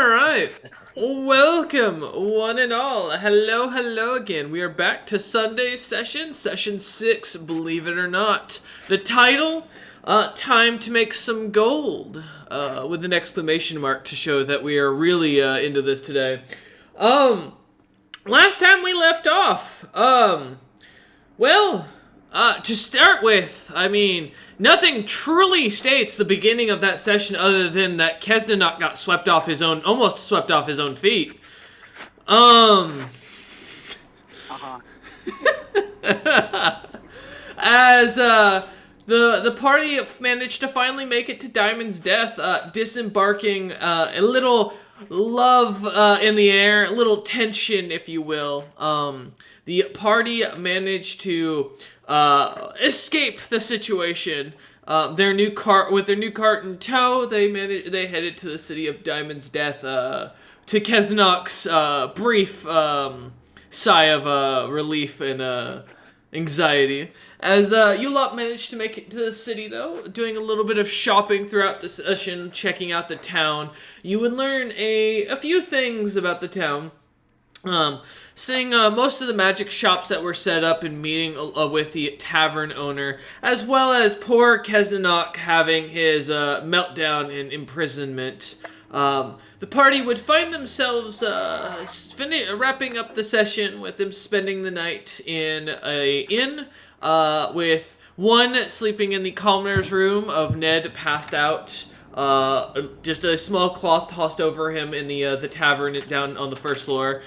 Alright, welcome one and all. Hello again. We are back to Sunday session, session 6, believe it or not. The title, Time to Make Some Gold, with an exclamation mark to show that we are really into this today. Last time we left off, well, to start with, I mean, nothing truly states the beginning of that session other than that Kesdenok got almost swept off his own feet. Uh-huh. As, the party managed to finally make it to Diamond's death, disembarking, a little love, in the air, a little tension, if you will. The party managed to escape the situation. With their new cart in tow, they headed to the city of Diamond's death. To Kesdenok's brief sigh of relief and anxiety. As you lot managed to make it to the city, though, doing a little bit of shopping throughout the session, checking out the town, you would learn a few things about the town. Seeing most of the magic shops that were set up and meeting with the tavern owner, as well as poor Kesdenok having his meltdown and imprisonment. The party would find themselves wrapping up the session with them spending the night in a inn, with one sleeping in the commoner's room of Ned passed out. Just a small cloth tossed over him in the tavern down on the first floor.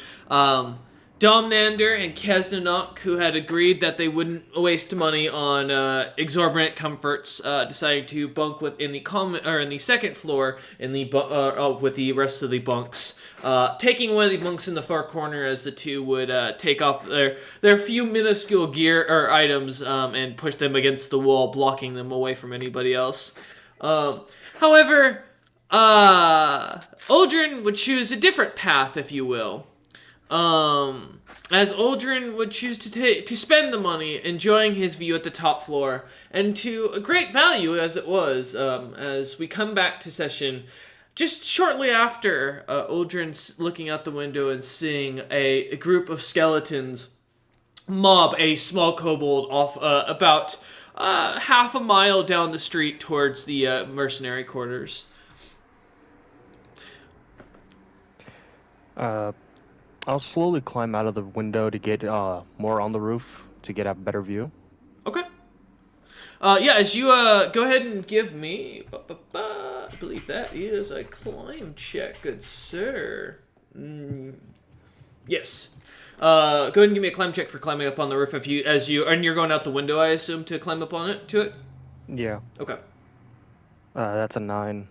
Domnander and Kesdenok, who had agreed that they wouldn't waste money on exorbitant comforts, decided to bunk in the second floor with the rest of the bunks. Taking one of the bunks in the far corner as the two would take off their few minuscule gear or items and push them against the wall, blocking them away from anybody else. However, Uldren would choose a different path, if you will. As Uldren would choose to spend the money enjoying his view at the top floor, and to a great value as it was, as we come back to session just shortly after Uldren's looking out the window and seeing a group of skeletons mob a small kobold off about half a mile down the street towards the mercenary quarters. I'll slowly climb out of the window to get more on the roof to get a better view. Okay. As you go ahead and give me, I believe that is a climb check, good sir. Yes. Go ahead and give me a climb check for climbing up on the roof and you're going out the window, I assume, to climb up on it, to it? Yeah. Okay. That's a 9.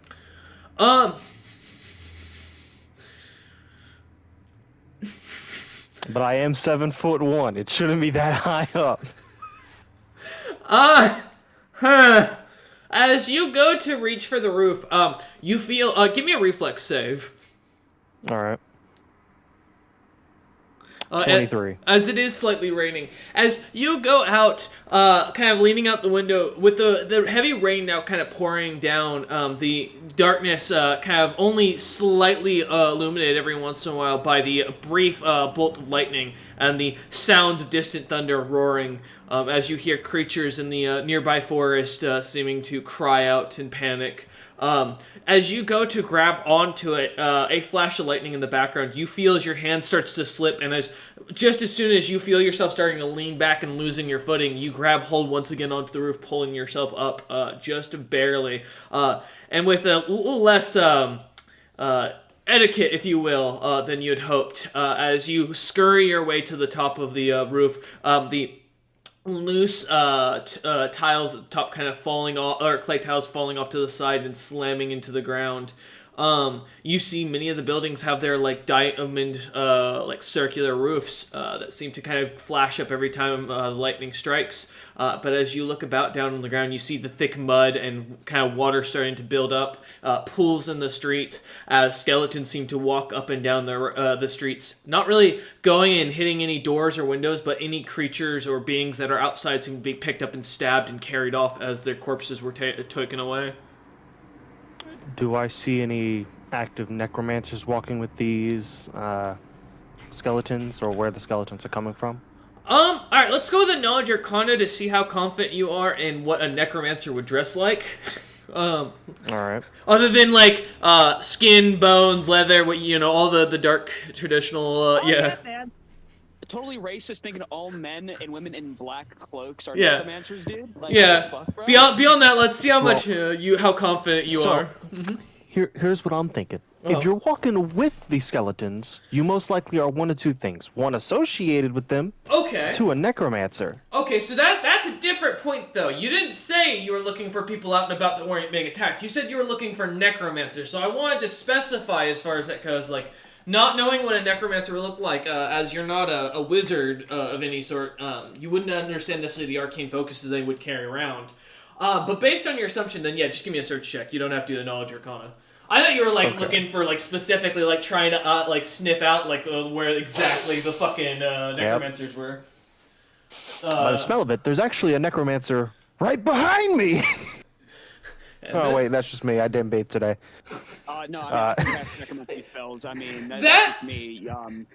But I am 7'1". It shouldn't be that high up. As you go to reach for the roof, you feel, give me a reflex save. Alright. 23. As it is slightly raining. As you go out, kind of leaning out the window, with the heavy rain now kind of pouring down, the darkness kind of only slightly illuminated every once in a while by the brief bolt of lightning and the sounds of distant thunder roaring, as you hear creatures in the nearby forest seeming to cry out in panic. As you go to grab onto it, a flash of lightning in the background, you feel as your hand starts to slip, and just as soon as you feel yourself starting to lean back and losing your footing, you grab hold once again onto the roof, pulling yourself up, just barely, and with a little less, etiquette, if you will, than you'd hoped, as you scurry your way to the top of the roof, the loose tiles at the top kind of falling off, or clay tiles falling off to the side and slamming into the ground. You see many of the buildings have their diamond, circular roofs that seem to kind of flash up every time the lightning strikes. But as you look about down on the ground, you see the thick mud and kind of water starting to build up, pools in the street, as skeletons seem to walk up and down the streets, not really going and hitting any doors or windows, but any creatures or beings that are outside seem to be picked up and stabbed and carried off as their corpses were taken away. Do I see any active necromancers walking with these skeletons, or where the skeletons are coming from? Alright, let's go with a knowledge arcana to see how confident you are in what a necromancer would dress like. All right. Other than, like, skin, bones, leather, what, you know, all the dark, traditional, yeah. Man. Totally racist thinking all men and women in black cloaks are Yeah. necromancers, dude. Like, Yeah. what the fuck, bro? Beyond that, let's see how Well, much, how confident you are. Here's what I'm thinking. Oh. If you're walking with these skeletons, you most likely are one of two things. One, associated with them. Okay. Two, a necromancer. Okay, so that's a different point, though. You didn't say you were looking for people out and about that weren't being attacked. You said you were looking for necromancers. So I wanted to specify as far as that goes, like, not knowing what a necromancer would look like, as you're not a wizard of any sort, you wouldn't understand necessarily the arcane focuses they would carry around. But based on your assumption, then yeah, just give me a search check. You don't have to do the knowledge arcana. I thought you were like looking for like specifically like trying to like sniff out like where exactly the fucking necromancers were. By the smell of it, there's actually a necromancer right behind me. Oh wait, that's just me. I didn't bathe today. No, I mean, necromancy spells. I mean, that's me.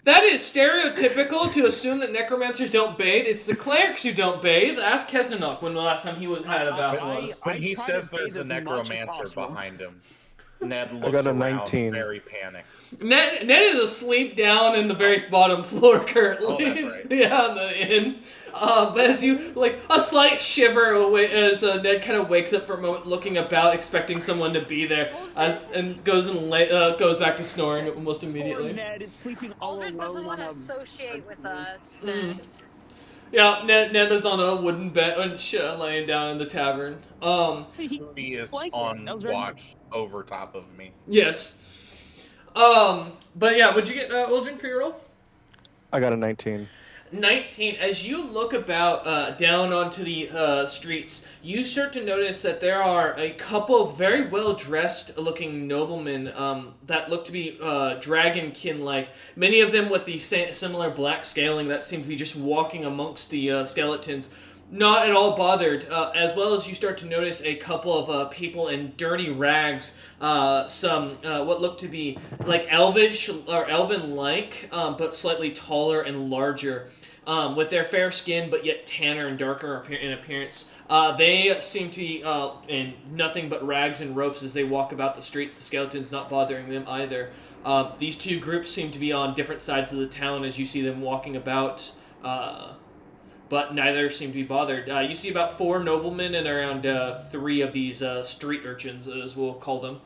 That is stereotypical to assume that necromancers don't bathe. It's the clerics who don't bathe. Ask Kesnanok when the last time he had a bath was. When he says there's a necromancer behind him, Ned looks got a around 19. very panicked. Ned is asleep down in the very bottom floor currently. Oh, that's right. Yeah, in the inn. But as you, like, a slight shiver away as Ned kind of wakes up for a moment, looking about, expecting someone to be there, and goes back to snoring almost immediately. Poor Ned is sleeping all Aldrin alone doesn't want to on associate with us. Then. Yeah, Ned is on a wooden bench laying down in the tavern. He is on watch over top of me. Yes. But yeah, what'd you get, Aldrin, for your roll? I got a 19. 19. As you look about down onto the streets, you start to notice that there are a couple of very well-dressed looking noblemen that look to be dragonkin-like. Many of them with the similar black scaling that seem to be just walking amongst the skeletons. Not at all bothered, as well as you start to notice a couple of people in dirty rags, some what look to be like elvish or elven-like, but slightly taller and larger, with their fair skin but yet tanner and darker in appearance. They seem to be in nothing but rags and ropes as they walk about the streets, the skeletons not bothering them either. These two groups seem to be on different sides of the town as you see them walking about, but neither seem to be bothered. You see about 4 noblemen and around 3 of these street urchins, as we'll call them.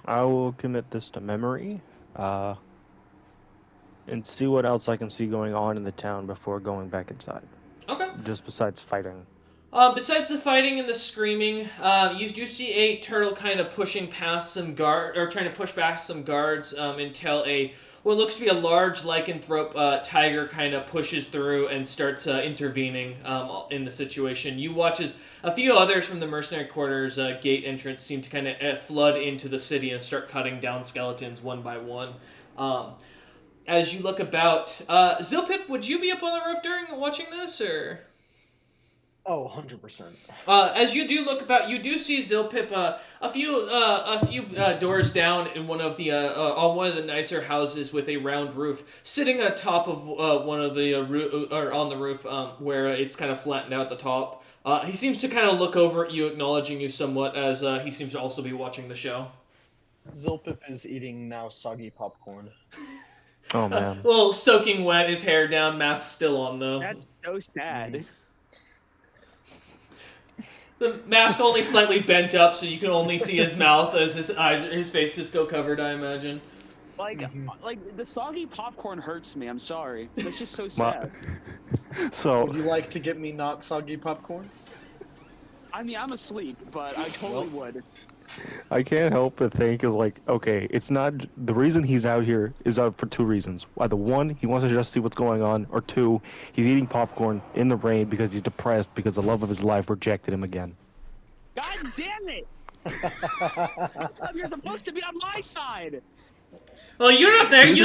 I will commit this to memory, and see what else I can see going on in the town before going back inside. Okay. Just besides fighting. Besides the fighting and the screaming, you do see a turtle kind of pushing past some trying to push past some guards until what looks to be a large lycanthrope tiger kind of pushes through and starts intervening in the situation. You watch as a few others from the mercenary quarters gate entrance seem to kind of flood into the city and start cutting down skeletons one by one. As you look about, Zilpip, would you be up on the roof during watching this, or? Oh, 100%. As you do look about, you do see Zilpip a few doors down in one of the on one of the nicer houses with a round roof, sitting on top of one of the or on the roof where it's kind of flattened out at the top. He seems to kind of look over at you, acknowledging you somewhat, as he seems to also be watching the show. Zilpip is eating now soggy popcorn. Oh man. A little soaking wet, his hair down, mask still on though. That's so sad. The mask only slightly bent up, so you can only see his mouth as his face is still covered, I imagine. Like the soggy popcorn hurts me. I'm sorry. That's just so sad. So. Would you like to get me not soggy popcorn? I mean, I'm asleep, but I totally would. I can't help but think is like, okay, it's not the reason he's out here is out for 2 reasons. Either 1, he wants to just see what's going on, or 2, he's eating popcorn in the rain because he's depressed because the love of his life rejected him again. God damn it! You're supposed to be on my side. Well, you're not there. You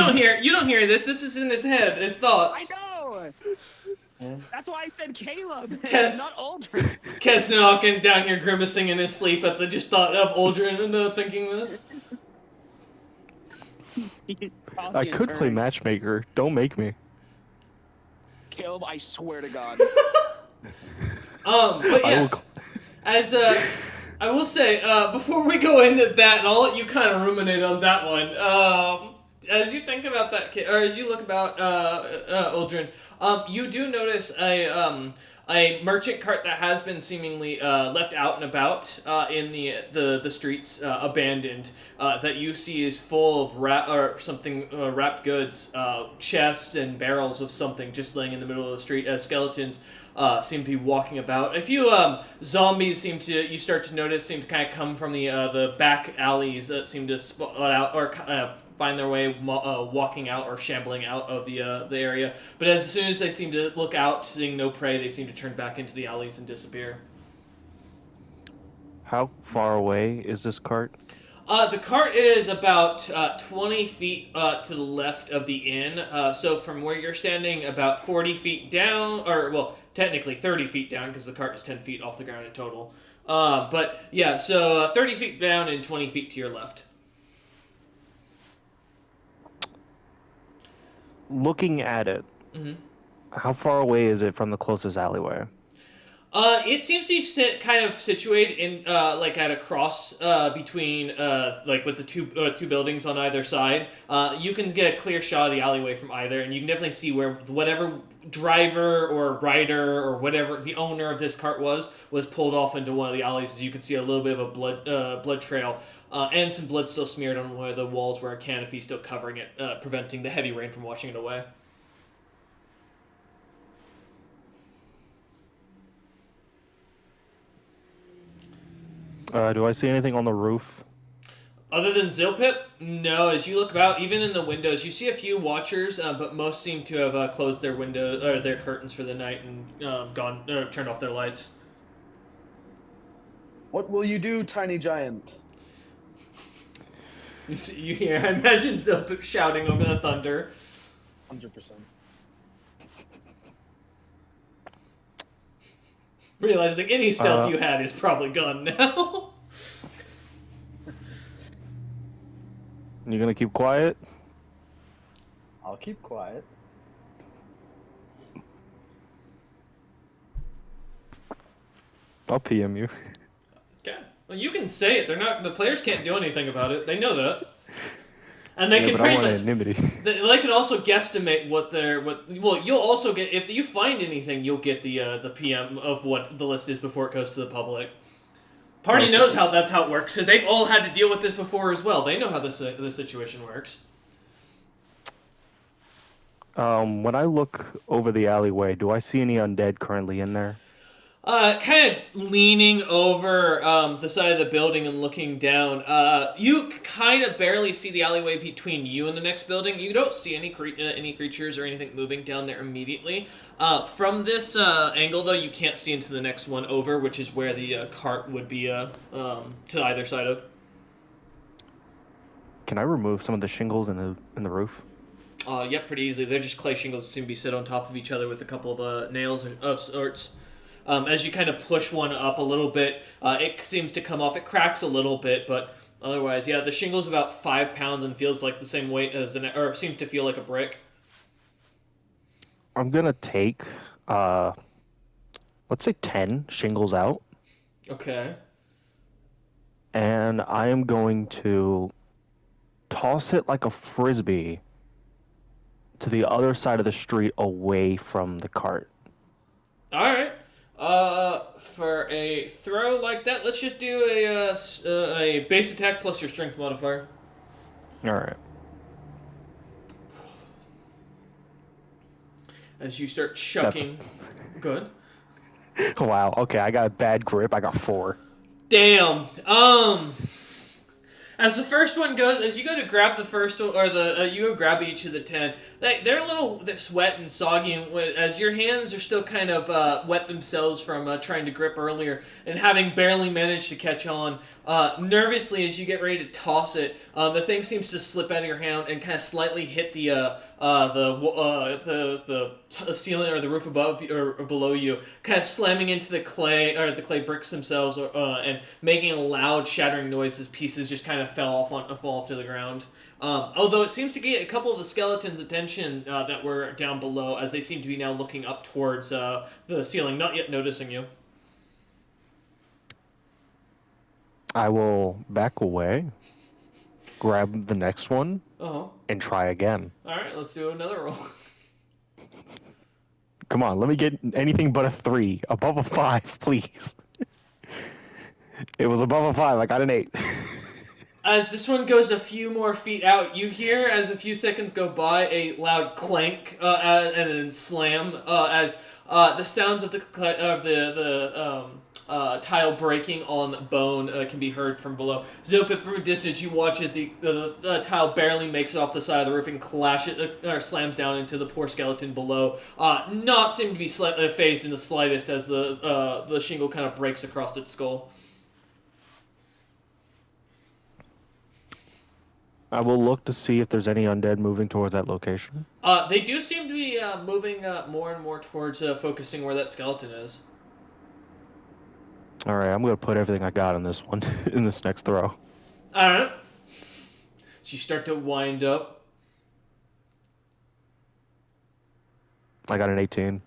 don't hear this. This is in his head, his thoughts. I know. That's why I said Caleb, Ken- not Aldrin. Kesnok down here grimacing in his sleep at the just thought of Aldrin and thinking this. I could play matchmaker. Don't make me. Caleb, I swear to God. But yeah, as I will say, before we go into that, and I'll let you kind of ruminate on that one. As you think about that, or as you look about Aldrin, you do notice a merchant cart that has been seemingly left out and about in the streets, abandoned. That you see is full of wrapped goods, chests and barrels of something just laying in the middle of the street. Skeletons seem to be walking about. A few zombies you start to notice seem to kind of come from the back alleys that seem to spot out or find their way walking out or shambling out of the area. But as soon as they seem to look out, seeing no prey, they seem to turn back into the alleys and disappear. How far away is this cart? The cart is about 20 feet to the left of the inn. So from where you're standing, about 40 feet down, or well, technically 30 feet down because the cart is 10 feet off the ground in total. But yeah, so 30 feet down and 20 feet to your left. Looking at it, how far away is it from the closest alleyway? It seems to be kind of situated in like at a cross between like with the two buildings on either side. You can get a clear shot of the alleyway from either, and you can definitely see where whatever driver or rider or whatever the owner of this cart was pulled off into one of the alleys. As you can see a little bit of a blood trail. And some blood still smeared on one of the walls where a canopy still covering it, preventing the heavy rain from washing it away. Do I see anything on the roof? Other than Zilpip, no. As you look about, even in the windows, you see a few watchers, but most seem to have closed their windows or their curtains for the night and turned off their lights. What will you do, tiny giant? You hear, I imagine Zilpip shouting over the thunder. 100%. Realizing any stealth you had is probably gone now. You gonna keep quiet? I'll keep quiet. I'll PM you. Okay. Well, you can say it. The players can't do anything about it. They know that. And they can pretty much anonymity. They can also guesstimate well, you'll also get, if you find anything, you'll get the PM of what the list is before it goes to the public. Party knows that's how it works, because they've all had to deal with this before as well. They know how this situation works. When I look over the alleyway, do I see any undead currently in there? Kind of leaning over the side of the building and looking down, you kind of barely see the alleyway between you and the next building. You don't see any creatures or anything moving down there immediately. From this angle, though, you can't see into the next one over, which is where the cart would be to either side of. Can I remove some of the shingles in the roof? Yep, pretty easily. They're just clay shingles that seem to be set on top of each other with a couple of nails of sorts. As you kind of push one up a little bit, it seems to come off. It cracks a little bit, but otherwise, yeah, the shingle's about 5 pounds and feels like the same weight as or seems to feel like a brick. I'm gonna take, let's say 10 shingles out. Okay. And I am going to toss it like a frisbee to the other side of the street away from the cart. All right. For a throw like that, let's just do a base attack plus your strength modifier. All right. As you start chucking. Good. Wow. Okay, I got a bad grip. I got 4. Damn. As the first one goes, as you go to grab the first one, or you go grab each of the 10, they're wet and soggy, as your hands are still kind of wet themselves from trying to grip earlier and having barely managed to catch on. Nervously, as you get ready to toss it, the thing seems to slip out of your hand and kind of slightly hit the ceiling or the roof above or below you, kind of slamming into the clay or the clay bricks themselves, and making a loud shattering noise as pieces just kind of fall off to the ground. Although it seems to get a couple of the skeletons' attention that were down below, as they seem to be now looking up towards the ceiling, not yet noticing you. I will back away, grab the next one, and try again. Alright, let's do another roll. Come on, let me get anything but a 3. Above a 5, please. It was above a 5, I got an 8. As this one goes a few more feet out, you hear, as a few seconds go by, a loud clank and then slam as the sounds of the tile breaking on bone can be heard from below. Zopip, from a distance, you watch as the tile barely makes it off the side of the roof and slams down into the poor skeleton below. Not seem to be phased in the slightest as the shingle kind of breaks across its skull. I will look to see if there's any undead moving towards that location. They do seem to be moving more and more towards focusing where that skeleton is. Alright, I'm going to put everything I got on this one, in this next throw. Alright. So you start to wind up. I got an 18.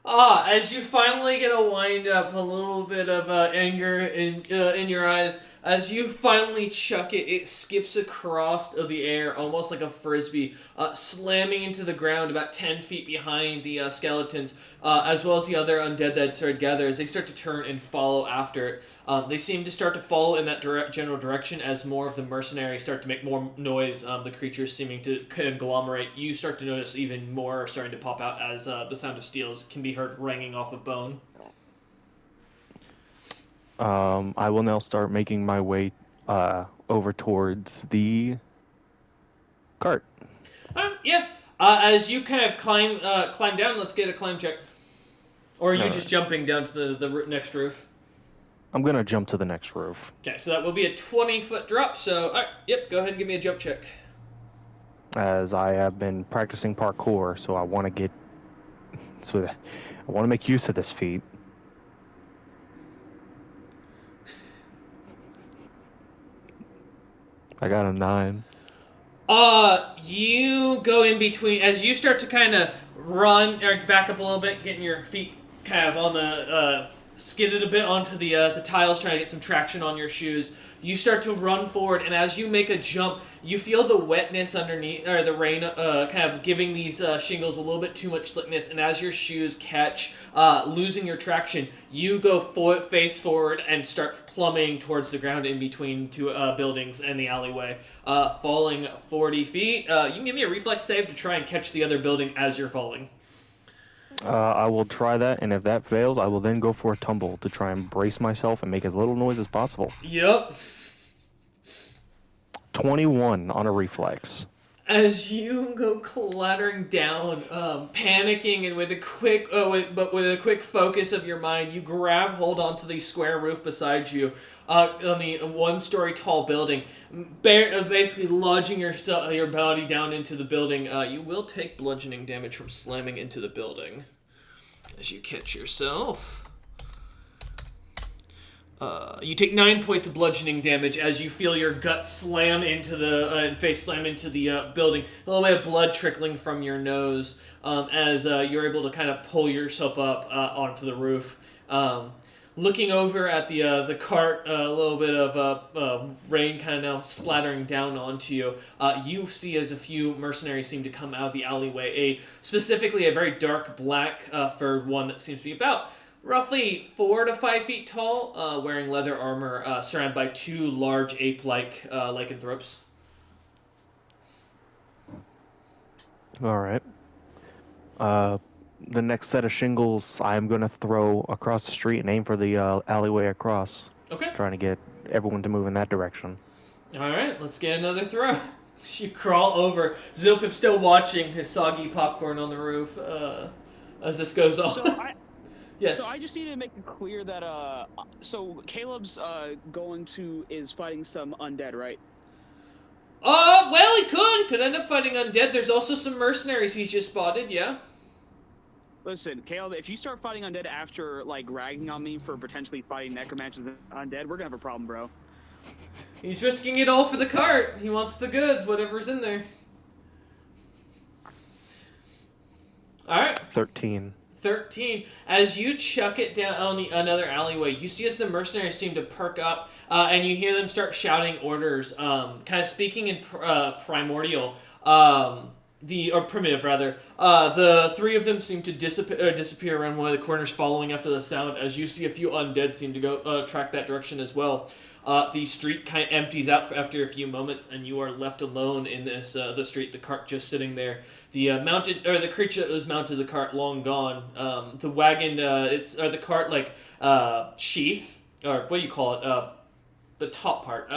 As you finally get a wind up, a little bit of anger in your eyes, as you finally chuck it, it skips across the air, almost like a frisbee, slamming into the ground about 10 feet behind the skeletons, as well as the other undead that started gather. As they start to turn and follow after it, they seem to start to follow in that general direction as more of the mercenaries start to make more noise. The creatures seeming to conglomerate. You start to notice even more starting to pop out as the sound of steel can be heard ringing off of bone. I will now start making my way over towards the cart. Yeah. As you kind of climb down, let's get a climb check. Or are you just jumping down to the next roof? I'm going to jump to the next roof. Okay, so that will be a 20-foot drop, so, alright, yep, go ahead and give me a jump check. As I have been practicing parkour, so I want to make use of this feat. I got a 9. You go in between, as you start to kind of run, or back up a little bit, getting your feet kind of on the, skidded a bit onto the tiles, trying to get some traction on your shoes. You start to run forward, and as you make a jump, you feel the wetness underneath, or the rain kind of giving these shingles a little bit too much slickness, and as your shoes catch, losing your traction, you go face forward and start plummeting towards the ground in between two buildings and the alleyway, falling 40 feet. You can give me a reflex save to try and catch the other building as you're falling. I will try that, and if that fails, I will then go for a tumble to try and brace myself and make as little noise as possible. Yep. 21 on a reflex. As you go clattering down, panicking, and with a quick focus of your mind, you grab hold onto the square roof beside you, on the one-story tall building, basically lodging your body down into the building. You will take bludgeoning damage from slamming into the building as you catch yourself. You take 9 points of bludgeoning damage as you feel your gut slam into and face slam into the building. A little bit of blood trickling from your nose as you're able to kind of pull yourself up onto the roof. Looking over at the cart, a little bit of rain kind of now splattering down onto you. You see as a few mercenaries seem to come out of the alleyway. Specifically a very dark black furred one that seems to be about roughly 4 to 5 feet tall, wearing leather armor, surrounded by 2 large ape-like lycanthropes. All right. The next set of shingles I'm going to throw across the street and aim for the alleyway across. Okay. Trying to get everyone to move in that direction. All right, let's get another throw. You crawl over. Zilpip's still watching his soggy popcorn on the roof as this goes on. Yes. So I just need to make it clear that so Caleb's is fighting some undead, right? Well, he could end up fighting undead. There's also some mercenaries he's just spotted. Yeah. Listen, Caleb, if you start fighting undead after like ragging on me for potentially fighting necromancers and undead, we're gonna have a problem, bro. He's risking it all for the cart. He wants the goods, whatever's in there. All right. 13. 13. As you chuck it down another alleyway, you see as the mercenaries seem to perk up, and you hear them start shouting orders, kind of speaking in primordial, or primitive rather. The three of them seem to disappear around one of the corners, following after the sound. As you see a few undead seem to go track that direction as well. The street kind of empties out after a few moments, and you are left alone in this the street. The cart just sitting there. The the creature that was mounted the cart long gone. The wagon, the cart sheath, or what do you call it? The top part,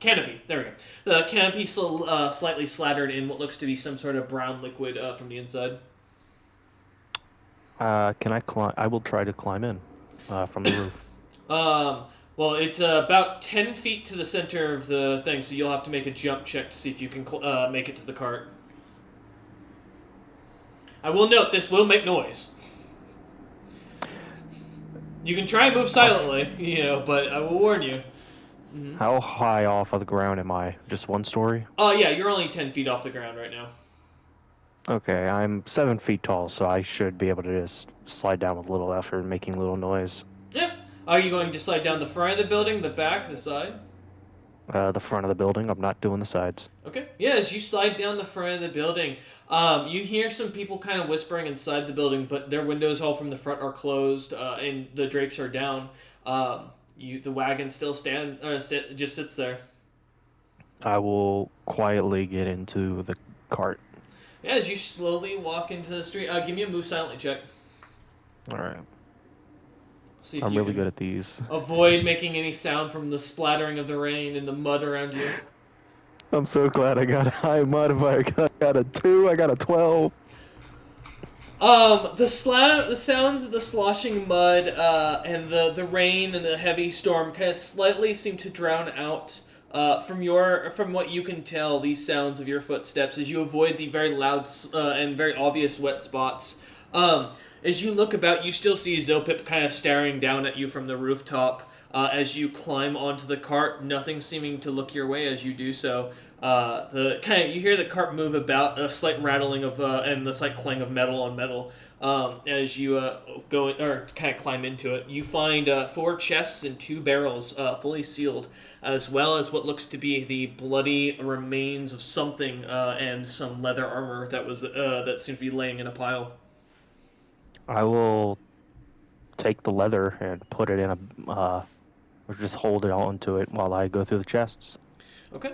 canopy. There we go. The canopy slightly slattered in what looks to be some sort of brown liquid from the inside. Can I climb? I will try to climb in from the roof. Well, it's about 10 feet to the center of the thing, so you'll have to make a jump check to see if you can make it to the cart. I will note, this will make noise. You can try and move silently, but I will warn you. Mm-hmm. How high off of the ground am I? Just one story? Yeah, you're only 10 feet off the ground right now. Okay, I'm 7 feet tall, so I should be able to just slide down with little effort, making little noise. Yep. Are you going to slide down the front of the building, the back, the side? The front of the building. I'm not doing the sides. Okay. Yeah, as you slide down the front of the building, you hear some people kind of whispering inside the building, but their windows all from the front are closed, and the drapes are down. The wagon still just sits there. I will quietly get into the cart. Yeah, as you slowly walk into the street, give me a move silently check. All right. See if I'm you really can good at these. avoid making any sound from the splattering of the rain and the mud around you. I'm so glad I got a high modifier. I got a 2. I got a 12. The sounds of the sloshing mud, and the rain and the heavy storm kind of slightly seem to drown out, from what you can tell, these sounds of your footsteps as you avoid the very loud and very obvious wet spots. As you look about, you still see Zilpip kind of staring down at you from the rooftop. As you climb onto the cart, nothing seeming to look your way as you do so. You hear the cart move about, a slight rattling of and the slight clang of metal on metal. As you go or kind of climb into it, you find 4 chests and 2 barrels fully sealed, as well as what looks to be the bloody remains of something and some leather armor that seems to be laying in a pile. I will take the leather and put it in or just hold it onto it while I go through the chests. Okay.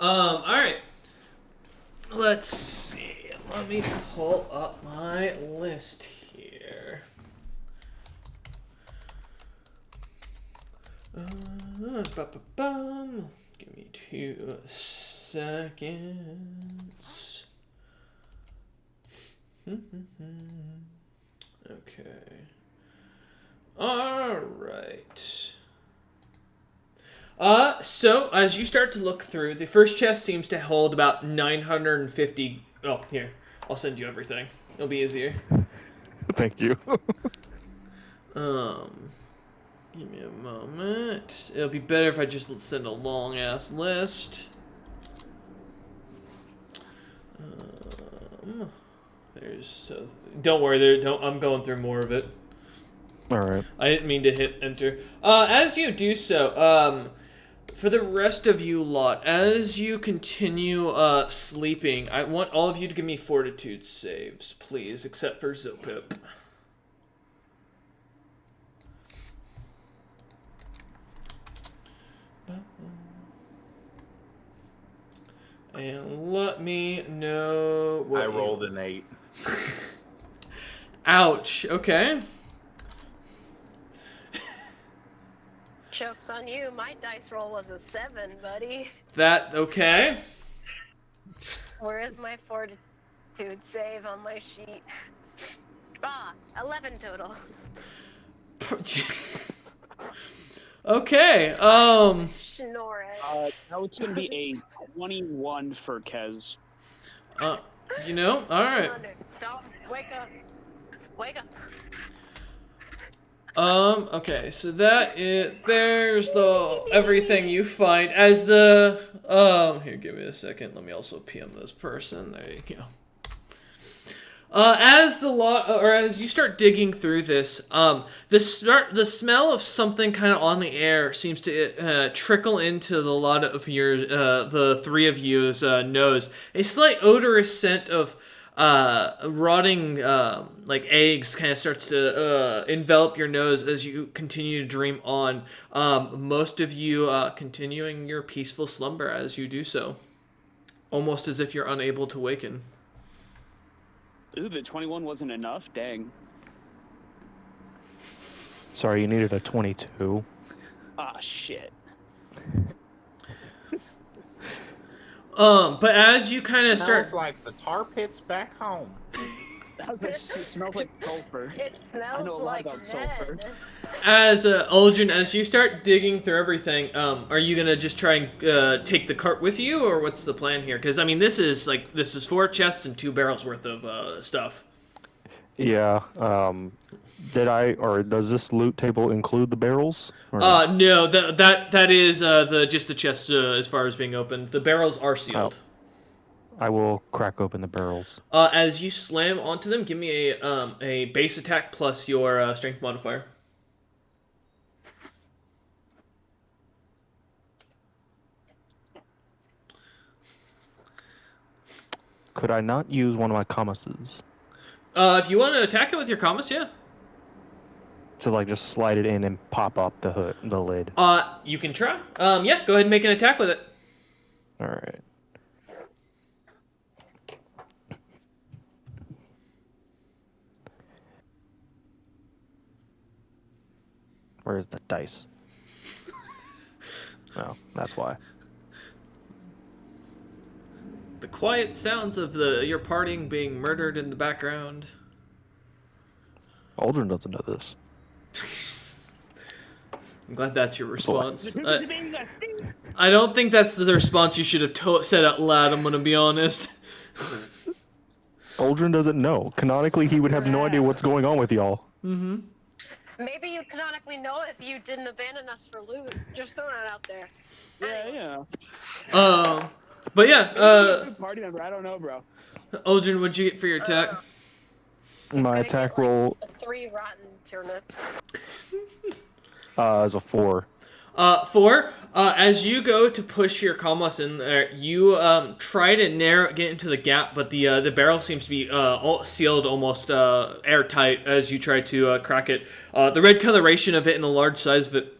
Alright. Let's see. Let me pull up my list here. Give me 2 seconds. Okay. Alright. So, as you start to look through, the first chest seems to hold about 950... Oh, here. I'll send you everything. It'll be easier. Thank you. Give me a moment. It'll be better if I just send a long-ass list. Don't worry, I'm going through more of it. Alright. I didn't mean to hit enter. As you do so, for the rest of you lot, as you continue sleeping, I want all of you to give me fortitude saves, please, except for Zilpip. And let me know what I rolled an 8. Ouch, okay. Joke's on you. My dice roll was a 7, buddy. That okay? Where is my fortitude save on my sheet? 11 total. Okay. Schnorris. No, it's gonna be a 21 for Kez. All right. Don't wake up. Wake up. Okay, so there's the everything you find as the here, give me a second. Let me also PM this person. There you go. As you start digging through this, the smell of something kind of on the air seems to trickle into the lot of your the three of you's nose. A slight odorous scent of rotting like eggs kind of starts to envelop your nose as you continue to dream on. Most of you continuing your peaceful slumber as you do so, almost as if you're unable to waken. Ooh, the 21 wasn't enough? Dang. Sorry, you needed a 22. Ah, shit. But as you kind of start... Smells like the tar pits back home. It smells like sulfur. It I know smells a lot like about sulfur. Ned. As Uldren, as you start digging through everything, are you gonna just try and take the cart with you, or what's the plan here? Because I mean, this is 4 chests and 2 barrels worth of stuff. Yeah. Does this loot table include the barrels? Or No, that is just the chests as far as being opened. The barrels are sealed. I will crack open the barrels. As you slam onto them, give me a base attack plus your strength modifier. Could I not use one of my commuses? If you want to attack it with your commas, yeah. To like just slide it in and pop up the lid. You can try. Yeah, go ahead and make an attack with it. All right. Where's the dice? Oh, that's why. The quiet sounds of your partying being murdered in the background. Uldren doesn't know this. I'm glad that's your response. I don't think that's the response you should have said out loud, I'm gonna be honest. Uldren doesn't know. Canonically, he would have no idea what's going on with y'all. Mm-hmm. Maybe you'd canonically know if you didn't abandon us for loot. Just throwing it out there. Yeah. But yeah, Party member, I don't know, bro. Uldren, what'd you get for your attack? My attack roll 3 rotten turnips. is a 4. 4. As you go to push your commas in there, you try to get into the gap, but the barrel seems to be sealed almost airtight as you try to crack it. The red coloration of it and the large size of it,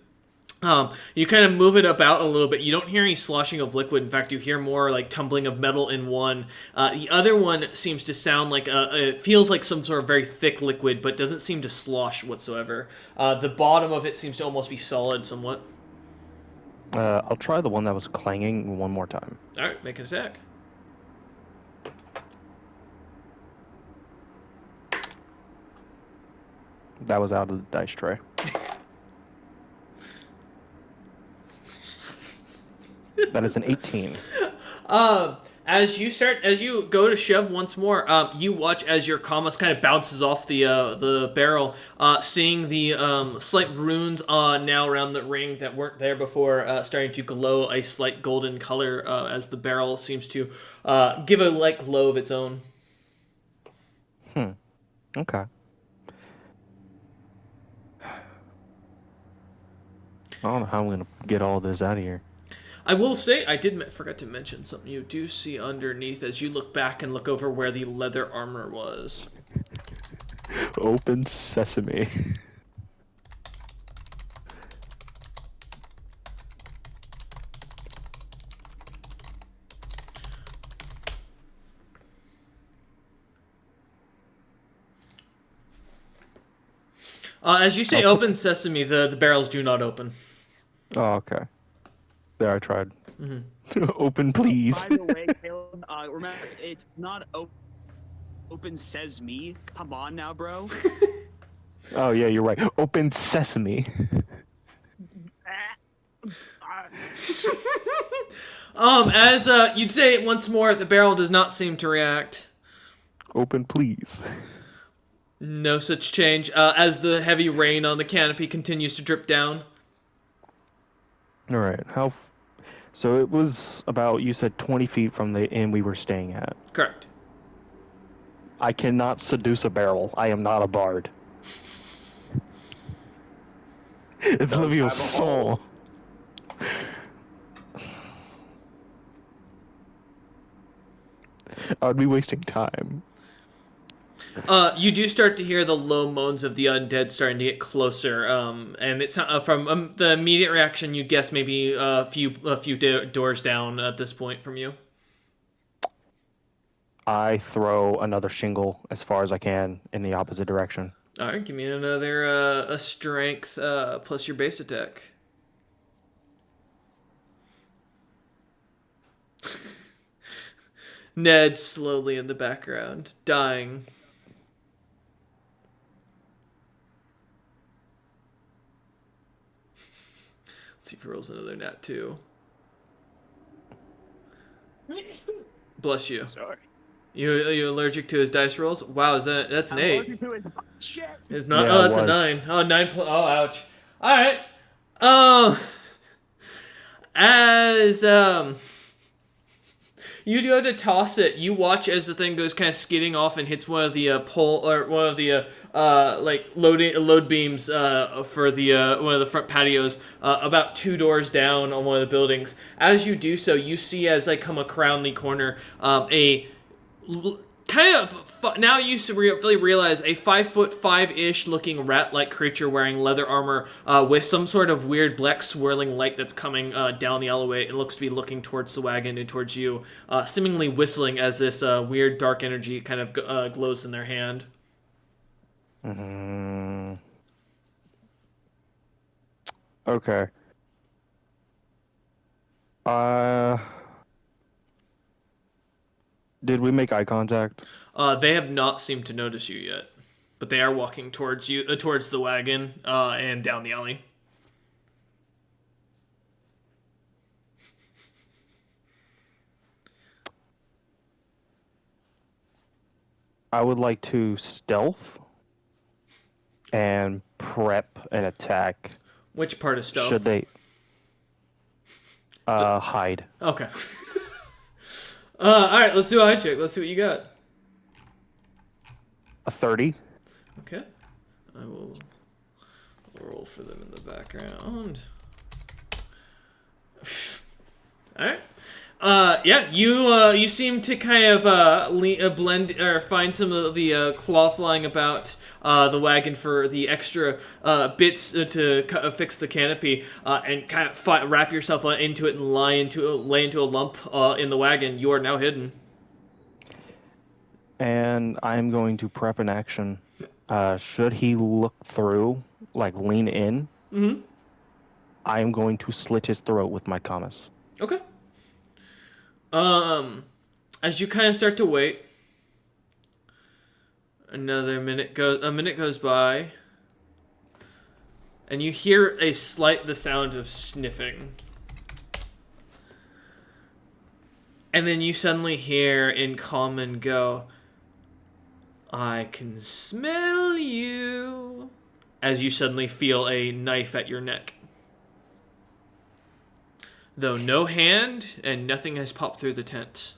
you kind of move it about a little bit. You don't hear any sloshing of liquid. In fact, you hear more like tumbling of metal in one. The other one seems to sound like it feels like some sort of very thick liquid, but doesn't seem to slosh whatsoever. The bottom of it seems to almost be solid somewhat. I'll try the one that was clanging one more time. All right, make an attack. That was out of the dice tray. That is an 18. As you go to shove once more, you watch as your commas kind of bounces off the barrel, seeing the slight runes now around the ring that weren't there before, starting to glow a slight golden color as the barrel seems to give a like glow of its own. Okay. I don't know how I'm gonna get all this out of here. I will say, I forgot to mention something you do see underneath as you look back and look over where the leather armor was. Open sesame. As you say open sesame, the barrels do not open. Oh, okay. There, I tried. Mm-hmm. Open, please. By the way, Caleb, remember, it's not open says me. Come on now, bro. Oh yeah, you're right. Open sesame. As you'd say it once more, the barrel does not seem to react. Open, please. No such change. As the heavy rain on the canopy continues to drip down. All right. So it was about, you said 20 feet from the inn we were staying at. Correct. I cannot seduce a barrel. I am not a bard. It's Does living have a a soul. I'd be wasting time. You do start to hear the low moans of the undead starting to get closer, and it's from the immediate reaction. You guess maybe a few doors down at this point from you. I throw another shingle as far as I can in the opposite direction. All right, give me another a strength plus your base attack. Ned slowly in the background, dying. Let's see if he rolls another nat 2. Bless you. Sorry. You allergic to his dice rolls? Wow, that's an 8. Allergic to his shit. It's not. Yeah, Oh, it that's a was. 9. Oh, 9 plus. Oh, ouch. All right. Um, as you go to toss it, you watch as the thing goes kind of skidding off and hits one of the pole or one of the like load beams for the one of the front patios about 2 doors down on one of the buildings. As you do so, you see as they come around the corner kind of now you really realize a 5'5" looking rat-like creature wearing leather armor with some sort of weird black swirling light that's coming down the alleyway. It looks to be looking towards the wagon and towards you, seemingly whistling as this weird dark energy kind of glows in their hand. Okay. Did we make eye contact? They have not seemed to notice you yet, but they are walking towards you, towards the wagon, and down the alley. I would like to stealth and prep an attack. Which part of stealth? Should they hide? Okay. All right, let's do a hide check. Let's see what you got. A 30. Okay. I will roll for them in the background. All right. Yeah, you seem to kind of blend or find some of the cloth lying about the wagon for the extra bits to fix the canopy, and kind of wrap yourself into it and lay into a lump in the wagon. You are now hidden. And I'm going to prep an action. Should he look through, like lean in, I am going to slit his throat with my kamas. Okay. As you kind of start to wait, a minute goes by, and you hear the sound of sniffing. And then you suddenly hear in common go, "I can smell you," as you suddenly feel a knife at your neck. Though no hand and nothing has popped through the tent.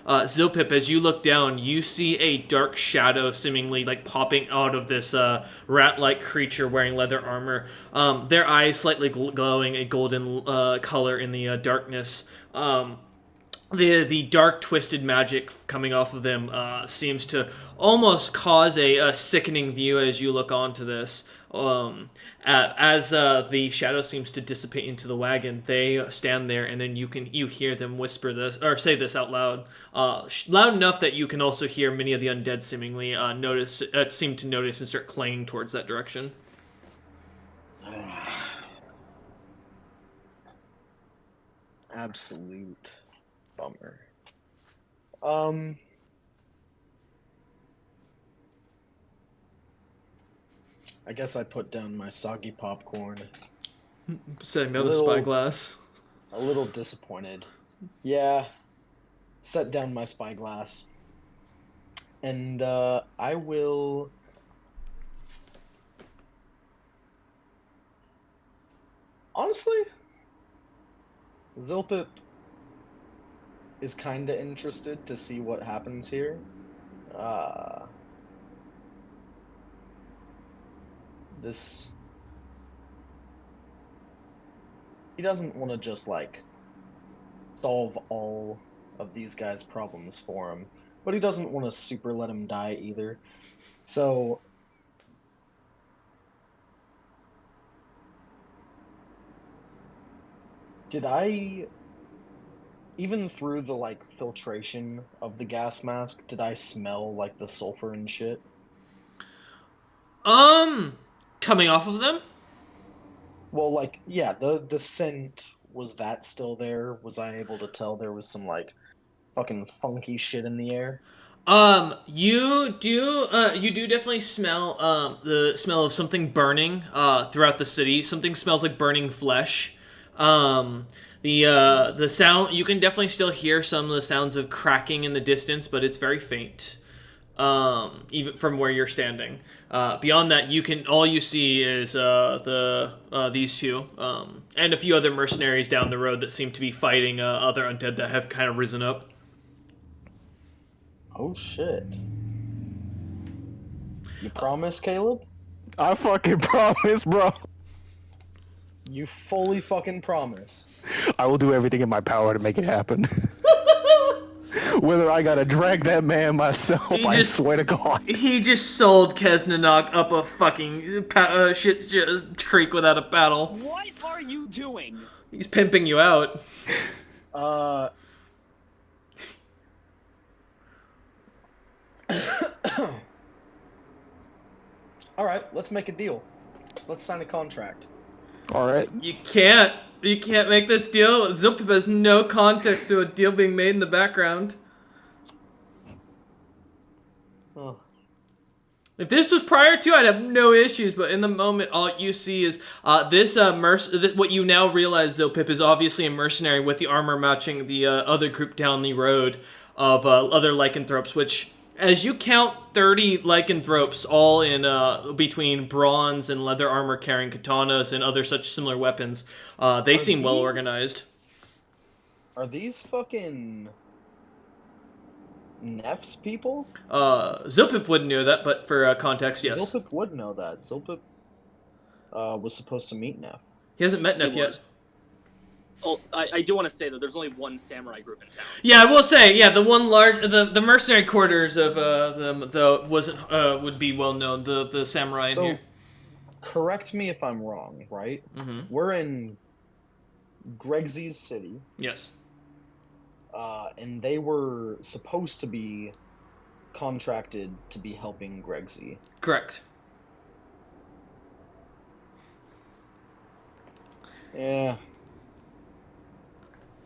Zilpip, as you look down, you see a dark shadow seemingly like popping out of this rat-like creature wearing leather armor. Their eyes slightly glowing a golden color in the darkness. The dark twisted magic coming off of them seems to almost cause a sickening view as you look onto this. As the shadow seems to dissipate into the wagon, they stand there, and then you hear them whisper this or say this out loud, loud enough that you can also hear many of the undead seemingly seem to notice and start clanging towards that direction. Absolute bummer. I guess I put down my soggy popcorn. Setting down the spyglass. A little disappointed. Yeah. Set down my spyglass. And I will... Honestly, Zilpip is kinda interested to see what happens here. He doesn't want to just, like, solve all of these guys' problems for him, but he doesn't want to super let him die either. So, did I, even through the, like, filtration of the gas mask, did I smell, like, the sulfur and shit? Coming off of them? Well, like, yeah, the scent, was that still there? Was I able to tell there was some, like, fucking funky shit in the air? You do definitely smell, the smell of something burning, throughout the city. Something smells like burning flesh. The sound, you can definitely still hear some of the sounds of cracking in the distance, but it's very faint. Even from where you're standing. Beyond that, all you see is these two, and a few other mercenaries down the road that seem to be fighting other undead that have kind of risen up. Oh shit. You promise, Caleb? I fucking promise, bro. You fully fucking promise. I will do everything in my power to make it happen. Whether I gotta drag that man myself, I swear to God. He just sold Kesnanok up a fucking shit creek without a paddle. What are you doing? He's pimping you out. Alright, let's make a deal. Let's sign a contract. Alright. You can't make this deal. Zilpip has no context to a deal being made in the background. Oh. If this was prior to, I'd have no issues, but in the moment, all you see is what you now realize, Zilpip, is obviously a mercenary with the armor matching the other group down the road of other lycanthropes, which, as you count 30 lycanthropes, all in between bronze and leather armor carrying katanas and other such similar weapons, they seem well organized. Are these fucking Neff's people? Zilpip wouldn't know that, but for context, yes. Zilpip would know that. Zilpip was supposed to meet Neff. He hasn't met Neff yet. Oh, I do want to say that there's only one samurai group in town. Yeah, I will say, yeah, the mercenary quarters of them though would be well known. The samurai in here. Correct me if I'm wrong, right? Mm-hmm. We're in Gregsy's city. Yes. And they were supposed to be contracted to be helping Gregsy. Correct. Yeah.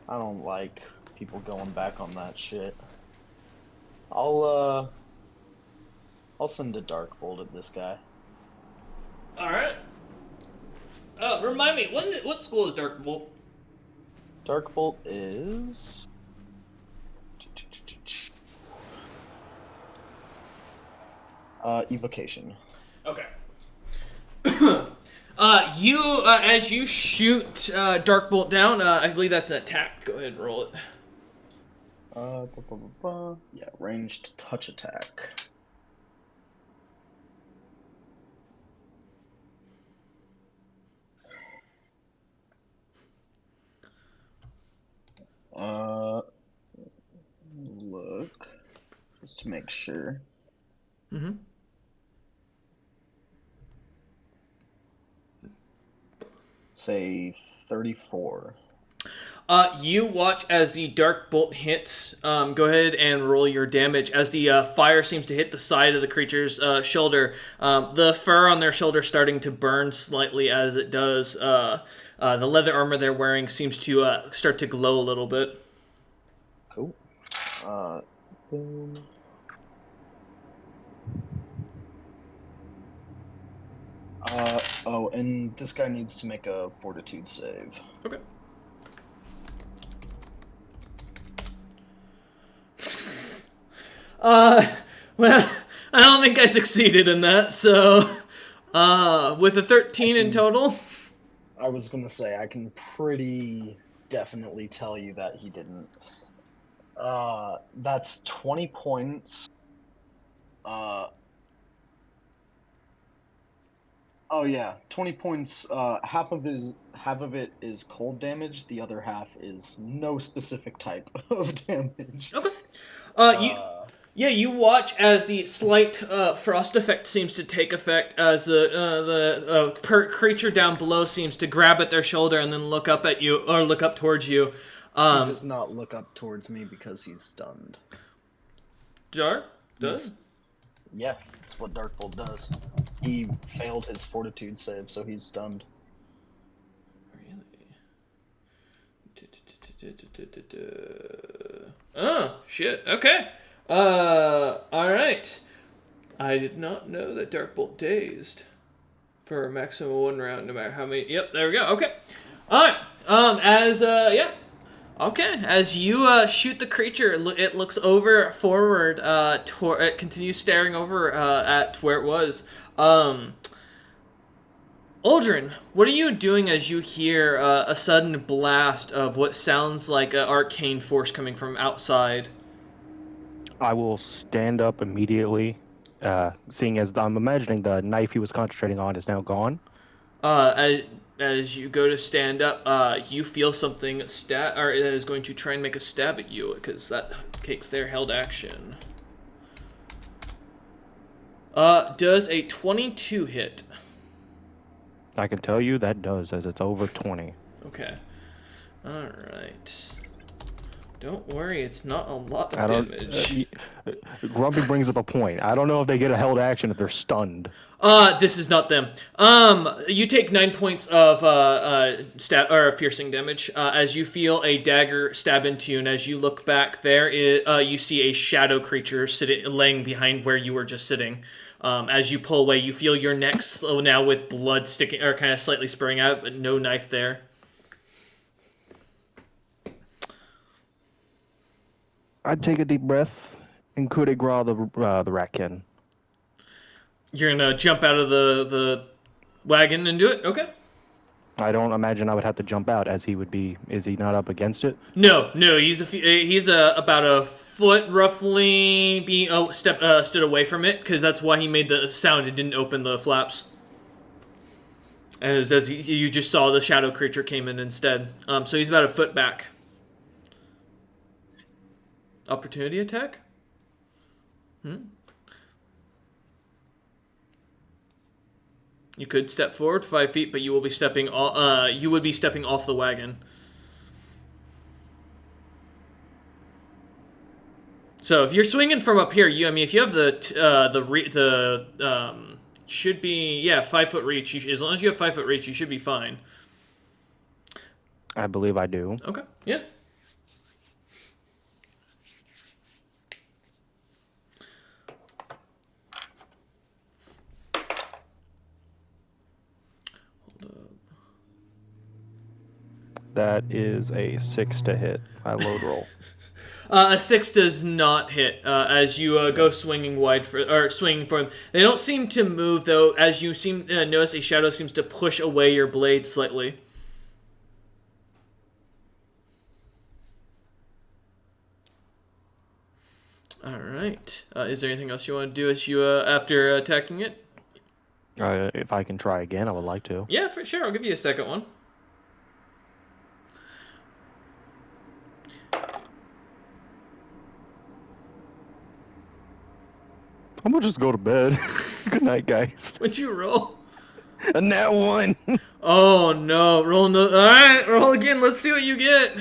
I don't like people going back on that shit. I'll send a dark bolt at this guy. Alright. Remind me, what school is Dark Bolt? Dark bolt is... evocation. Okay. As you shoot Darkbolt down, I believe that's an attack. Go ahead and roll it. Yeah, ranged touch attack. Look, just to make sure. Mm-hmm. Say 34. You watch as the dark bolt hits. Go ahead and roll your damage. As the fire seems to hit the side of the creature's shoulder, the fur on their shoulder starting to burn slightly as it does. The leather armor they're wearing seems to start to glow a little bit. Cool. Boom. Oh, and this guy needs to make a fortitude save. Okay. Well, I don't think I succeeded in that, so, with a 13 in total. I was gonna say, I can pretty definitely tell you that he didn't. That's 20 points. Oh yeah, 20 points. Half of it is cold damage. The other half is no specific type of damage. Okay. You watch as the slight frost effect seems to take effect as the creature down below seems to grab at their shoulder and then look up at you or look up towards you. He does not look up towards me because he's stunned. Dark does? Yeah, that's what Darkbolt does. He failed his fortitude save, so he's stunned. Really? Oh, shit. Okay. Alright. I did not know that Darkbolt dazed for a maximum 1 round, no matter how many. Yep, there we go. Okay. Alright. As you shoot the creature, it looks forward, it continues staring over at where it was. Uldren, what are you doing as you hear a sudden blast of what sounds like an arcane force coming from outside? I will stand up immediately, seeing as I'm imagining the knife he was concentrating on is now gone. As you go to stand up, you feel something that is going to try and make a stab at you, because that takes their held action. Does a 22 hit? I can tell you that does, as it's over 20. Okay. Alright. Don't worry, it's not a lot of damage. Grumpy brings up a point. I don't know if they get a held action if they're stunned. This is not them. You take 9 points of piercing damage as you feel a dagger stab into you, and as you look back, you see a shadow creature laying behind where you were just sitting. As you pull away, you feel your neck slow now with blood sticking or kind of slightly spraying out, but no knife there. I'd take a deep breath and coup de grace the ratkin. You're gonna jump out of the wagon and do it? Okay. I don't imagine I would have to jump out, as he would be. Is he not up against it? No. He's about a foot roughly stood away from it, because that's why he made the sound. It didn't open the flaps. As you just saw the shadow creature came in instead. So he's about a foot back. Opportunity attack? You could step forward 5 feet, but you will be stepping. You would be stepping off the wagon. So if you're swinging from up here, if you have should be 5 foot reach. As long as you have 5 foot reach, you should be fine. I believe I do. Okay. Yeah. That is a 6 to hit. I load roll. A 6 does not hit as you go swinging swinging for them. They don't seem to move though. As you notice, a shadow seems to push away your blade slightly. All right. Is there anything else you want to do as you after attacking it? If I can try again, I would like to. Yeah, for sure. I'll give you a second one. I'm gonna just go to bed. Good night, guys. What'd you roll? A nat 1. Oh no! Roll no. All right, roll again. Let's see what you get.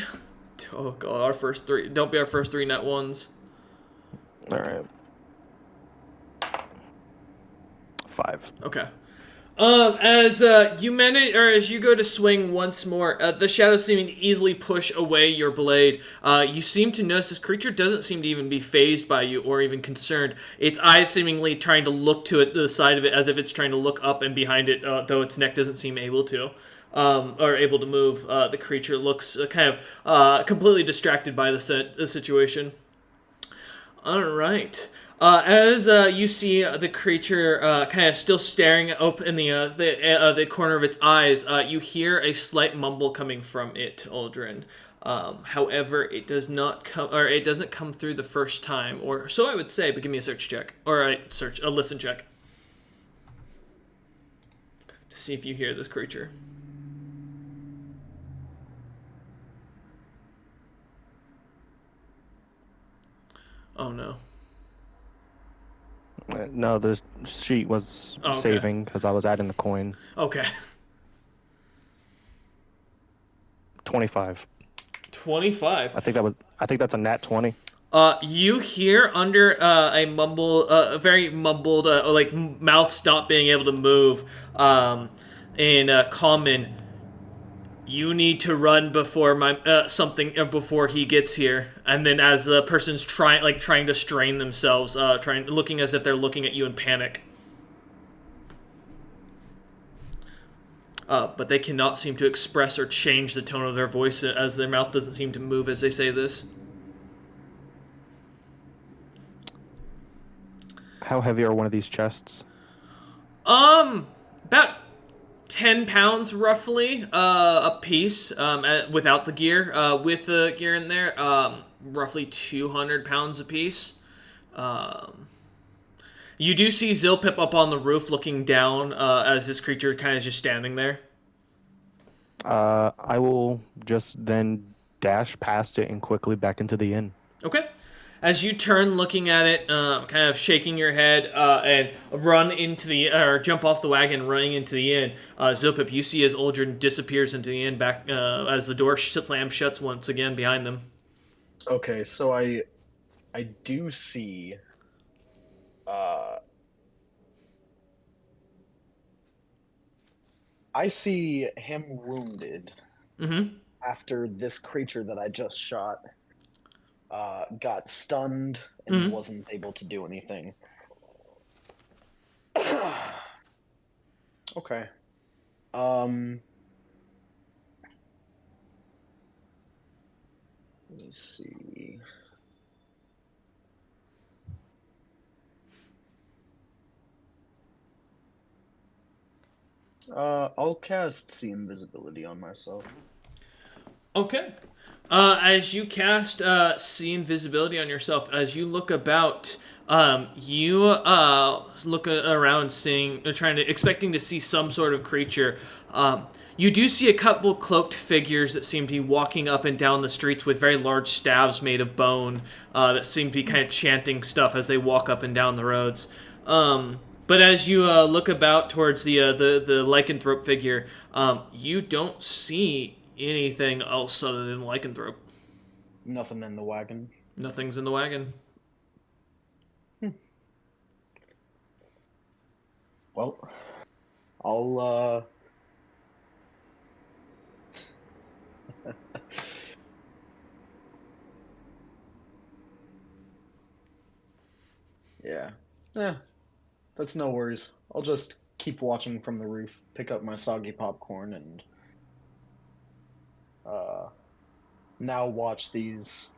Oh god, our first 3. Don't be our first 3 net ones. All right. 5. Okay. As you manage, or as you go to swing once more, the shadows seeming to easily push away your blade. You seem to notice this creature doesn't seem to even be phased by you or even concerned. Its eyes seemingly trying to look to it, the side of it, as if it's trying to look up and behind it, though its neck doesn't seem able to. Or able to move. The creature looks kind of completely distracted by the situation. All right. As you see the creature kind of still staring up in the corner of its eyes, you hear a slight mumble coming from it, Aldrin. However, it does not come, or it doesn't come through the first time, or so I would say. But give me a search check, or a listen check, to see if you hear this creature. Oh no. No, the sheet was saving because I was adding the coin. Okay. 25. 25. I think that's a nat 20. You hear under a mumble, a very mumbled, like mouth not being able to move, in common. You need to run before before he gets here. And then as the person's trying to strain themselves, looking as if they're looking at you in panic. But they cannot seem to express or change the tone of their voice, as their mouth doesn't seem to move as they say this. How heavy are one of these chests? About 10 pounds roughly, a piece, without the gear. With the gear in there, roughly 200 pounds a piece. You do see Zilpip up on the roof looking down, as this creature kind of just standing there. I will just then dash past it and quickly back into the inn. Okay. As you turn looking at it, kind of shaking your head, and run or jump off the wagon, running into the inn, Zilpip, you see as Aldrin disappears into the inn back, as the door slams shuts once again behind them. Okay, so I do see I see him wounded after this creature that I just shot got stunned and wasn't able to do anything. Okay. Let me see. I'll cast See Invisibility on myself. Okay. As you cast See Invisibility on yourself, as you look about, you look around, expecting to see some sort of creature. You do see a couple cloaked figures that seem to be walking up and down the streets with very large staves made of bone, that seem to be kind of chanting stuff as they walk up and down the roads. But as you look about towards the lycanthrope figure, you don't see anything else other than lycanthrope. Nothing in the wagon. Nothing's in the wagon. Well, I'll yeah. That's no worries. I'll just keep watching from the roof, pick up my soggy popcorn, and now watch these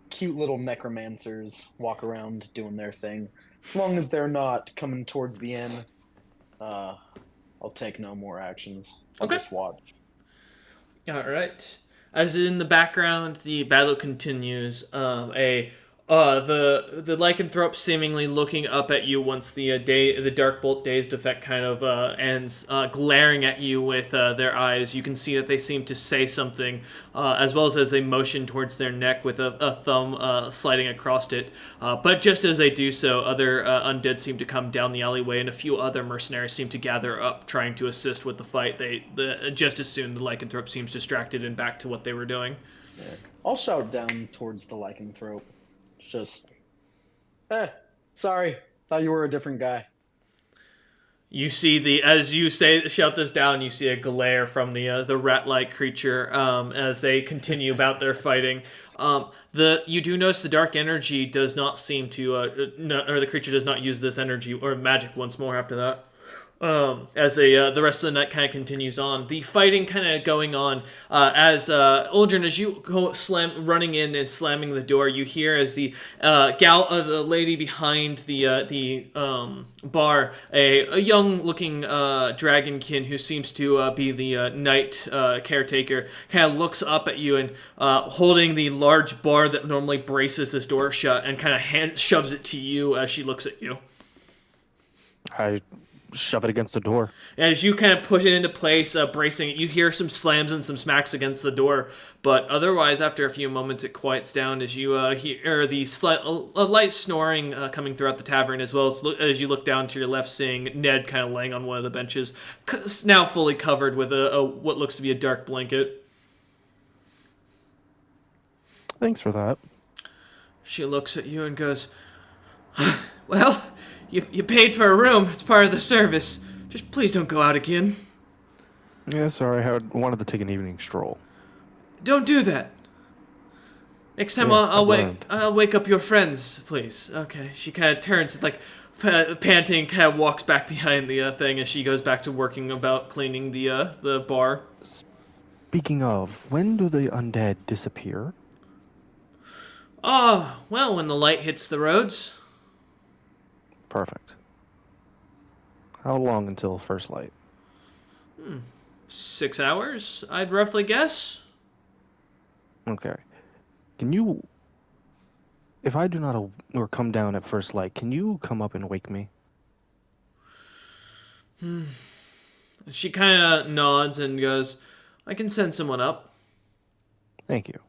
cute little necromancers walk around doing their thing. As long as they're not coming towards the inn, I'll take no more actions. I'll just watch. All right. As in the background, the battle continues. A The lycanthrope seemingly looking up at you once the dark bolt dazed effect kind of ends, glaring at you with their eyes. You can see that they seem to say something, as well as they motion towards their neck with a thumb sliding across it. But just as they do so, other undead seem to come down the alleyway, and a few other mercenaries seem to gather up, trying to assist with the fight. Just as soon the lycanthrope seems distracted and back to what they were doing. Yeah. I'll shout down towards the lycanthrope. Just, sorry. Thought you were a different guy. You see as you shout this down, you see a glare from the rat-like creature as they continue about their fighting. You do notice the dark energy does not seem to, or the creature does not use this energy or magic once more after that. As the rest of the night kind of continues on, the fighting kind of going on. As Uldren, as you go running in and slamming the door, you hear as the the lady behind the bar, a young-looking dragonkin who seems to be the night caretaker, kind of looks up at you and holding the large bar that normally braces this door shut, and kind of shoves it to you as she looks at you. I shove it against the door. As you kind of push it into place, bracing it, you hear some slams and some smacks against the door, but otherwise, after a few moments, it quiets down as you hear a light snoring coming throughout the tavern, as well as you look down to your left, seeing Ned kind of laying on one of the benches, now fully covered with what looks to be a dark blanket. Thanks for that. She looks at you and goes, well, you paid for a room. It's part of the service. Just please don't go out again. Yeah, sorry. I wanted to take an evening stroll. Don't do that. Next time I'll wake up your friends, please. Okay. She kind of turns, like, panting, kind of walks back behind the thing as she goes back to working about cleaning the bar. Speaking of, when do the undead disappear? Oh, well, when the light hits the roads. Perfect. How long until first light? 6 hours, I'd roughly guess. Okay. Can you... If I do not or come down at first light, can you come up and wake me? She kind of nods and goes, I can send someone up. Thank you.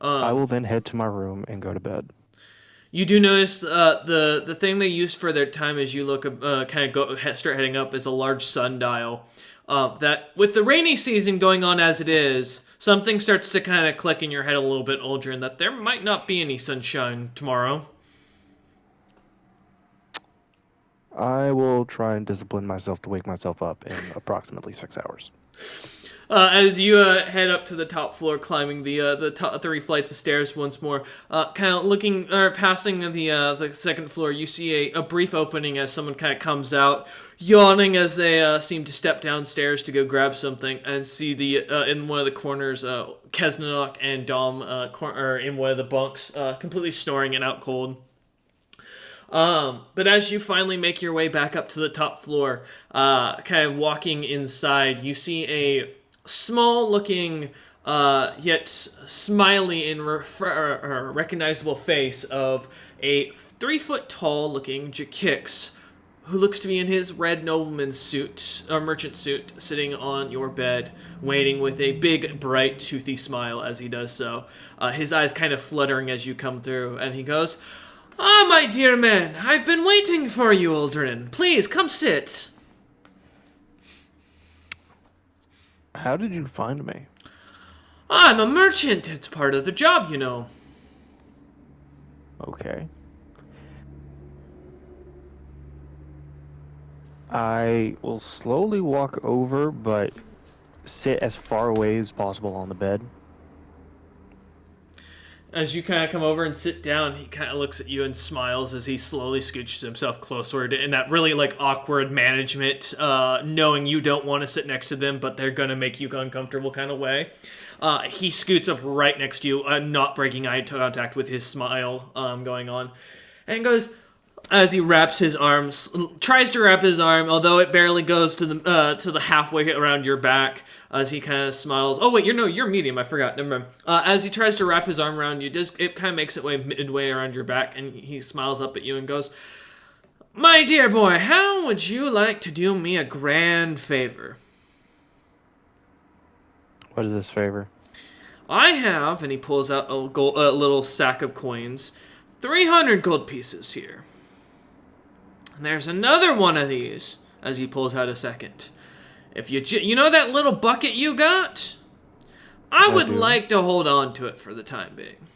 I will then head to my room and go to bed. You do notice the thing they use for their time as you look start heading up is a large sundial. That with the rainy season going on as it is, something starts to kind of click in your head a little bit, Uldren, that there might not be any sunshine tomorrow. I will try and discipline myself to wake myself up in approximately 6 hours. As you head up to the top floor, climbing the top 3 flights of stairs once more, kind of looking or passing the second floor, you see a brief opening as someone kind of comes out, yawning as they seem to step downstairs to go grab something, and see in one of the corners, Kesnanok and Dom are in one of the bunks, completely snoring and out cold. But as you finally make your way back up to the top floor, kind of walking inside, you see a small-looking, yet smiley and recognizable face of a 3-foot-tall-looking Jakix, who looks to be in his red nobleman's suit, or merchant suit, sitting on your bed, waiting with a big, bright, toothy smile as he does so. His eyes kind of fluttering as you come through, and he goes, "Ah, my dear man, I've been waiting for you, Uldren. Please, come sit." How did you find me? I'm a merchant. It's part of the job, you know. Okay. I will slowly walk over, but sit as far away as possible on the bed. As you kind of come over and sit down, he kind of looks at you and smiles as he slowly scooches himself closer in that really, like, awkward management, knowing you don't want to sit next to them, but they're going to make you uncomfortable kind of way. He scoots up right next to you, not breaking eye contact with his smile going on, and goes, as he wraps his arms, tries to wrap his arm, although it barely goes to the halfway around your back. As he kind of smiles. Oh wait, you're medium. I forgot. Never mind. As he tries to wrap his arm around you, it kind of makes it way midway around your back, and he smiles up at you and goes, "My dear boy, how would you like to do me a grand favor?" What is this favor? I have, and he pulls out a little sack of coins, 300 gold pieces here. And there's another one of these, as he pulls out a second. If you know that little bucket you got? I would like to hold on to it for the time being.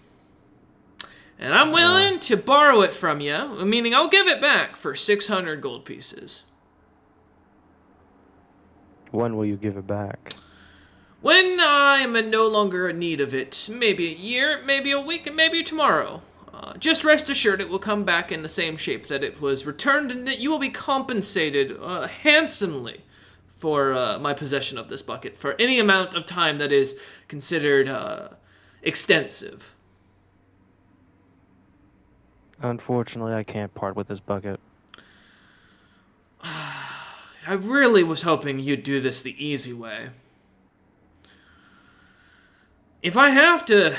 And I'm willing to borrow it from you, meaning I'll give it back for 600 gold pieces. When will you give it back? When I am no longer in need of it, maybe a year, maybe a week, and maybe tomorrow. Just rest assured it will come back in the same shape that it was returned, and that you will be compensated handsomely for my possession of this bucket for any amount of time that is considered extensive. Unfortunately, I can't part with this bucket. I really was hoping you'd do this the easy way. If I have to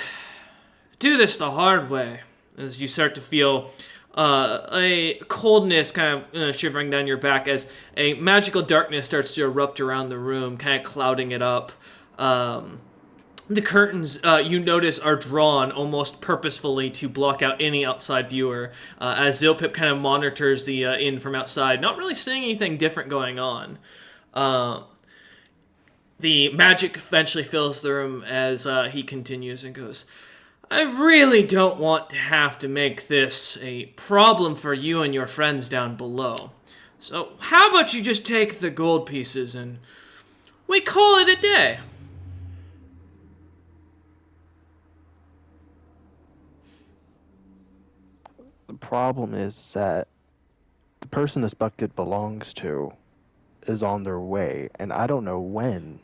do this the hard way, as you start to feel a coldness kind of shivering down your back as a magical darkness starts to erupt around the room, kind of clouding it up. The curtains, you notice, are drawn almost purposefully to block out any outside viewer, as Zilpip kind of monitors the inn from outside, not really seeing anything different going on. The magic eventually fills the room as he continues and goes, I really don't want to have to make this a problem for you and your friends down below. So how about you just take the gold pieces and we call it a day? The problem is that the person this bucket belongs to is on their way, and I don't know when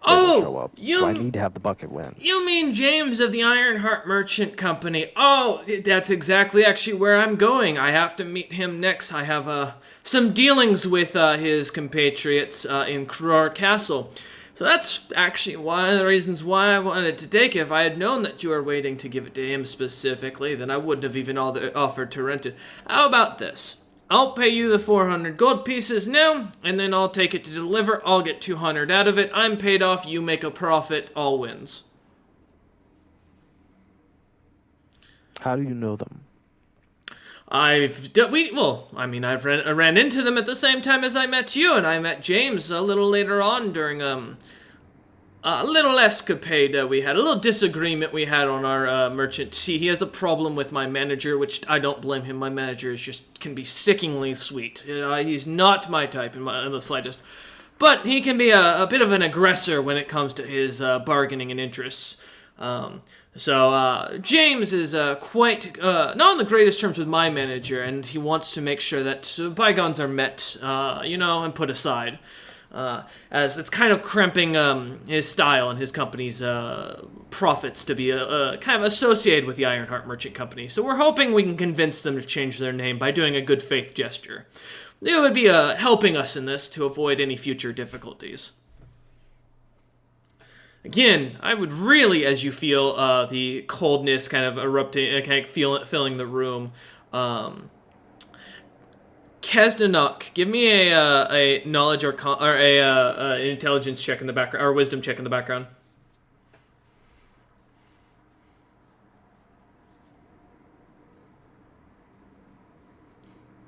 they will show up. So I need to have the bucket when. You mean James of the Ironheart Merchant Company? Oh, that's exactly actually where I'm going. I have to meet him next. I have some dealings with his compatriots in Kror Castle. So that's actually one of the reasons why I wanted to take it. If I had known that you were waiting to give it to him specifically, then I wouldn't have even offered to rent it. How about this? I'll pay you the 400 gold pieces now, and then I'll take it to deliver. I'll get 200 out of it. I'm paid off. You make a profit. All wins. How do you know them? I ran into them at the same time as I met you, and I met James a little later on during a little escapade we had, a little disagreement we had on our merchant. See, he has a problem with my manager, which I don't blame him. My manager can be sickeningly sweet. He's not my type in the slightest. But he can be a bit of an aggressor when it comes to his bargaining and interests. So James is quite not on the greatest terms with my manager, and he wants to make sure that bygones are met, and put aside. As it's kind of cramping his style and his company's profits to be kind of associated with the Ironheart Merchant Company. So we're hoping we can convince them to change their name by doing a good faith gesture. It would be helping us in this to avoid any future difficulties. Again, I would really, as you feel the coldness kind of erupting, kind of filling the room, Kesdanok, give me a knowledge or an intelligence check in the background, or wisdom check in the background.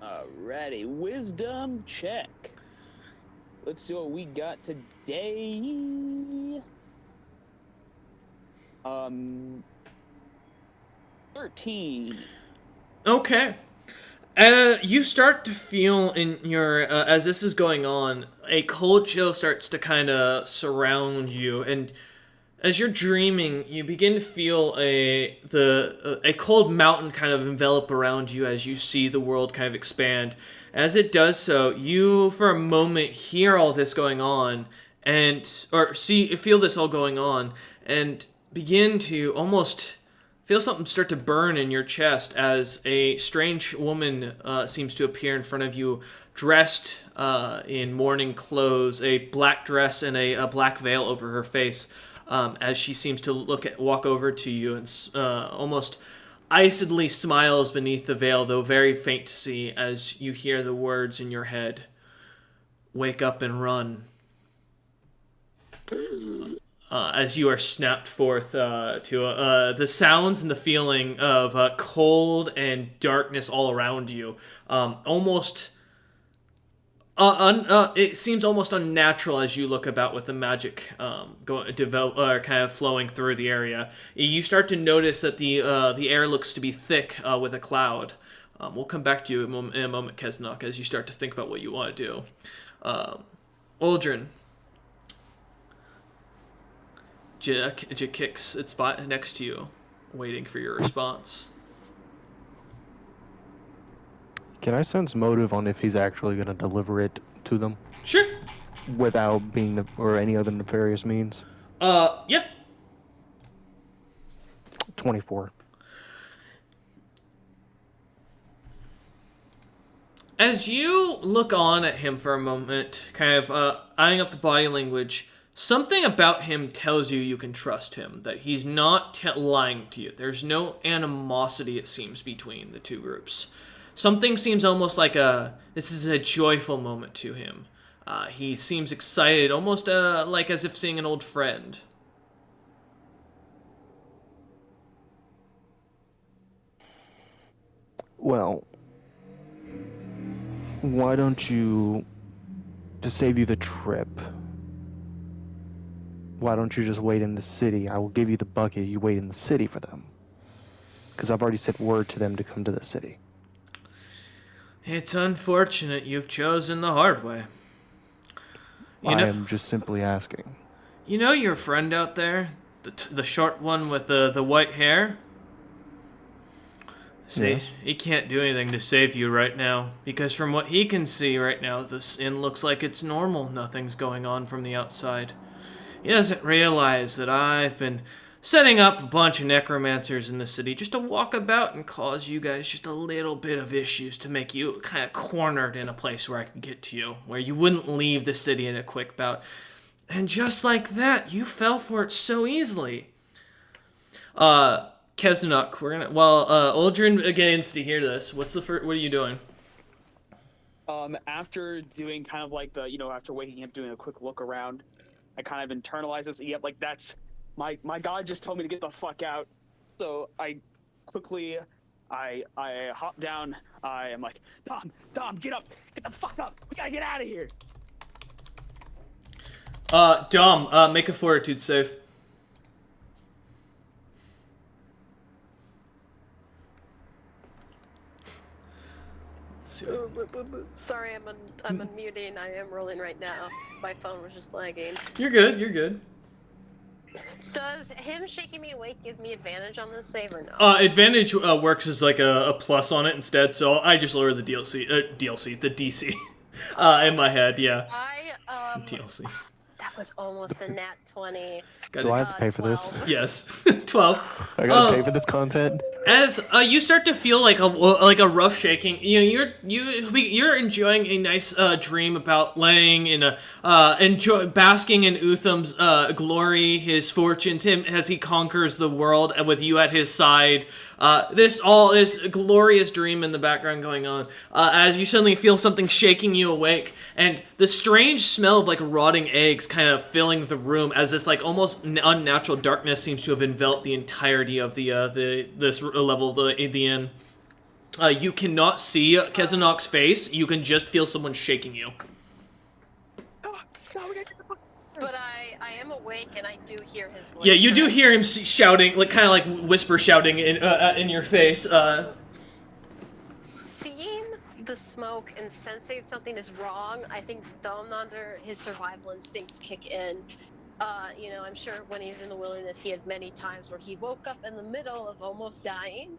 Alrighty, wisdom check. Let's see what we got today. 13. Okay. You start to feel in your, as this is going on, a cold chill starts to kind of surround you, and as you're dreaming, you begin to feel a cold mountain kind of envelop around you as you see the world kind of expand. As it does so, you, for a moment, hear all this going on, feel this all going on, and begin to almost feel something start to burn in your chest as a strange woman seems to appear in front of you, dressed in mourning clothes, a black dress and a black veil over her face, as she seems to walk over to you and almost icidly smiles beneath the veil, though very faint to see, as you hear the words in your head. Wake up and run. As you are snapped forth to the sounds and the feeling of cold and darkness all around you. It seems almost unnatural as you look about with the magic kind of flowing through the area. You start to notice that the air looks to be thick with a cloud. We'll come back to you in a moment, Kesnok, as you start to think about what you want to do. Uldren. Kicks its spot next to you, waiting for your response. Can I sense motive on if he's actually going to deliver it to them? Sure. Without being or any other nefarious means? Yeah. 24. As you look on at him for a moment, kind of eyeing up the body language, something about him tells you can trust him, that he's not lying to you. There's no animosity, it seems, between the two groups. Something seems almost like this is a joyful moment to him. He seems excited, almost like as if seeing an old friend. Well, why don't you, to save you the trip, why don't you just wait in the city? I will give you the bucket, you wait in the city for them. Because I've already sent word to them to come to the city. It's unfortunate you've chosen the hard way. I am just simply asking. You know your friend out there? The short one with the white hair? See, yes. He can't do anything to save you right now. Because from what he can see right now, this inn looks like it's normal. Nothing's going on from the outside. He doesn't realize that I've been setting up a bunch of necromancers in the city just to walk about and cause you guys just a little bit of issues to make you kind of cornered in a place where I can get to you, where you wouldn't leave the city in a quick bout. And just like that, you fell for it so easily. Kesnok, Uldren begins to hear this. What are you doing? After doing kind of like after waking up, doing a quick look around, I kind of internalize this. Yep, like that's my god just told me to get the fuck out. So I quickly, I hop down. I am like, Dom, get up, get the fuck up. We gotta get out of here. Dom, make a fortitude save. Sorry, I'm unmuting. I am rolling right now. My phone was just lagging. You're good. Does him shaking me awake give me advantage on this save or no? Advantage works as like a plus on it instead, so I just lower the the DC in my head, yeah. DLC. That was almost a nat 20. Do I have to pay for this? Yes. 12. I gotta pay for this content? As you start to feel like a rough shaking, you're enjoying a nice dream about laying in basking in Utham's glory, his fortunes, him as he conquers the world, and with you at his side. This glorious dream in the background going on. As you suddenly feel something shaking you awake, and the strange smell of like rotting eggs kind of filling the room as this like almost unnatural darkness seems to have enveloped the entirety of this level of the inn. You cannot see Kesnok's face. You can just feel someone shaking you. But I am awake and I do hear his voice. Yeah, you do hear him shouting, like kind of like whisper shouting in your face. Seeing the smoke and sensing something is wrong, I think Domnander, his survival instincts kick in. I'm sure when he was in the wilderness, he had many times where he woke up in the middle of almost dying,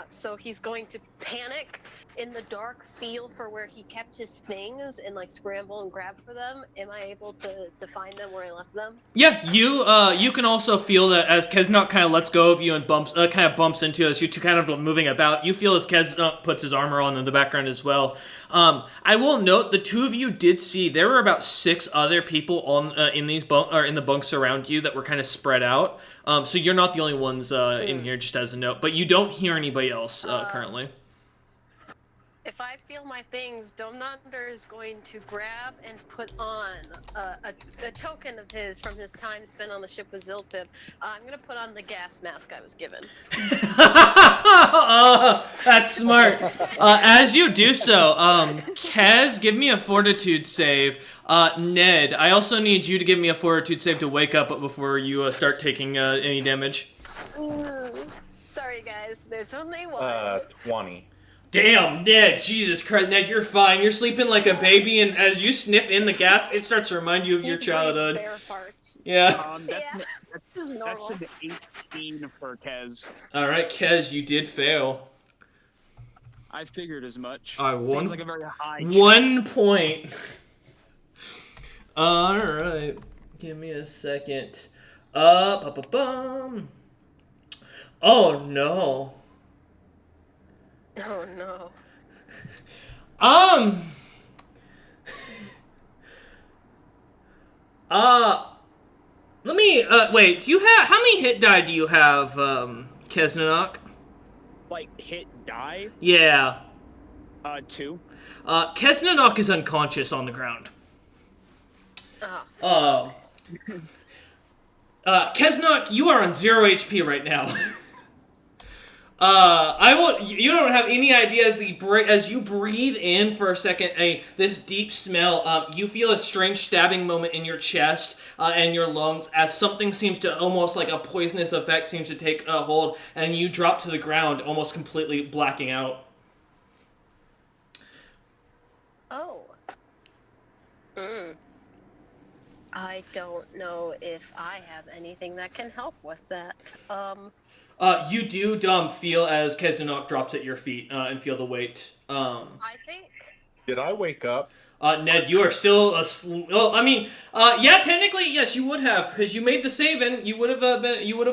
So he's going to panic in the dark, feel for where he kept his things, and like scramble and grab for them. Am I able to find them where I left them? Yeah, you can also feel that as Keznok kind of lets go of you and kind of bumps into you as you two kind of moving about. You feel as Keznok puts his armor on in the background as well. I will note the two of you did see there were about 6 other people on in these in the bunks around you that were kind of spread out. So you're not the only ones in here, just as a note. But you don't hear anybody else currently. If I feel my things, Domnander is going to grab and put on a token of his from his time spent on the ship with Zilpip. I'm going to put on the gas mask I was given. That's smart. As you do so, Kez, give me a fortitude save. Ned, I also need you to give me a fortitude save to wake up before you start taking any damage. Sorry, guys. There's only one. 20. Damn, Ned, Jesus Christ, Ned, you're fine. You're sleeping like a baby, and as you sniff in the gas, it starts to remind you of your childhood. Yeah. That's an 18 for Kez. Alright, Kez, you did fail. I figured as much. Seems like a very high 1 point. Alright. Give me a second. Oh, no. Oh no. Let me, wait, do you have, how many hit die do you have, Keznanok? Like, hit die? Yeah. 2. Keznanok is unconscious on the ground. Keznanok, you are on 0 HP right now. You don't have any idea as you breathe in for a second this deep smell, you feel a strange stabbing moment in your chest and your lungs as something seems to, almost like a poisonous effect seems to take a hold, and you drop to the ground almost completely blacking out. Oh. I don't know if I have anything that can help with that. You do, feel as Keznanok drops at your feet, and feel the weight. I think. Did I wake up? Ned, you are still asleep. Oh, I mean, yeah, technically, yes, you would have, because you made the save, and you would have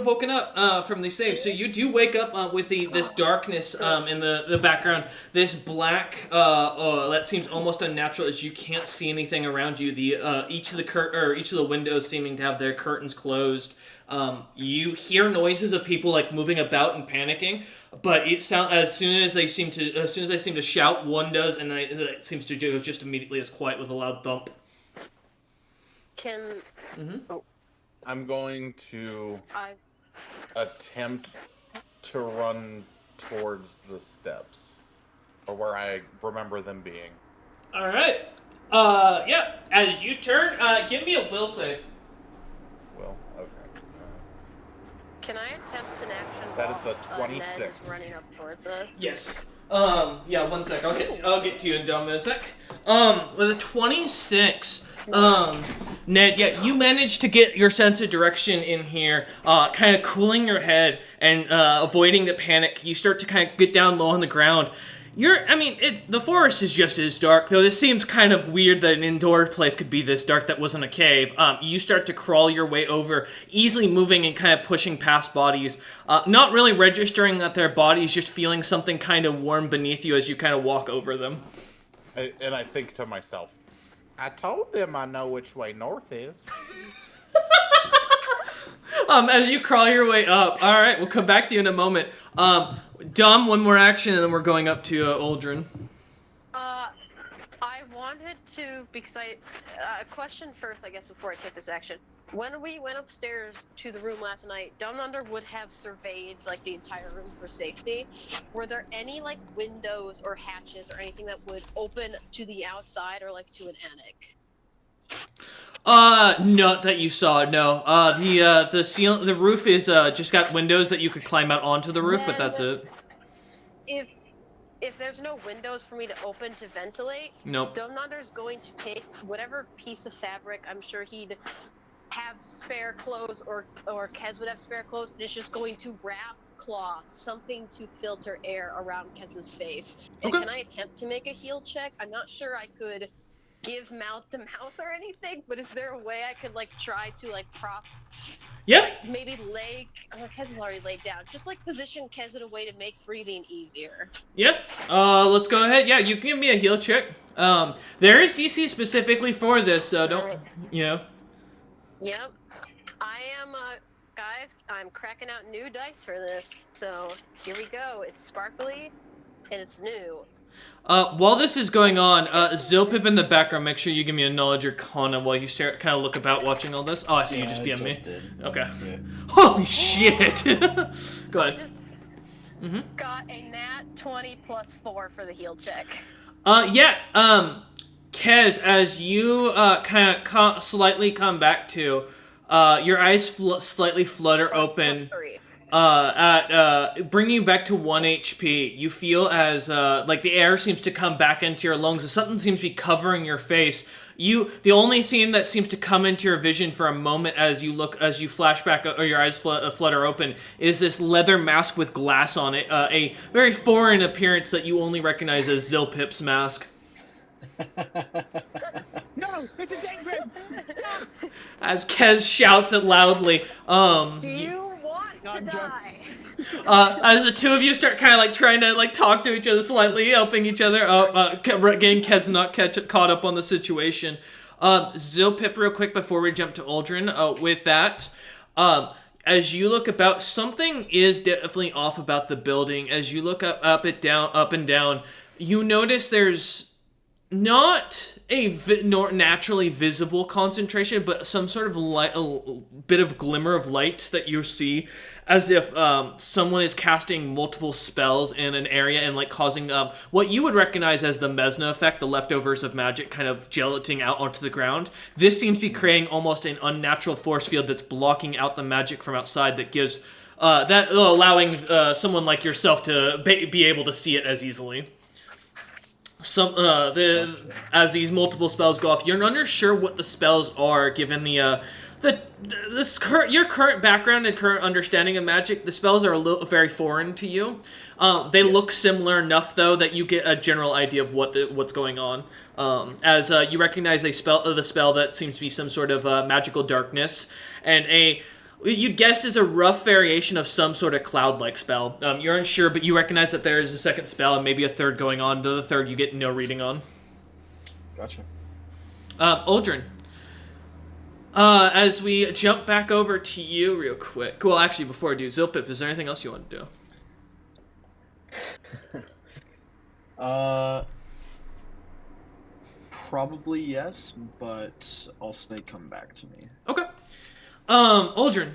woken up, from the save. So you do wake up, with this darkness, in the background, this black, that seems almost unnatural as you can't see anything around you. Each of the windows seeming to have their curtains closed. You hear noises of people like moving about and panicking, but as soon as they seem to shout, one does, and it seems to do just immediately as quiet with a loud thump. I'm going to attempt to run towards the steps, or where I remember them being. All right. Yeah. As you turn, give me a will save. Will. Okay. Can I attempt an action? That is a 26. Ned is running up towards us. Yes. Yeah, 1 sec. I'll get to you in a sec. With a 26, Ned, yeah, you managed to get your sense of direction in here, kind of cooling your head and, avoiding the panic. You start to kind of get down low on the ground. The forest is just as dark, though this seems kind of weird that an indoor place could be this dark that wasn't a cave. You start to crawl your way over, easily moving and kind of pushing past bodies, not really registering that they're bodies, just feeling something kind of warm beneath you as you kind of walk over them. And I think to myself, I told them I know which way north is. As you crawl your way up, all right, we'll come back to you in a moment. Dom, one more action, and then we're going up to Aldrin. I wanted to, because question first, I guess, before I take this action. When we went upstairs to the room last night, Domnander would have surveyed, like, the entire room for safety. Were there any, like, windows or hatches or anything that would open to the outside or, like, to an attic? Not that you saw, no. The roof is, just got windows that you could climb out onto the roof, but that's it. If there's no windows for me to open to ventilate, nope. Domnander's going to take whatever piece of fabric, I'm sure he'd have spare clothes, or Kez would have spare clothes, and is just going to wrap cloth, something to filter air around Kez's face. And Okay. can I attempt to make a heal check? I'm not sure I could give mouth to mouth or anything, but is there a way I could like try to like prop, Yeah. like maybe lay? Oh, Kez is already laid down. Just like position Kez in a way to make breathing easier. Yeah. Let's go ahead. Yeah, you can give me a heal check. There is DC specifically for this, so don't. Alright. You know. Yep. I am, guys, I'm cracking out new dice for this. So here we go. It's sparkly and it's new. While this is going on, Zilpip in the background, make sure you give me a knowledge arcana while you stare, kind of look about watching all this. Oh, I see you just DM me. did. Okay. Yeah. Holy shit! Go I ahead. just got a nat 20 plus 4 for the heal check. Kez, as you kind of slightly come back to, your eyes slightly flutter open. Plus 3. Bringing you back to 1 HP, you feel as, like the air seems to come back into your lungs, as something seems to be covering your face. The only scene that seems to come into your vision for a moment as you flash back, or your eyes flutter open, is this leather mask with glass on it, a very foreign appearance that you only recognize as Zilpip's mask. No, it's a dead grip. As Kez shouts it loudly, Do you want to I'm die? as the two of you start kind of like trying to like talk to each other slightly, helping each other, getting Kez not caught up on the situation. Zilpip, real quick before we jump to Uldren, with that, as you look about, something is definitely off about the building. As you look up and down, you notice there's not a naturally visible concentration, but some sort of light, a bit of glimmer of light that you see, as if someone is casting multiple spells in an area and like causing what you would recognize as the Mesna effect, the leftovers of magic kind of gelating out onto the ground. This seems to be creating almost an unnatural force field that's blocking out the magic from outside, that gives allowing someone like yourself to be able to see it as easily. As these multiple spells go off, you're not sure what the spells are, given your current background and current understanding of magic. The spells are very foreign to you. They look similar enough, though, that you get a general idea of what's going on. As you recognize the spell that seems to be some sort of magical darkness, and you'd guess is a rough variation of some sort of cloud-like spell. You're unsure, but you recognize that there is a second spell and maybe a third going on. The third you get no reading on. Gotcha. Uldren. As we jump back over to you real quick. Well, actually, before I do, Zilpip, is there anything else you want to do? Probably yes, but I'll say come back to me. Okay. Uldren,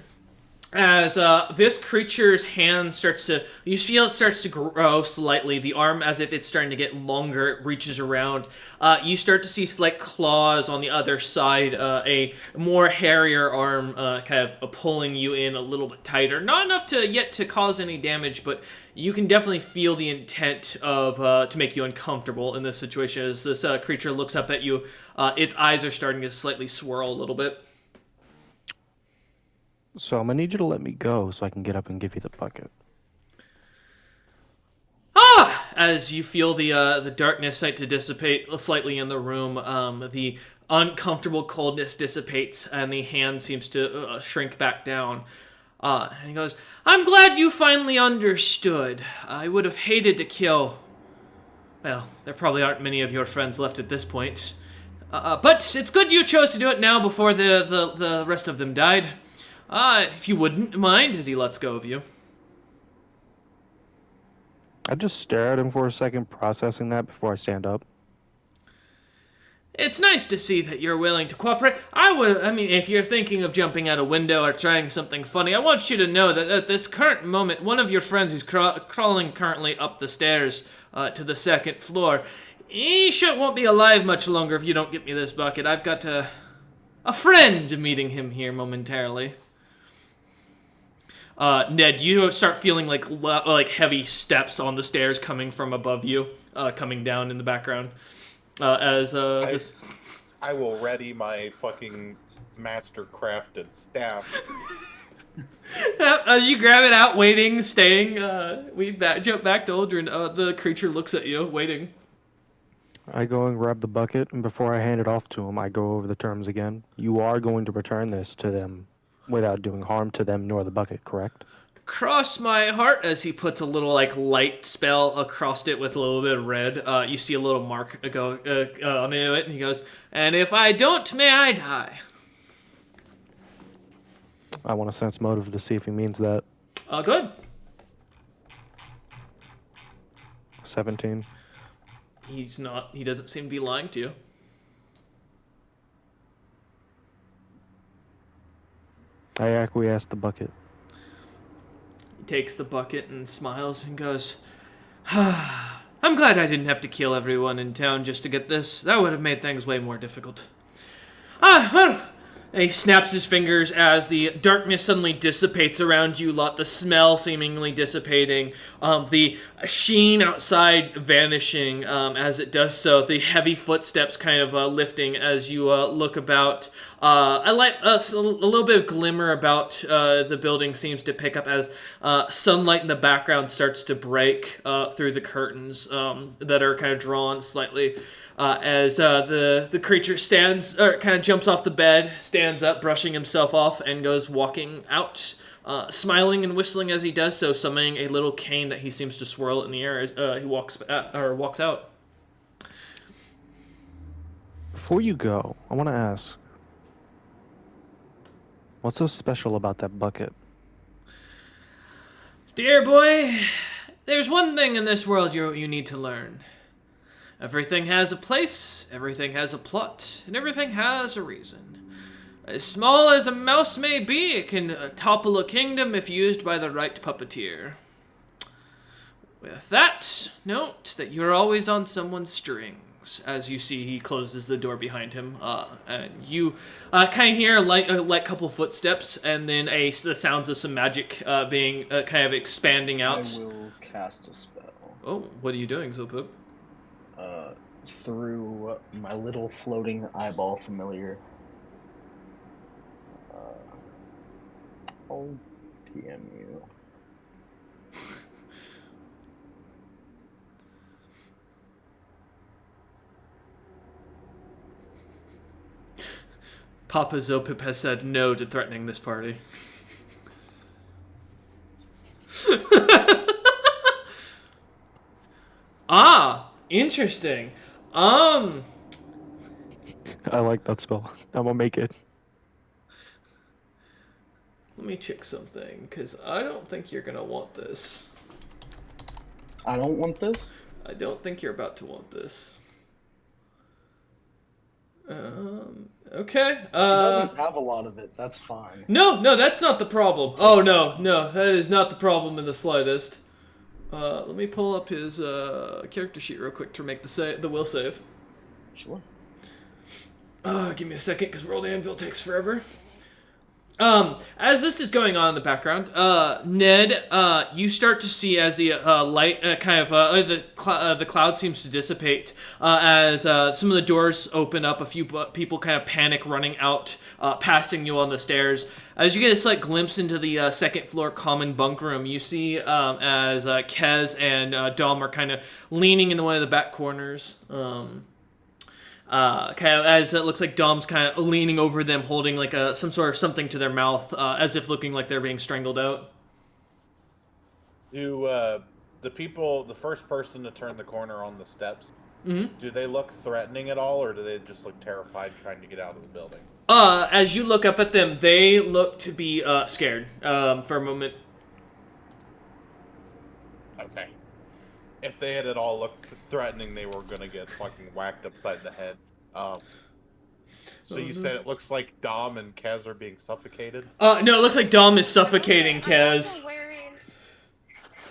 as this creature's hand you feel it starts to grow slightly, the arm as if it's starting to get longer, it reaches around, you start to see slight claws on the other side, a more hairier arm kind of pulling you in a little bit tighter, not enough to cause any damage, but you can definitely feel the intent of to make you uncomfortable in this situation. As this creature looks up at you, its eyes are starting to slightly swirl a little bit. So I'm gonna need you to let me go so I can get up and give you the bucket. As you feel the darkness start to dissipate slightly in the room, the uncomfortable coldness dissipates, and the hand seems to shrink back down. And he goes, "I'm glad you finally understood. I would have hated to kill... Well, there probably aren't many of your friends left at this point. But it's good you chose to do it now before the rest of them died. If you wouldn't mind," as he lets go of you. I just stare at him for a second, processing that before I stand up. It's nice to see that you're willing to cooperate. I mean, if you're thinking of jumping out a window or trying something funny, I want you to know that at this current moment, one of your friends who's crawling currently up the stairs to the second floor, he won't be alive much longer if you don't get me this bucket. I've got a friend meeting him here momentarily. Ned, you start feeling like heavy steps on the stairs coming from above you, coming down in the background. I will ready my fucking master crafted staff As you grab it out, waiting, staying, jump back to Aldrin. The creature looks at you, waiting. I go and grab the bucket, and before I hand it off to him, I go over the terms again. You are going to return this to them without doing harm to them nor the bucket, correct? Cross my heart, as he puts a little light spell across it with a little bit of red. You see a little mark go onto it, and he goes, "And if I don't, may I die." I want to sense motive to see if he means that. Good. 17. He's not. He doesn't seem to be lying to you. I acquiesce the bucket. He takes the bucket and smiles and goes, "I'm glad I didn't have to kill everyone in town just to get this. That would have made things way more difficult." And he snaps his fingers as the darkness suddenly dissipates around you lot, the smell seemingly dissipating, the sheen outside vanishing as it does so, the heavy footsteps kind of lifting as you look about. I like a little bit of glimmer about the building seems to pick up as sunlight in the background starts to break through the curtains that are kind of drawn slightly. As the creature stands, or kind of jumps off the bed, stands up, brushing himself off, and goes walking out, smiling and whistling as he does so, summoning a little cane that he seems to swirl in the air as he walks out. Before you go, I want to ask, what's so special about that bucket? Dear boy, there's one thing in this world you need to learn. Everything has a place, everything has a plot, and everything has a reason. As small as a mouse may be, it can topple a kingdom if used by the right puppeteer. With that, note that you're always on someone's strings. As you see, he closes the door behind him, and you kind of hear a light couple footsteps, and then the sounds of some magic being kind of expanding out. I will cast a spell. Oh, what are you doing, Zopoop? Through my little floating eyeball familiar. I'll PM you. Papa Zopip has said no to threatening this party. Interesting. I like that spell. I'm gonna make it. Let me check something, because I don't think you're gonna want this. I don't want this? I don't think you're about to want this. Okay. He doesn't have a lot of it, that's fine. No, that's not the problem. Oh, no, that is not the problem in the slightest. Let me pull up his character sheet real quick to make the will save. Sure. Give me a second, because World Anvil takes forever. As this is going on in the background, Ned, you start to see as the light the cloud seems to dissipate as some of the doors open up. A few people kind of panic, running out, passing you on the stairs. As you get a slight glimpse into the second floor common bunk room, you see as Kez and Dom are kind of leaning into one of the back corners. Kind of as it looks like Dom's kind of leaning over them, holding like some sort of something to their mouth, as if looking like they're being strangled out. Do the first person to turn the corner on the steps, do they look threatening at all, or do they just look terrified trying to get out of the building? As you look up at them, they look to be scared for a moment. Okay. If they had at all looked threatening, they were gonna get fucking whacked upside the head. So you said it looks like Dom and Kez are being suffocated? No, it looks like Dom is suffocating Kez. I'm wearing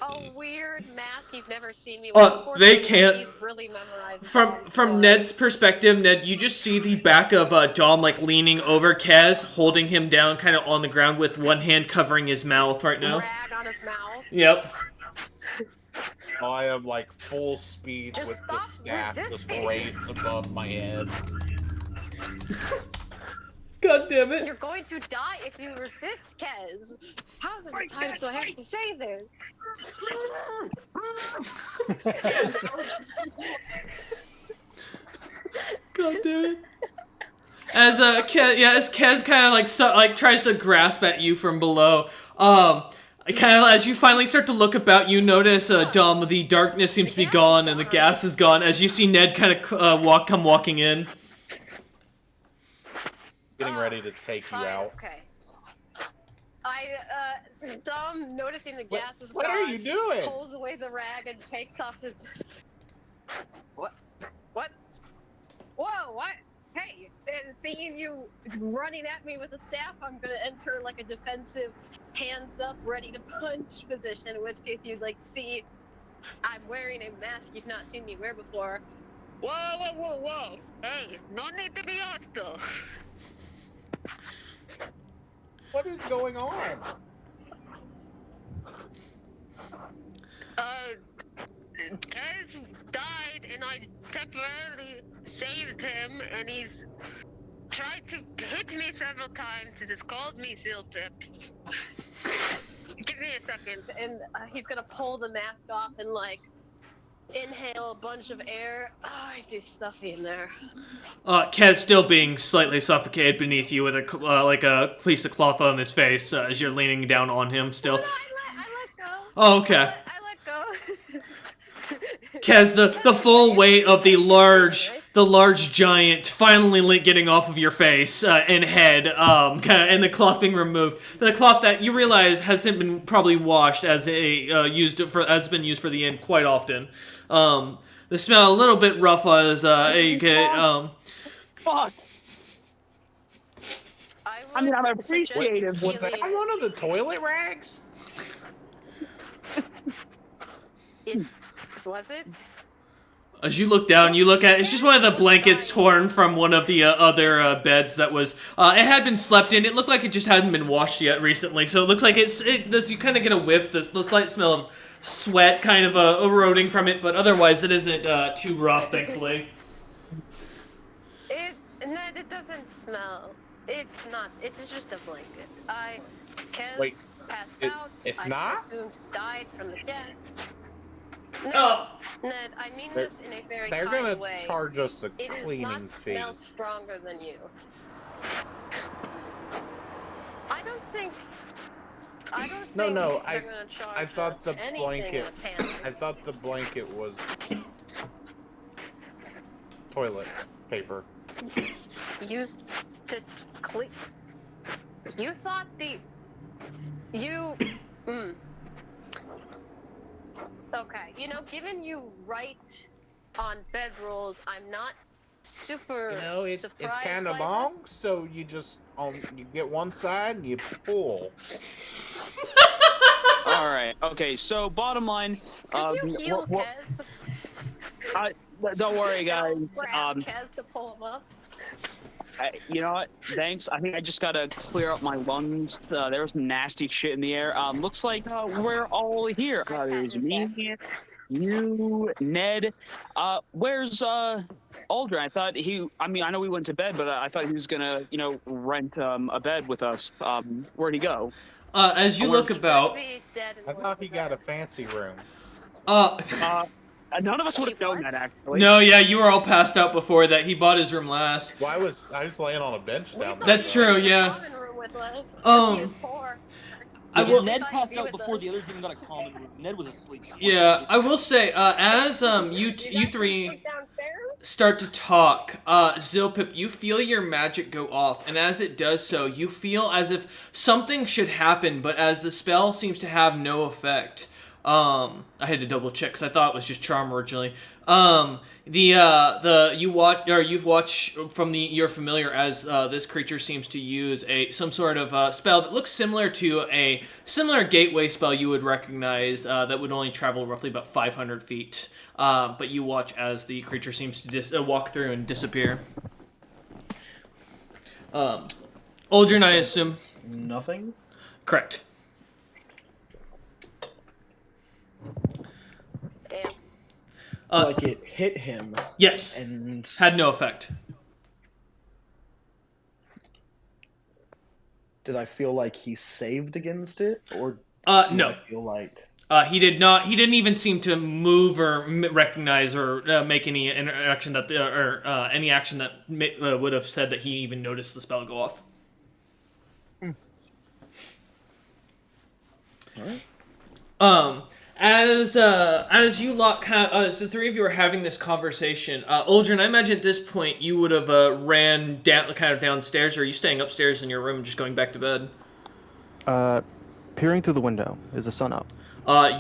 a weird mask you've never seen me wear before. They can't. You've really memorized From Ned's perspective, Ned, you just see the back of Dom like leaning over Kez, holding him down kind of on the ground with one hand covering his mouth right now. Rag on his mouth. Yep. I am like full speed Just with the stop staff just resisting. raised above my head. God damn it. You're going to die if you resist, Kez. How many times do I have to say this? God damn it. As Kez kind of like tries to grasp at you from below. Kind of as you finally start to look about, you notice Dom, the darkness seems to be gone and the gas is gone. As you see Ned kind of walking in. Getting ready to take you Fine, out. Okay. Dom, noticing the gas is What gone, are you doing? pulls away the rag and takes off his. What? Whoa! What? Hey! And seeing you running at me with a staff, I'm gonna enter like a defensive, hands up, ready to punch position. In which case, you like see, I'm wearing a mask you've not seen me wear before. Whoa! Hey, no need to be hostile. What is going on? Kez died and I temporarily saved him and he's tried to hit me several times and has called me Silpip. Give me a second. And he's gonna pull the mask off and like inhale a bunch of air. Oh, it's stuffy in there. Kez still being slightly suffocated beneath you with a piece of cloth on his face as you're leaning down on him still. No, I let go. Oh, okay. I let go. Kez, the full weight of the large giant finally getting off of your face and head, and the cloth being removed. The cloth that you realize hasn't been probably washed as has been used for the inn quite often. The smell a little bit rough as you get. Fuck. I mean, I'm suggest appreciative. Was that healing- one of the toilet rags? Was it? As you look down, you look at it's just one of the blankets torn from one of the other beds that was. It had been slept in. It looked like it just hadn't been washed yet recently, so it looks like you kind of get a whiff, the slight smell of sweat kind of eroding from it, but otherwise it isn't too rough, thankfully. It doesn't smell. It's not. It's just a blanket. Kez Wait, passed it- out. it's I not? assumed died from the gas. No, Oh. Ned, I mean They're- this in a very They're kind gonna way. charge us a It does cleaning not fee. smell stronger than you. I don't think. No, they're I gonna charge thought us the anything blanket. in a panic. I thought the blanket was toilet paper. Used to clean. You thought Okay, given you right on bed rules, I'm not super It's surprised kind of by long, this. so you just you get one side and you pull. All right. Okay. So bottom line. Could you heal what- Kez? don't worry, guys. Grab Kez to pull him up. You know what? Thanks. I think I just gotta clear up my lungs. There was some nasty shit in the air. Looks like we're all here. There's me, you, Ned. Where's Aldrin? I know we went to bed, but I thought he was gonna, rent a bed with us. Where'd he go? As you look about, Be dead in I one thought of he the got a beds. fancy room. None of us would have known What? that actually. no, yeah, you were all passed out before that. He bought his room last. Well, I was laying on a bench We down thought there. That's he was true, in the yeah. common room with us. Um, He was poor. I Yeah, will- Ned thought passed you'd be out with before us. the others even got a common room. Ned was asleep. Yeah, I will say, as you You guys three sleep downstairs? start to talk, Zilpip, you feel your magic go off, and as it does so, you feel as if something should happen, but as the spell seems to have no effect. I had to double check because I thought it was just charm originally. You've watched from you're familiar as this creature seems to use some sort of spell that looks similar to a similar gateway spell you would recognize that would only travel roughly about 500 feet. But you watch as the creature seems to walk through and disappear. Aldrin, I assume. Nothing. Correct. Damn. Like it hit him Yes. and Had no effect. Did I feel like he saved against it, or did No. I feel like? He did not. He didn't even seem to move or recognize or make any interaction that any action that would have said that he even noticed the spell go off. All right. As you lot, as the three of you are having this conversation, Uldren, I imagine at this point you would have ran down, kind of downstairs, or are you staying upstairs in your room and just going back to bed? Peering through the window, is the sun up?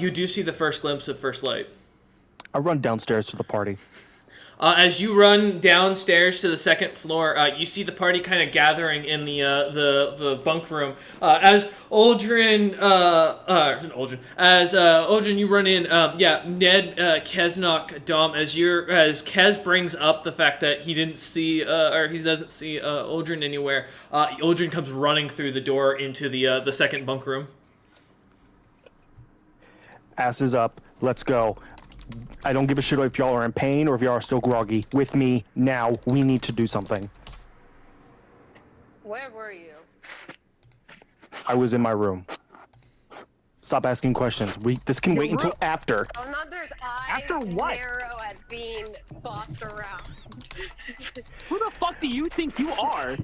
You do see the first glimpse of first light. I run downstairs to the party. As you run downstairs to the second floor, you see the party kind of gathering in the bunk room. As Uldren, you run in. Ned, Keznok, Dom. As Kez brings up the fact that he didn't see, or he doesn't see Uldren anywhere. Uldren comes running through the door into the second bunk room. Asses up. Let's go. I don't give a shit if y'all are in pain or if y'all are still groggy. With me now. We need to do something. Where were you? I was in my room. Stop asking questions. This can wait until after. Another's eyes After what? narrow at being bossed around. Who the fuck do you think you are?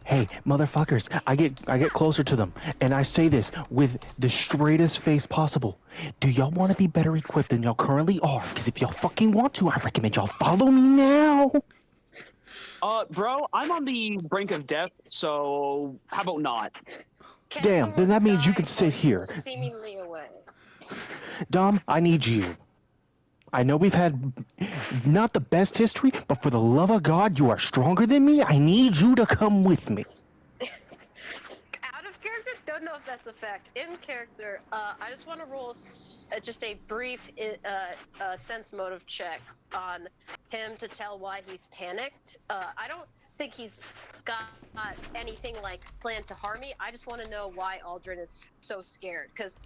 Hey, motherfuckers, I get closer to them, and I say this with the straightest face possible. Do y'all want to be better equipped than y'all currently are? Because if y'all fucking want to, I recommend y'all follow me now. Bro, I'm on the brink of death, so how about not? Damn, then that means you can sit here. Seemingly away. Dom, I need you. I know we've had not the best history, but for the love of God, you are stronger than me. I need you to come with me. Out of character? Don't know if that's a fact. In character, I just want to roll just a brief sense motive check on him to tell why he's panicked. I don't think he's got anything like planned to harm me. I just want to know why Uldren is so scared, because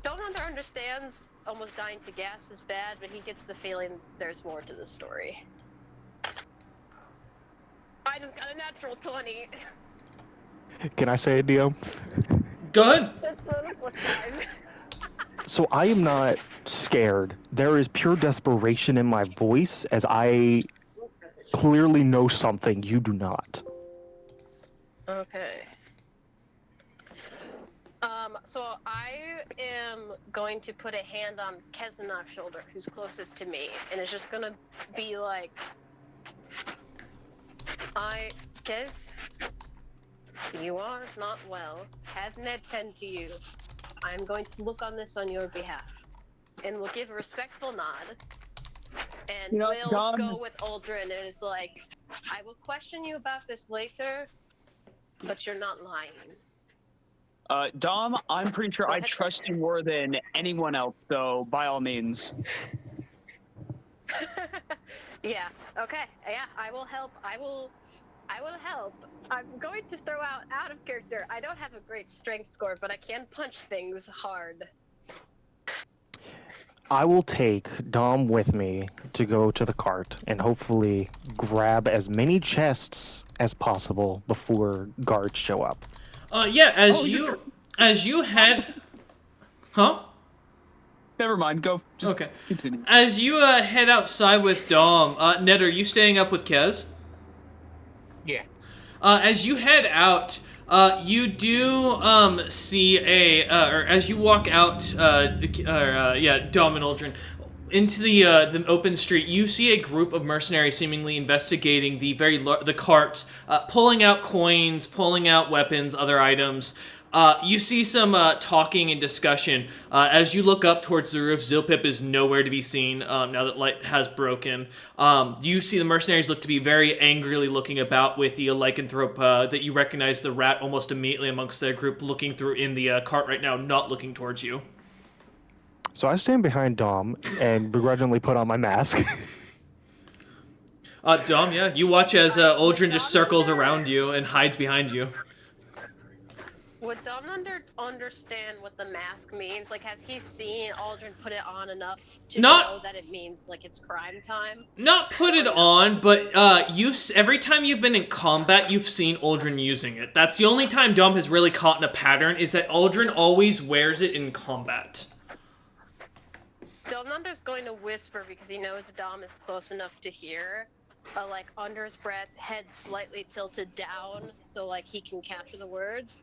Don't understands almost dying to gas is bad, but he gets the feeling there's more to the story. I just got a natural 20. Can I say it, Dio? Go ahead. That's +5. So I am not scared. There is pure desperation in my voice as I clearly know something you do not. Okay. So I am going to put a hand on Keznok's shoulder, who's closest to me, and it's just gonna be like, Kez, you are not well. Have Ned tend to you. I am going to look on this on your behalf, and we'll give a respectful nod, and we'll go with Uldren, and it's like, I will question you about this later, but you're not lying. Dom, I'm pretty sure I trust you more than anyone else, so by all means. Yeah, okay, yeah, I will help. I will help. I'm going to throw out of character. I don't have a great strength score, but I can punch things hard. I will take Dom with me to go to the cart and hopefully grab as many chests as possible before guards show up. As you head, huh? Never mind. Go. Just okay. Continue. As you head outside with Dom, Ned, are you staying up with Kez? Yeah. As you head out, you do see or as you walk out, Dom and Uldren, into the open street, you see a group of mercenaries seemingly investigating the cart, pulling out coins, pulling out weapons, other items. You see some talking and discussion. As you look up towards the roof, Zilpip is nowhere to be seen now that light has broken. You see the mercenaries look to be very angrily looking about, with the lycanthrope that you recognize the rat almost immediately amongst their group, looking through in the cart right now, not looking towards you. So I stand behind Dom and begrudgingly put on my mask. Dom, yeah, you watch as Uldren just circles around you and hides behind you. Would Don understand what the mask means? Like, has he seen Aldrin put it on enough to know that it means, like, it's crime time? Not put it on, but every time you've been in combat, you've seen Aldrin using it. That's the only time Dom has really caught in a pattern, is that Aldrin always wears it in combat. Domnander's going to whisper because he knows Dom is close enough to hear. Like, under his breath, head slightly tilted down, so, like, he can capture the words.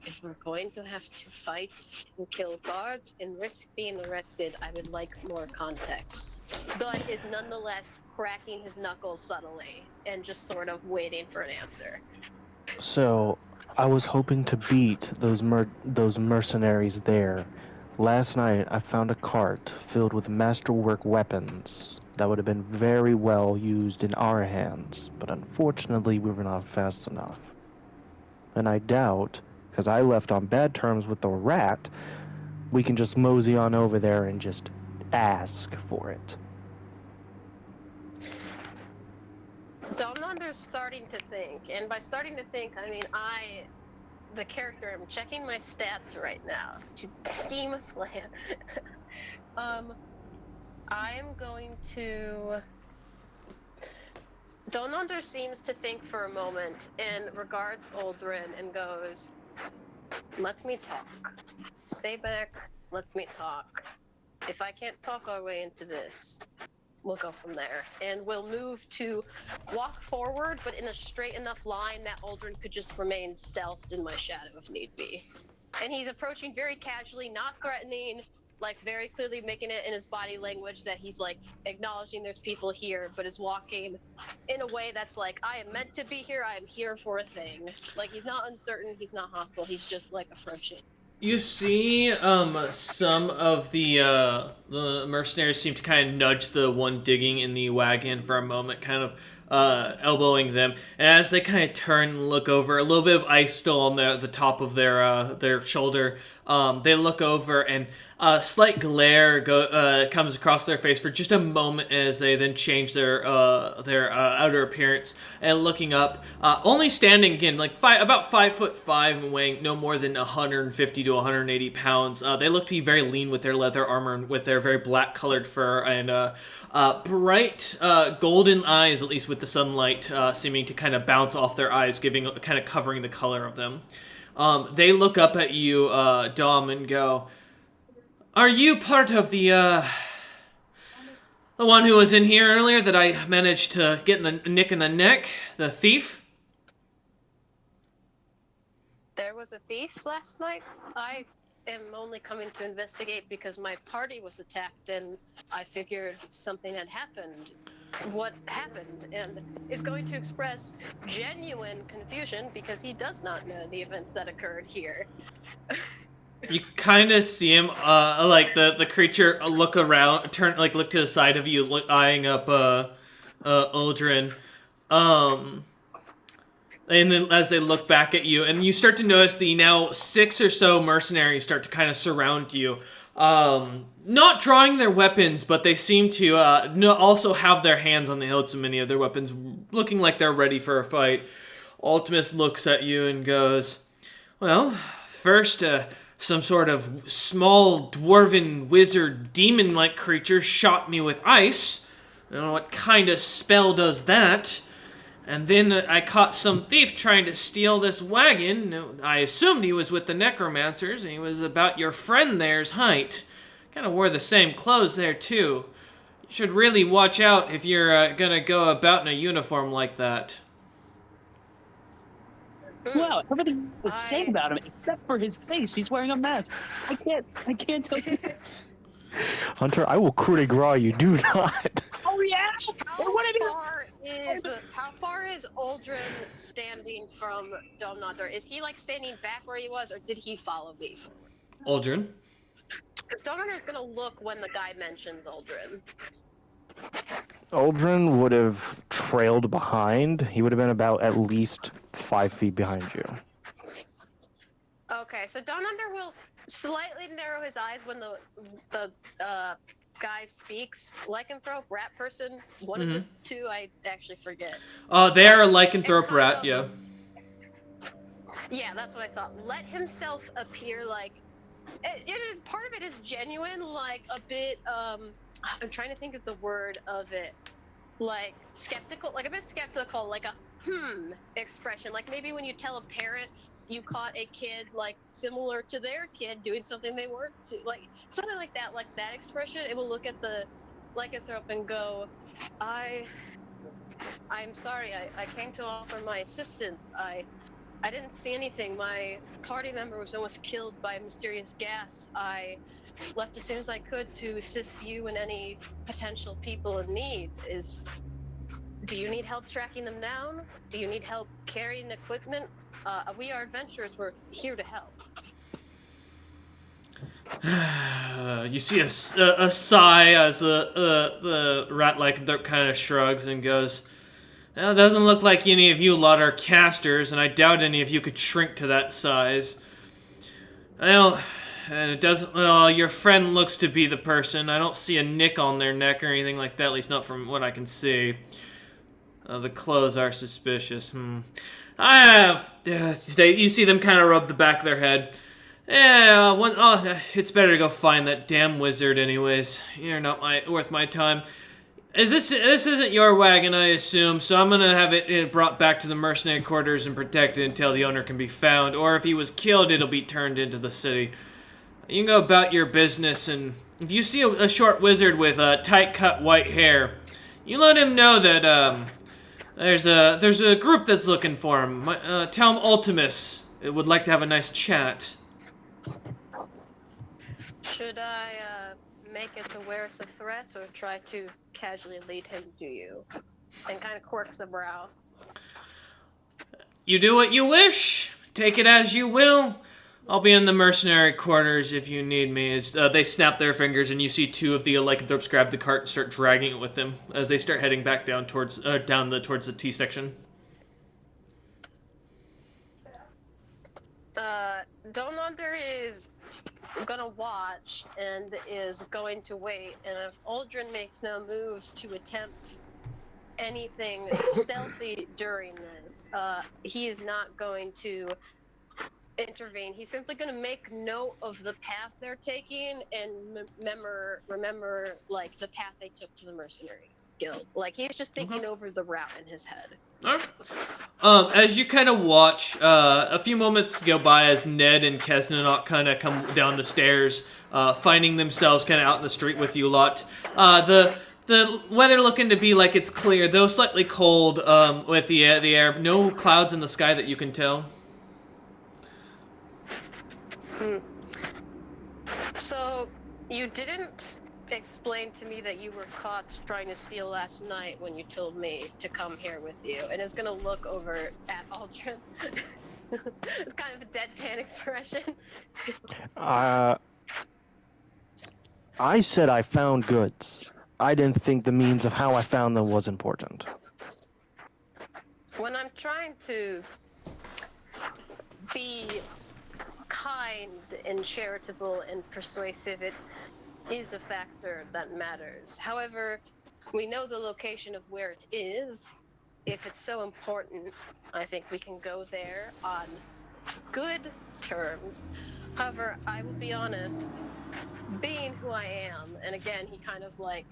If we're going to have to fight and kill guards and risk being arrested, I would like more context. But is nonetheless cracking his knuckles subtly and just sort of waiting for an answer. So, I was hoping to beat those mercenaries there. Last night, I found a cart filled with masterwork weapons that would have been very well used in our hands, but unfortunately we were not fast enough. And I doubt, because I left on bad terms with the rat, we can just mosey on over there and just ask for it. Domnander's starting to think, and by starting to think, I mean the character, I'm checking my stats right now to scheme a plan. I'm going to... Domnander seems to think for a moment and regards Aldrin and goes, let me talk. Stay back, let me talk. If I can't talk our way into this, we'll go from there. And we'll move to walk forward, but in a straight enough line that Aldrin could just remain stealthed in my shadow if need be. And he's approaching very casually, not threatening, like very clearly making it in his body language that he's like acknowledging there's people here, but is walking in a way that's like, I am meant to be here, I am here for a thing. Like, he's not uncertain, he's not hostile, he's just like approaching. You see, some of the mercenaries seem to kind of nudge the one digging in the wagon for a moment, kind of elbowing them. And as they kind of turn and look over, a little bit of ice still on the top of their shoulder. They look over, and a slight glare comes across their face for just a moment as they then change their outer appearance. And looking up, only standing again, like about 5'5" and weighing no more than 150 to 180 pounds. They look to be very lean with their leather armor and with their very black-colored fur and bright golden eyes, at least with the sunlight seeming to kind of bounce off their eyes, kind of covering the color of them. They look up at you, Dom, and go, "Are you part of the one who was in here earlier that I managed to get in the nick in the neck? The thief?" There was a thief last night? I am only coming to investigate because my party was attacked and I figured something had happened. What happened? And is going to express genuine confusion because he does not know the events that occurred here. You kind of see him, like the creature look around, look to the side of you, eyeing up Aldrin. And then as they look back at you, and you start to notice the now 6 or so mercenaries start to kind of surround you. Not drawing their weapons, but they seem to also have their hands on the hilts of many of their weapons, looking like they're ready for a fight. Ultimus looks at you and goes, "Well, first, some sort of small dwarven wizard demon-like creature shot me with ice. I don't know what kind of spell does that. And then I caught some thief trying to steal this wagon. I assumed he was with the necromancers, and he was about your friend there's height. Kind of wore the same clothes there, too. You should really watch out if you're gonna go about in a uniform like that." Wow, everything the same about him except for his face. He's wearing a mask. I can't tell you. Hunter, I will coup de grace you. Do not. Oh yeah. How far is Aldrin standing from Domnander? Is he like standing back where he was, or did he follow me? Aldrin? Because Domnander's gonna look when the guy mentions Aldrin. Aldrin would have trailed behind. He would have been about at least 5 feet behind you. Okay, so Domnander will slightly narrow his eyes when the guy speaks. Lycanthrope, rat person, one of the two, I actually forget. They are a lycanthrope rat, yeah. Yeah, that's what I thought. Let himself appear like part of it is genuine, like a bit. I'm trying to think of the word of it. Like skeptical, like a bit skeptical, like a expression. Like maybe when you tell a parent you caught a kid like similar to their kid doing something they weren't to, like something like that expression. It will look at the lycanthrope and go, I'm sorry, I came to offer my assistance. I didn't see anything. My party member was almost killed by a mysterious gas. I left as soon as I could to assist you and any potential people in need. Do you need help tracking them down? Do you need help carrying equipment? We are adventurers. We're here to help. You see a sigh as the rat lycanthrope kind of shrugs and goes, "Well, it doesn't look like any of you lot are casters, and I doubt any of you could shrink to that size. Well, and it doesn't. Well, your friend looks to be the person. I don't see a nick on their neck or anything like that. At least not from what I can see. The clothes are suspicious. I have. You see them kind of rub the back of their head. Yeah, it's better to go find that damn wizard, anyways. You're not worth my time. This isn't your wagon, I assume, so I'm gonna have it brought back to the mercenary quarters and protected until the owner can be found, or if he was killed, it'll be turned into the city. You can go about your business, and if you see a short wizard with tight-cut white hair, you let him know that there's a group that's looking for him. Tell him Ultimus would like to have a nice chat." Should I make it aware it's a threat, or try to casually lead him to you? And kind of quirks a brow. You do what you wish. Take it as you will. I'll be in the mercenary quarters if you need me. As they snap their fingers, and you see two of the lycanthropes grab the cart and start dragging it with them as they start heading back down towards towards the T section. Don Under is gonna watch and is going to wait, and if Aldrin makes no moves to attempt anything stealthy during this, he is not going to intervene. He's simply going to make note of the path they're taking and remember like the path they took to the mercenary guild. Like he's just thinking over the route in his head. Alright. As you kind of watch, a few moments go by as Ned and Kesnanok kind of come down the stairs, finding themselves kind of out in the street with you lot. The weather looking to be like it's clear, though slightly cold, with the air. No clouds in the sky that you can tell. So, you didn't explain to me that you were caught trying to steal last night when you told me to come here with you, and is gonna look over at Aldrin. It's kind of a deadpan expression. I said I found goods. I didn't think the means of how I found them was important. When I'm trying to be kind and charitable and persuasive, it is a factor that matters. However, we know the location of where it is. If it's so important, I think we can go there on good terms. However, I will be honest, being who I am, and again, he kind of like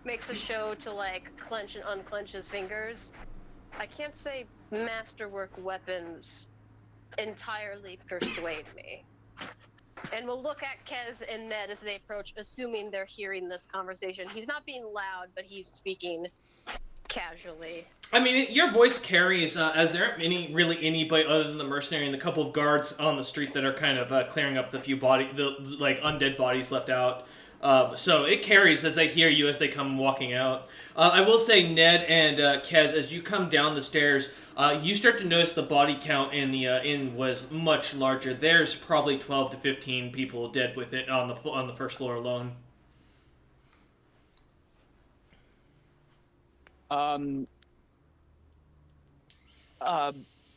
makes a show to like clench and unclench his fingers. I can't say masterwork weapons entirely persuade me. And we'll look at Kez and Ned as they approach, assuming they're hearing this conversation. He's not being loud, but he's speaking casually. I mean, your voice carries, as there aren't anybody other than the mercenary and the couple of guards on the street that are kind of clearing up the few undead bodies left out. So it carries as they hear you as they come walking out. I will say, Ned and Kez, as you come down the stairs, you start to notice the body count in the inn was much larger. There's probably 12 to 15 people dead with it on the first floor alone.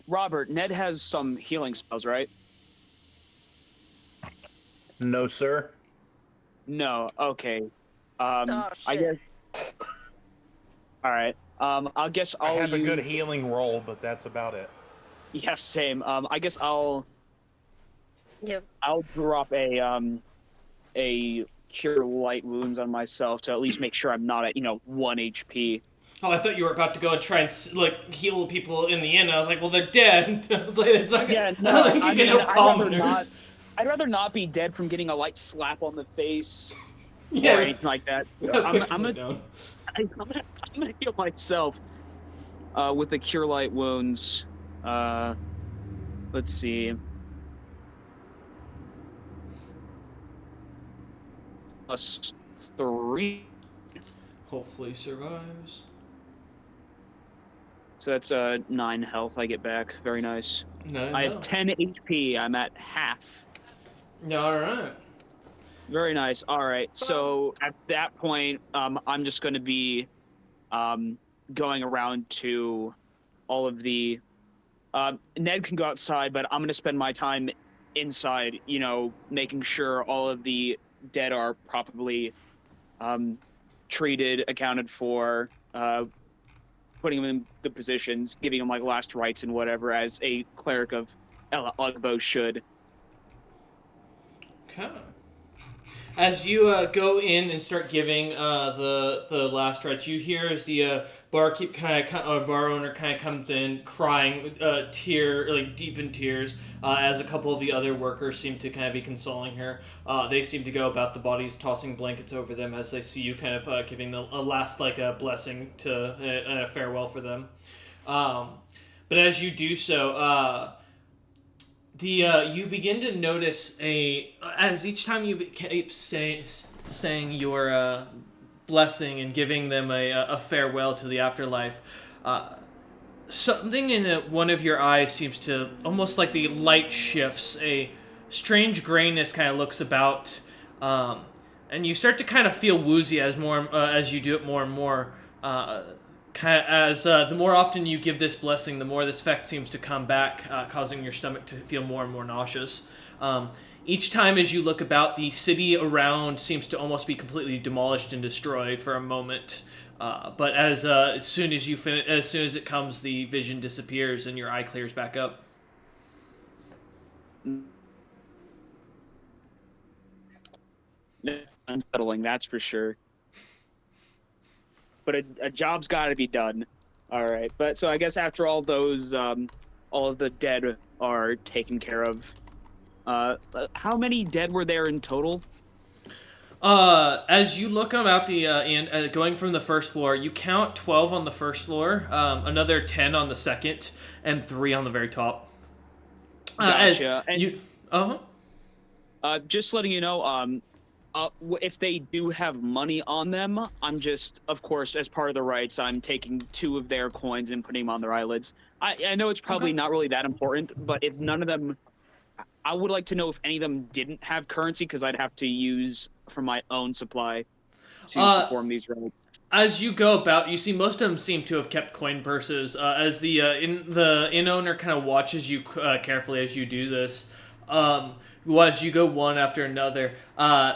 Robert, Ned has some healing spells, right? No, sir. No. Okay. Oh, shit. I guess. All right. I guess I I'll have a use... good healing roll, but that's about it. Yeah, same. I guess I'll Yep. drop a cure light wounds on myself to at least make sure I'm not at 1 HP. Oh, I thought you were about to go and try and like heal people in the end. I was like, well, they're dead. I was like, it's not. Yeah, I don't no, think you I can mean, help commoners. I'd rather not be dead from getting a light slap on the face Yeah. or anything like that. Okay, I'm gonna heal myself with the cure light wounds. Let's see. +3. Hopefully survives. So that's 9 health I get back. Very nice. No, I have 10 HP. I'm at half. All right. Very nice. All right. So at that point, I'm just going to be going around to all of the. Ned can go outside, but I'm going to spend my time inside. Making sure all of the dead are properly treated, accounted for. Putting them in the positions, giving them like last rites and whatever, as a cleric of Ella Ugbo should. Okay. As you go in and start giving the last rites, you hear as the bar owner kind of comes in crying, deep in tears, as a couple of the other workers seem to kind of be consoling her. They seem to go about the bodies, tossing blankets over them as they see you kind of giving a last blessing to a farewell for them. But as you do so, you begin to notice as each time you keep saying your blessing and giving them a farewell to the afterlife, something in one of your eyes seems to, almost like the light shifts, a strange grayness kind of looks about, and you start to kind of feel woozy as you do it more and more. The more often you give this blessing, the more this effect seems to come back, causing your stomach to feel more and more nauseous. Each time as you look about, the city around seems to almost be completely demolished and destroyed for a moment. But as soon as as soon as it comes, the vision disappears and your eye clears back up. Unsettling, that's for sure. But a job's got to be done. All right. But so I guess after all those, all of the dead are taken care of. How many dead were there in total? As you look about the end, going from the first floor, you count 12 on the first floor, another 10 on the second, and 3 on the very top. Gotcha. Just letting you know, if they do have money on them, I'm just, of course, as part of the rites, I'm taking 2 of their coins and putting them on their eyelids. I know it's probably not really that important, but if none of them, I would like to know if any of them didn't have currency, because I'd have to use from my own supply to perform these rites. As you go about, you see most of them seem to have kept coin purses. As the inn owner kind of watches you carefully as you do this. As you go one after another,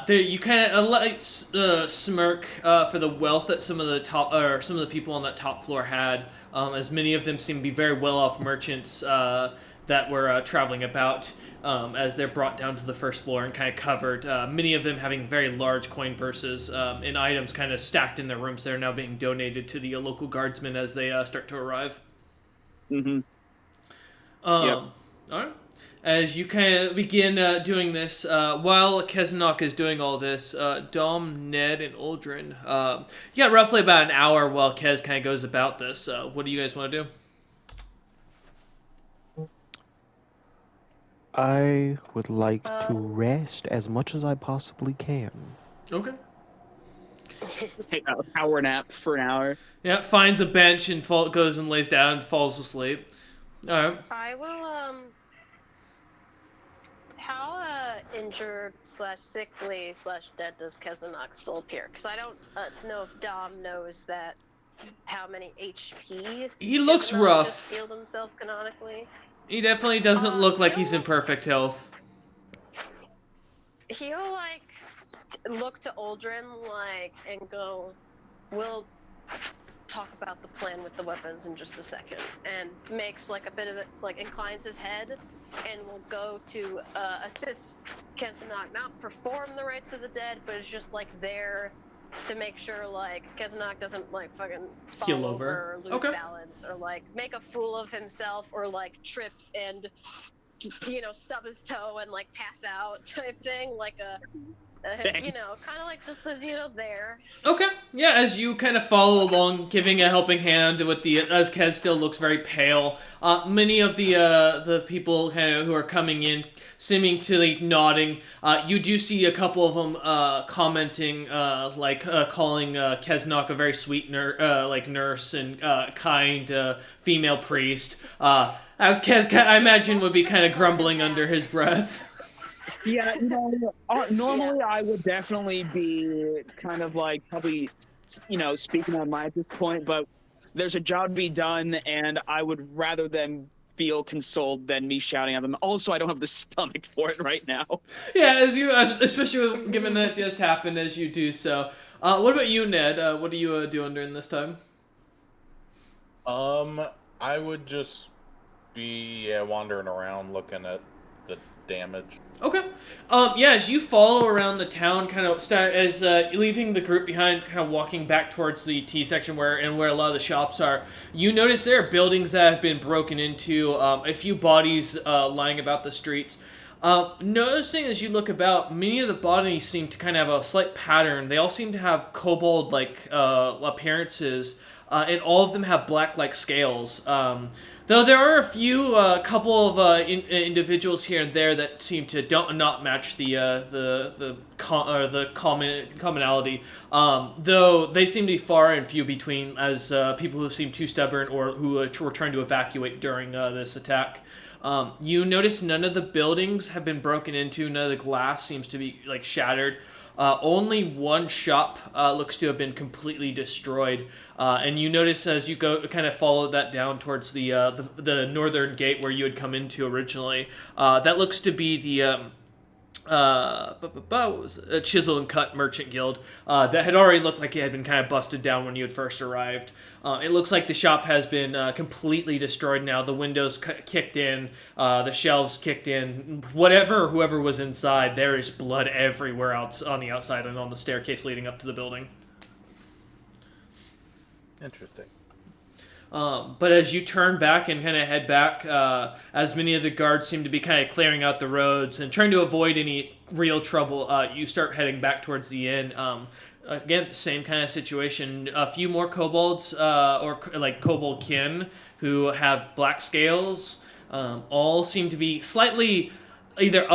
you kind of smirk for the wealth that some of the people on that top floor had, as many of them seem to be very well-off merchants that were traveling about, as they're brought down to the first floor and kind of covered. Many of them having very large coin purses and items kind of stacked in their rooms that are now being donated to the local guardsmen as they start to arrive. Mm-hmm. Yep. All right. As you kind of begin doing this, while Keznok is doing all this, Dom, Ned, and Uldren, you got roughly about an hour while Kez kind of goes about this. What do you guys want to do? I would like to rest as much as I possibly can. Okay. Take a power nap for an hour. Yeah, finds a bench and goes and lays down and falls asleep. All right. I will, how injured / sickly / dead does Keznok still appear? Because I don't know if Dom knows that how many HP. He looks Keznok rough. just healed himself canonically. He definitely doesn't look like he's in perfect health. He'll look to Uldren and go, "Will talk about the plan with the weapons in just a second, and makes like a bit of it, like inclines his head, and will go to assist Kezanak, not perform the rites of the dead, but is just like there to make sure like Kezanak doesn't like fucking Keel fall over. over or lose Okay. balance or like make a fool of himself or like trip and stub his toe and like pass out type thing, like kind of like just there. Okay. Yeah, as you kind of follow along, giving a helping hand with as Kez still looks very pale. Many of the people kind of who are coming in, seeming to like nodding. You do see a couple of them commenting, calling Keznok a very sweet nurse and kind female priest. As Kez, I imagine, would be kind of grumbling under his breath. Yeah, normally I would definitely be kind of like probably, speaking on my at this point, but there's a job to be done, and I would rather them feel consoled than me shouting at them. Also, I don't have the stomach for it right now. Yeah, especially given that just happened as you do so. What about you, Ned? What are you doing during this time? I would just be wandering around looking at the damage. Okay. As you follow around the town, kind of leaving the group behind, kind of walking back towards the T section where a lot of the shops are, you notice there are buildings that have been broken into, a few bodies lying about the streets. Noticing as you look about, many of the bodies seem to kind of have a slight pattern. They all seem to have kobold-like appearances, and all of them have black-like scales. Though there are a few, couple of individuals here and there that seem to not match the commonality. Though they seem to be far and few between, as people who seem too stubborn or who were trying to evacuate during this attack. You notice none of the buildings have been broken into. None of the glass seems to be like shattered. Only one shop looks to have been completely destroyed, and you notice as you go, kind of follow that down towards the northern gate where you had come into originally. That looks to be the Chisel and Cut Merchant Guild that had already looked like it had been kind of busted down when you had first arrived. It looks like the shop has been completely destroyed now. The windows kicked in, the shelves kicked in. Whoever was inside, there is blood everywhere out on the outside and on the staircase leading up to the building. Interesting. But as you turn back and kind of head back, as many of the guards seem to be kind of clearing out the roads and trying to avoid any real trouble, you start heading back towards the inn. Again, same kind of situation. A few more kobolds, or like kobold kin, who have black scales. All seem to be slightly either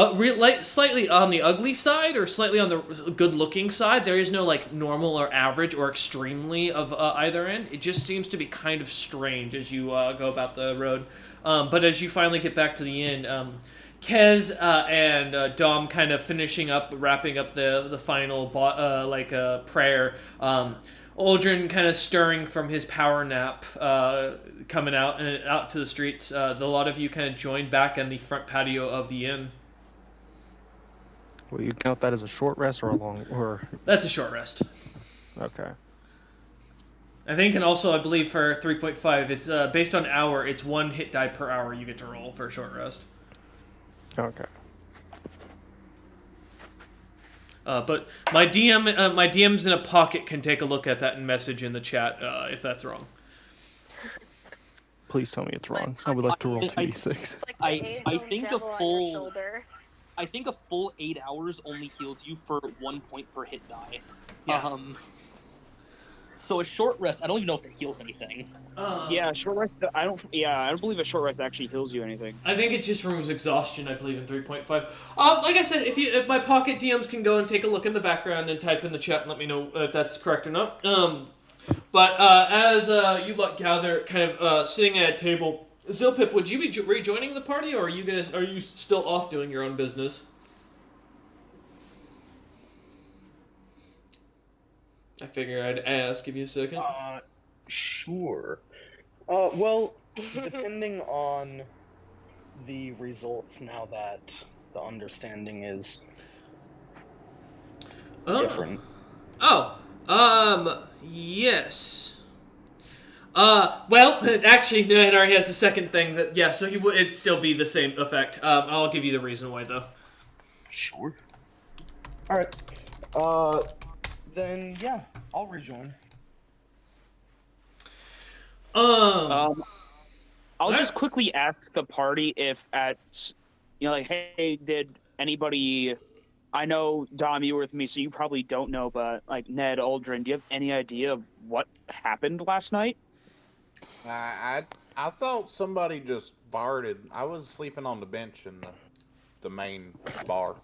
slightly on the ugly side or slightly on the good-looking side. There is no like normal or average or extremely of either end. It just seems to be kind of strange as you go about the road. But as you finally get back to the inn, Kez and Dom kind of wrapping up the final prayer. Aldrin kind of stirring from his power nap, coming out to the streets. A lot of you kind of joined back on the front patio of the inn. Will you count that as a short rest or a long? Or That's a short rest. okay. I think, and also I believe for 3.5, it's based on hour. It's 1 hit die per hour you get to roll for a short rest. Okay. But my DMs in a pocket can take a look at that and message in the chat if that's wrong. Please tell me it's wrong. I would like to roll 2d6. It's like the I angel think a devil on your full shoulder. I think a full 8 hours only heals you for 1 point per hit die. Yeah. So a short rest, I don't even know if that heals anything. Yeah, short rest. I don't believe a short rest actually heals you anything. I think it just removes exhaustion. I believe in 3.5. Like I said, if my pocket DMs can go and take a look in the background and type in the chat and let me know if that's correct or not. But as you lot gather, kind of sitting at a table, Zilpip, would you be rejoining the party, or are you still off doing your own business? I figure I'd ask. Give you a second. Sure. Well, depending on the results now that the understanding is different. Oh, yes. Well, actually, Ned already has the second thing that, yeah, so it'd still be the same effect. I'll give you the reason why, though. Sure. All right. Then yeah, I'll rejoin. I'll Alright. just quickly ask the party if like, hey, did anybody? I know Dom, you were with me, so you probably don't know, but like Ned, Aldrin, do you have any idea of what happened last night? I thought somebody just farted. I was sleeping on the bench in the main bar.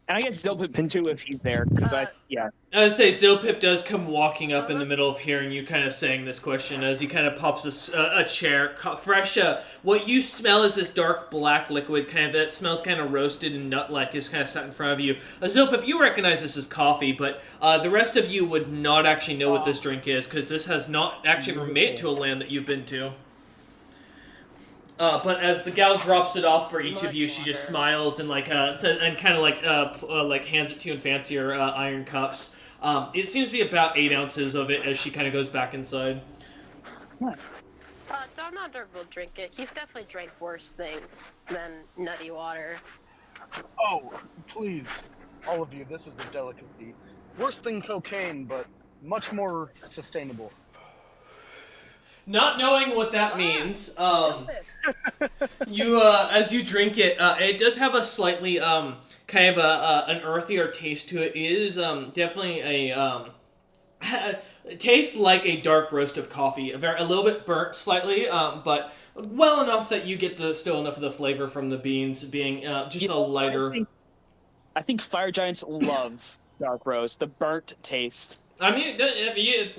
And I guess Zilpip too, if he's there, because yeah. I would say Zilpip does come walking up in the middle of hearing you kind of saying this question as he kind of pops a chair, fresh. What you smell is this dark black liquid, kind of that smells kind of roasted and nut-like, is kind of sat in front of you. Zilpip, you recognize this as coffee, but the rest of you would not actually know what this drink is because this has not actually ever made it to a land that you've been to. But as the gal drops it off for each of you, she just smiles and and kind of like hands it to you in fancier iron cups. It seems to be about 8 ounces of it as she kind of goes back inside. Don Under will drink it. He's definitely drank worse things than nutty water. Oh, please, all of you, this is a delicacy. Worse than cocaine, but much more sustainable. Not knowing what that means, you as you drink it, it does have a slightly kind of an earthier taste to it. It is definitely it tastes like a dark roast of coffee, a little bit burnt slightly, but well enough that you get still enough of the flavor from the beans being just a lighter. I think fire giants love dark roast, the burnt taste. I mean, if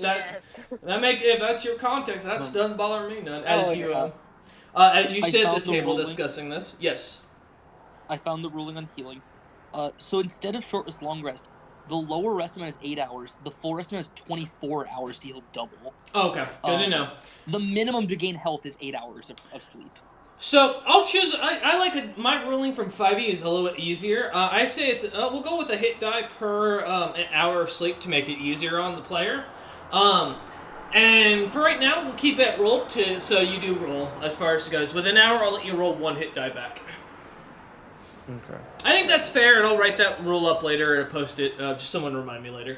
that's your context, that doesn't bother me none. As you sit at this table discussing this, yes. I found the ruling on healing. So instead of short rest, long rest, the lower rest amount is 8 hours. The full rest amount is 24 hours to heal double. Oh, okay, good to know. The minimum to gain health is 8 hours of sleep. So I'll choose. I like my ruling from 5e is a little bit easier. I say it's we'll go with a hit die per an hour of sleep to make it easier on the player. And for right now, we'll keep it rolled so you do roll as far as it goes. With an hour, I'll let you roll 1 hit die back. Okay. I think that's fair, and I'll write that rule up later and post it. Just someone remind me later.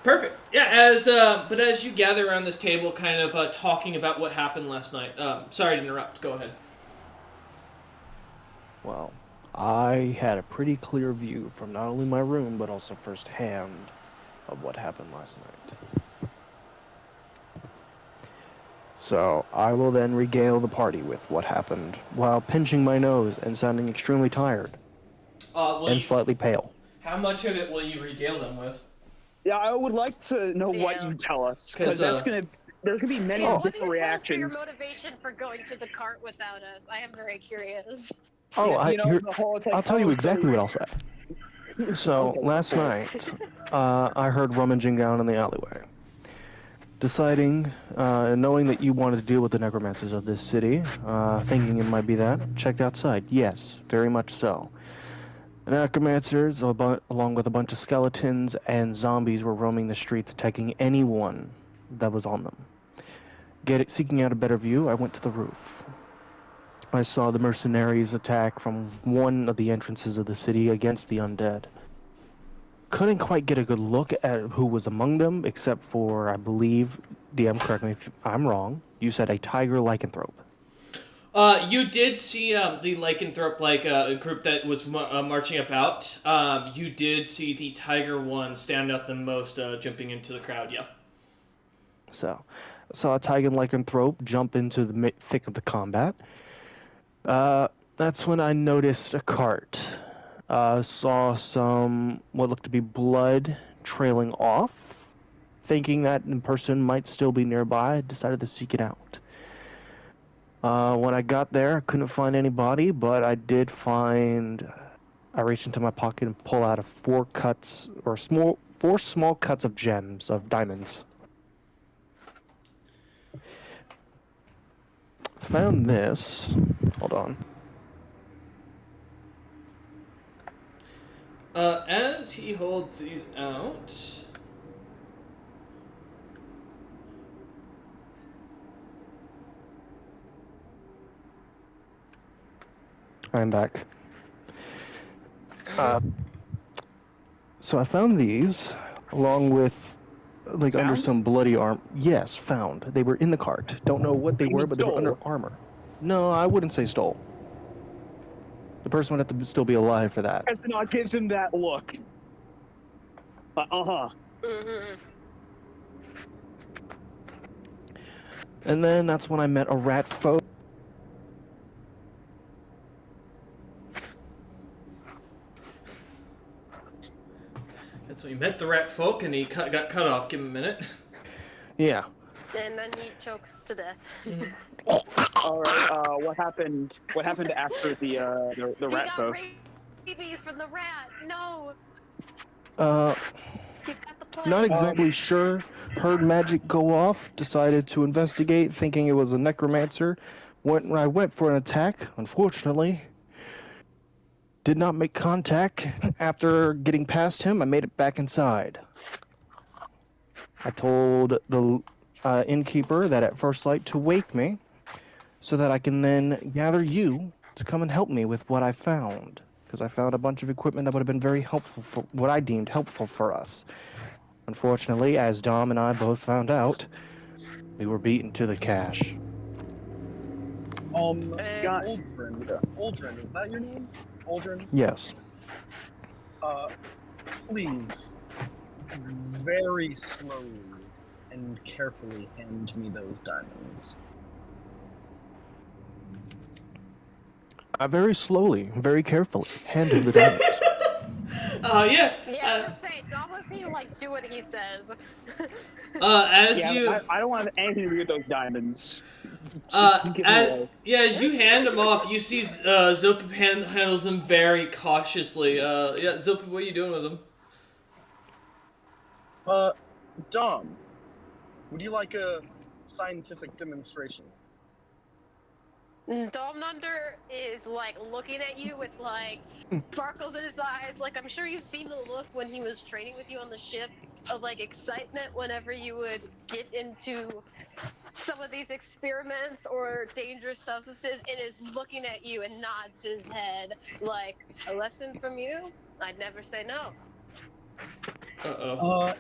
Perfect. Yeah, but as you gather around this table, kind of talking about what happened last night. Sorry to interrupt. Go ahead. Well, I had a pretty clear view from not only my room, but also firsthand of what happened last night. So, I will then regale the party with what happened while pinching my nose and sounding extremely tired and slightly pale. How much of it will you regale them with? Yeah, I would like to know what you tell us, because there's gonna be many different reactions. What is your motivation for going to the cart without us? I am very curious. Oh, Yeah, I'll tell you exactly what I'll say. So, last night, I heard rummaging down in the alleyway. Deciding, knowing that you wanted to deal with the necromancers of this city, thinking it might be that, checked outside. Yes, very much so. The necromancers, along with a bunch of skeletons and zombies, were roaming the streets, attacking anyone that was on them. Seeking out a better view, I went to the roof. I saw the mercenaries attack from one of the entrances of the city against the undead. Couldn't quite get a good look at who was among them, except for, I believe, DM, correct me if I'm wrong, you said a tiger lycanthrope. You did see the lycanthrope group that was marching about. You did see the tiger one stand out the most, jumping into the crowd. Yeah. So, I saw a tiger lycanthrope jump into the thick of the combat. That's when I noticed a cart. Saw some what looked to be blood trailing off. Thinking that the person might still be nearby, I decided to seek it out. When I got there, I couldn't find any body, but I did find... I reached into my pocket and pulled out 4 small cuts of gems, of diamonds. Found this. Hold on. As he holds these out... I'm back. So I found these, along with, like, under Found? some bloody arm. Yes, found. They were in the cart. Don't know what they You were, mean but they were under stole? armor. No, I wouldn't say stole. The person would have to still be alive for that. Espenot gives him that look. Uh-huh. Mm-hmm. And then that's when I met a rat folk. That's when he met the rat folk and he got cut off. Give him a minute. Yeah. And then he chokes to death. All right. What happened? What happened after the He rat got folk? rabies from the rat. No, Uh, he's got the plague. not exactly sure. Heard magic go off. Decided to investigate, thinking it was a necromancer. I went for an attack. Unfortunately, did not make contact. After getting past him, I made it back inside. I told the innkeeper that at first light to wake me, so that I can then gather you to come and help me with what I found. Because I found a bunch of equipment that would have been very helpful for what I deemed helpful for us. Unfortunately, as Dom and I both found out, we were beaten to the cash. Got- Aldrin, is that your name? Aldrin? Yes. Please, very slowly and carefully hand me those diamonds. I very slowly, very carefully handed the diamonds. Yeah. Yeah, just say, don't listen to you, like, do what he says. As Yeah, you I don't want anything to do with those diamonds. as you hand them off, you see Zilpip handles them very cautiously. Yeah, Zilpip, what are you doing with them? Dom, would you like a scientific demonstration? Domnunder is like looking at you with like sparkles in his eyes. Like I'm sure you've seen the look when he was training with you on the ship of like excitement whenever you would get into some of these experiments or dangerous substances, and is looking at you and nods his head like, a lesson from you? I'd never say no. Uh-oh.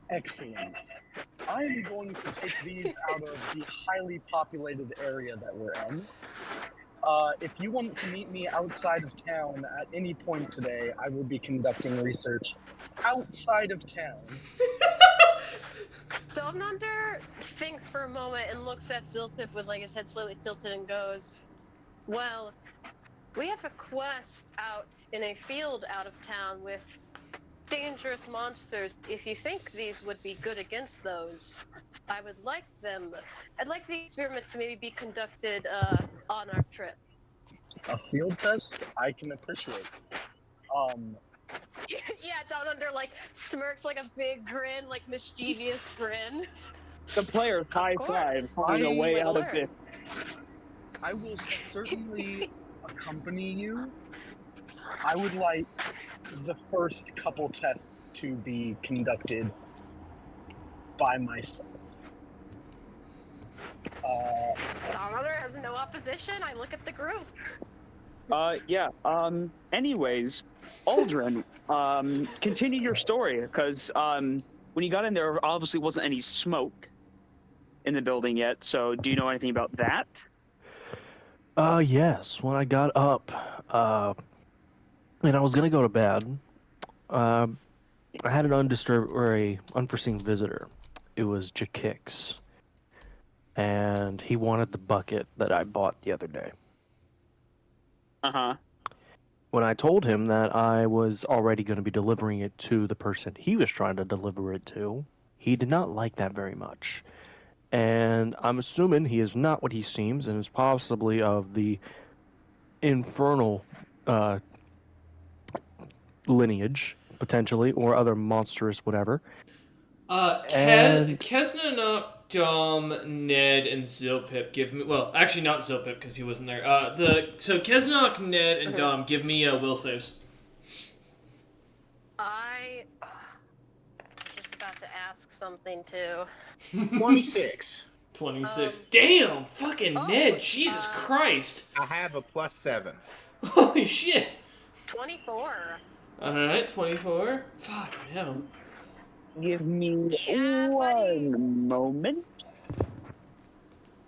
Excellent. I am going to take these out of the highly populated area that we're in. If you want to meet me outside of town at any point today, I will be conducting research outside of town. Domnunder thinks for a moment and looks at Zilpip with like his head slightly tilted and goes, well, we have a quest out in a field out of town with dangerous monsters. If you think these would be good against those, I'd like the experiment to maybe be conducted on our trip. A field test? I can appreciate. Yeah, Domnunder like smirks like a big grin, like mischievous grin. The player's high course. five on the way out of this. I will certainly accompany you. I would like the first couple tests to be conducted by myself. Domnunder has no opposition. I look at the group. Yeah. Anyways, Aldrin, continue your story, because when you got in there, obviously wasn't any smoke in the building yet. So, do you know anything about that? Yes. When I got up, and I was gonna go to bed, I had an unforeseen visitor. It was Jakix, and he wanted the bucket that I bought the other day. Uh-huh. When I told him that I was already going to be delivering it to the person he was trying to deliver it to, he did not like that very much. And I'm assuming he is not what he seems and is possibly of the infernal lineage, potentially, or other monstrous whatever. Kesnanok, Dom, Ned, and Zilpip give me... Well, actually not Zilpip, because he wasn't there. So Kesnanok, Ned, and Dom give me will saves. I just about to ask something too. 26. 26. Damn! Fucking Ned! Jesus Christ! I have a +7. Holy shit! 24. Alright, 24. Fuck, hell. Give me Yeah, buddy. one moment.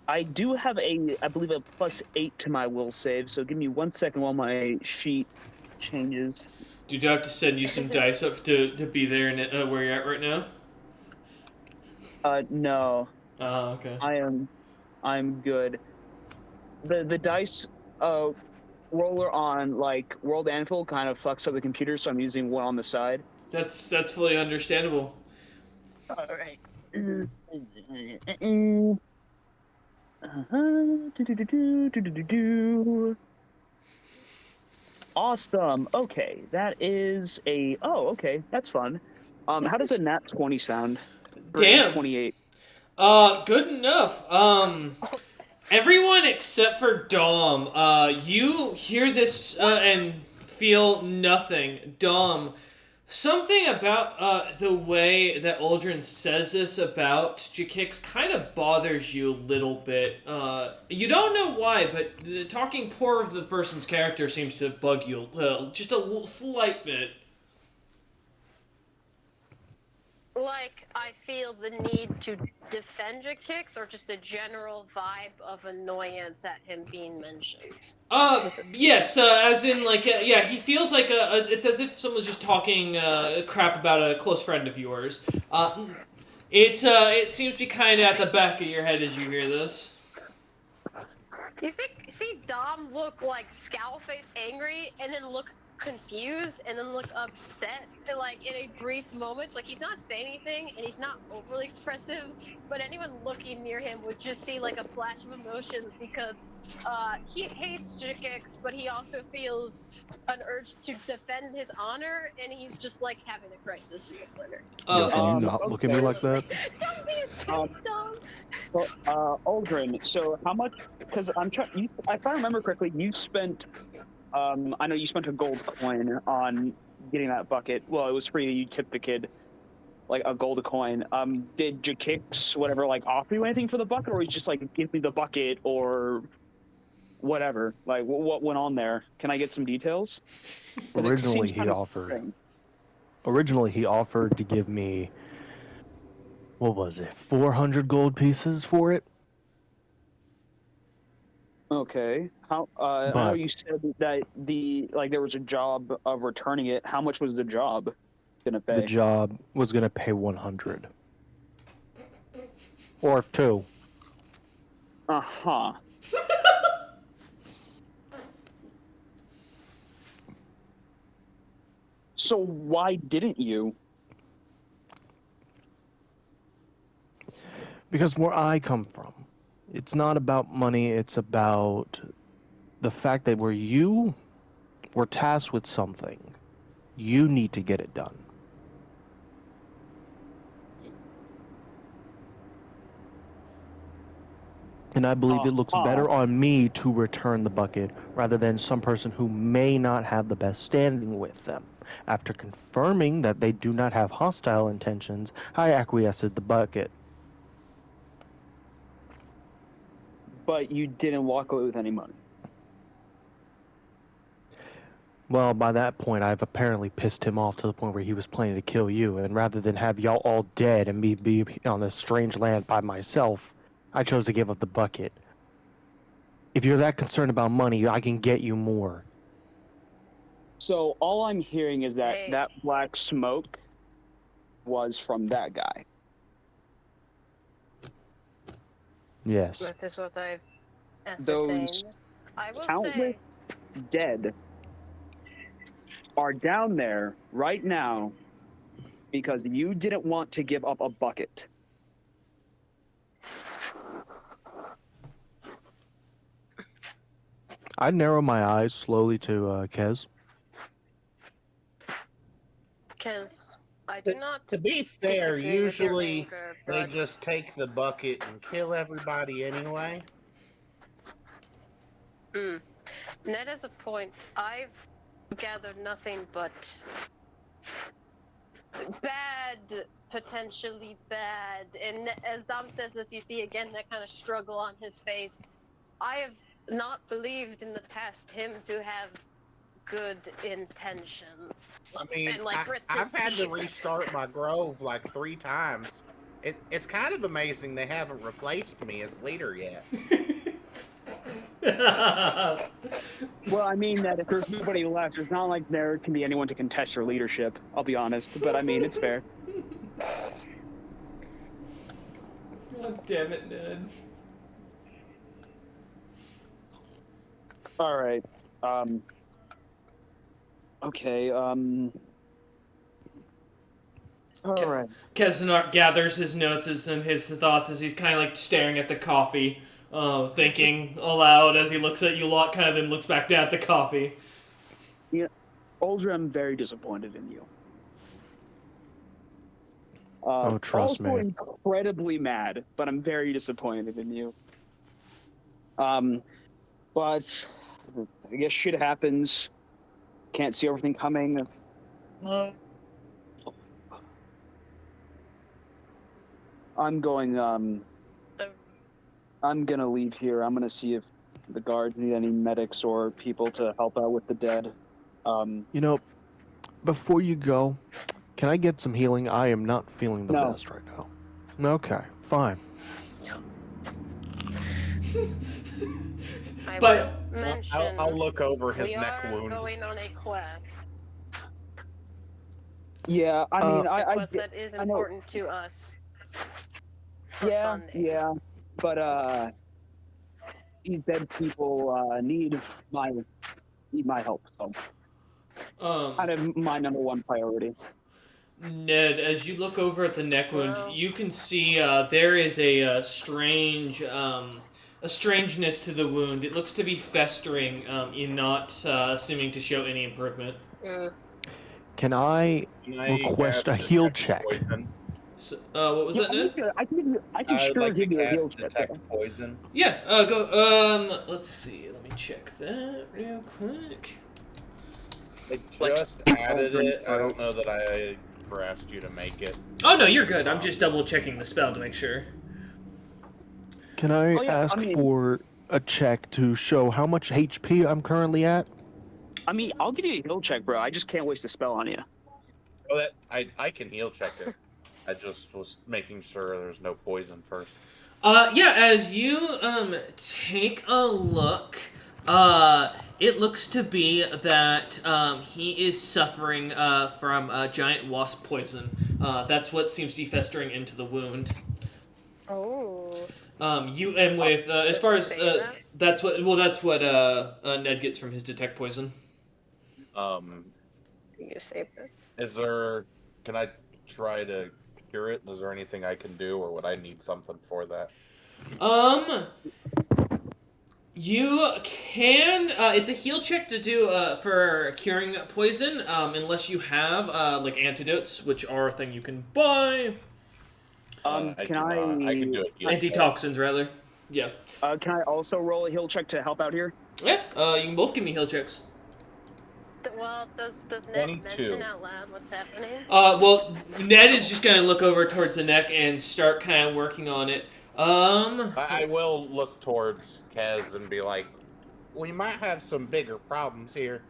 I do have I believe a +8 to my will save, so give me 1 second while my sheet changes. Dude, do I have to send you some dice up to be there in where you're at right now? No, Oh, okay. I'm good. The dice roller on like World Anvil kind of fucks up the computer, so I'm using one on the side. That's fully understandable. All right. Awesome. Okay, that is a. Oh, okay, that's fun. How does a nat 20 sound? For a Damn. 28. Good enough. Everyone except for Dom, you hear this and feel nothing. Dom, something about the way that Aldrin says this about Jakix kind of bothers you a little bit. You don't know why, but talking poor of the person's character seems to bug you just a slight bit. Like, I feel the need to defend Jakix, or just a general vibe of annoyance at him being mentioned? Yes, as in, like, yeah, he feels like it's as if someone's just talking crap about a close friend of yours. It seems to be kind of at the back of your head as you hear this. You see Dom look like scowl-faced angry, and then look confused, and then look upset, and, like, in a brief moment. Like, he's not saying anything, and he's not overly expressive, but anyone looking near him would just see, like, a flash of emotions, because he hates Jakix, but he also feels an urge to defend his honor, and he's just, like, having a crisis in the corner. Yo, can you not look at me like that? Don't be intense, Dom! Well, Aldrin, so how much? Because I'm trying. If I remember correctly, you spent. I know you spent a gold coin on getting that bucket. Well, it was free. You tipped the kid like a gold coin. Did Jakix whatever like offer you anything for the bucket, or he's just like give me the bucket or whatever? Like what went on there? Can I get some details? 'Cause it Originally, seems he kind of offered. strange. Originally, he offered to give me, what was it, 400 gold pieces for it? Okay. How? I know But you said that there was a job of returning it. How much was the job gonna the pay? job was going to pay 100. Or 2. Uh-huh. So why didn't you? Because where I come from, it's not about money, it's about the fact that where you were tasked with something, you need to get it done. And I believe it looks Uh-huh. better on me to return the bucket rather than some person who may not have the best standing with them. After confirming that they do not have hostile intentions, I acquiesced the bucket. But you didn't walk away with any money. Well, by that point, I've apparently pissed him off to the point where he was planning to kill you, and rather than have y'all all dead and me be on this strange land by myself, I chose to give up the bucket. If you're that concerned about money, I can get you more. So all I'm hearing is that Hey. that black smoke was from that guy. Yes. That is what I've Those ascertained. I will countless say, dead are down there right now because you didn't want to give up a bucket. I narrow my eyes slowly to Kez. because I do not To be fair, disagree with your usually anger, they but just take the bucket and kill everybody anyway. that is a point. I've gathered nothing but bad, potentially bad, and as Dom says this, you see again that kind of struggle on his face. I have not believed in the past him to have good intentions. I mean, and like I've had to restart my grove like 3 times. It's kind of amazing they haven't replaced me as leader yet. Well, I mean that if there's nobody left, it's not like there can be anyone to contest your leadership. I'll be honest, but I mean it's fair. God damn it, Ned. All right. Okay. All right. Keznart gathers his notes and his thoughts as he's kind of like staring at the coffee, thinking aloud as he looks at you lot, kind of then looks back down at the coffee. Yeah, Uldra, I'm very disappointed in you. Trust also me. incredibly mad, but I'm very disappointed in you. But I guess shit happens. Can't see everything coming. I'm going. I'm gonna leave here. I'm gonna see if the guards need any medics or people to help out with the dead. You know, before you go, can I get some healing? I am not feeling the No. best right now. Okay, fine. I But- will mention I'll look over his we neck are wound. going on a quest. Yeah, I mean, A I quest that is I know- important to us. For funding. yeah, but these dead people need my help. So kind of my number one priority. Ned, as you look over at the neck wound, Well- you can see there is a strange, a strangeness to the wound. It looks to be festering, in not seeming to show any improvement. Can I Can I request cast a heal Detect check? Poison? So, what was that, Ned? I can I'd sure like to give you a heal cast check. Detect Poison. Yeah, go. Let's see. Let me check that real quick. I Like, just added it. I don't know that I asked you to make it. Oh no, you're good. I'm just double checking the spell to make sure. Can I Oh, yeah, ask I mean- for a check to show how much HP I'm currently at? I mean, I'll give you a heal check, bro. I just can't waste a spell on you. Oh, that I can heal check it. I just was making sure there's no poison first. Yeah, as you take a look, it looks to be that he is suffering from giant wasp poison. That's what seems to be festering into the wound. Oh. You and with as far as Say that? that's what Ned gets from his detect poison. You saved it. Can I try to cure it? Is there anything I can do, or would I need something for that? You can. It's a heal check to do for curing poison, unless you have like antidotes, which are a thing you can buy. Can I can do it. Antitoxins, rather. Yeah. Can I also roll a heal check to help out here? Yeah. You can both give me heal checks. Well, does Ned 22. mention out loud what's happening? Well, Ned is just gonna look over towards the neck and start kind of working on it. I will look towards Kez and be like, we might have some bigger problems here.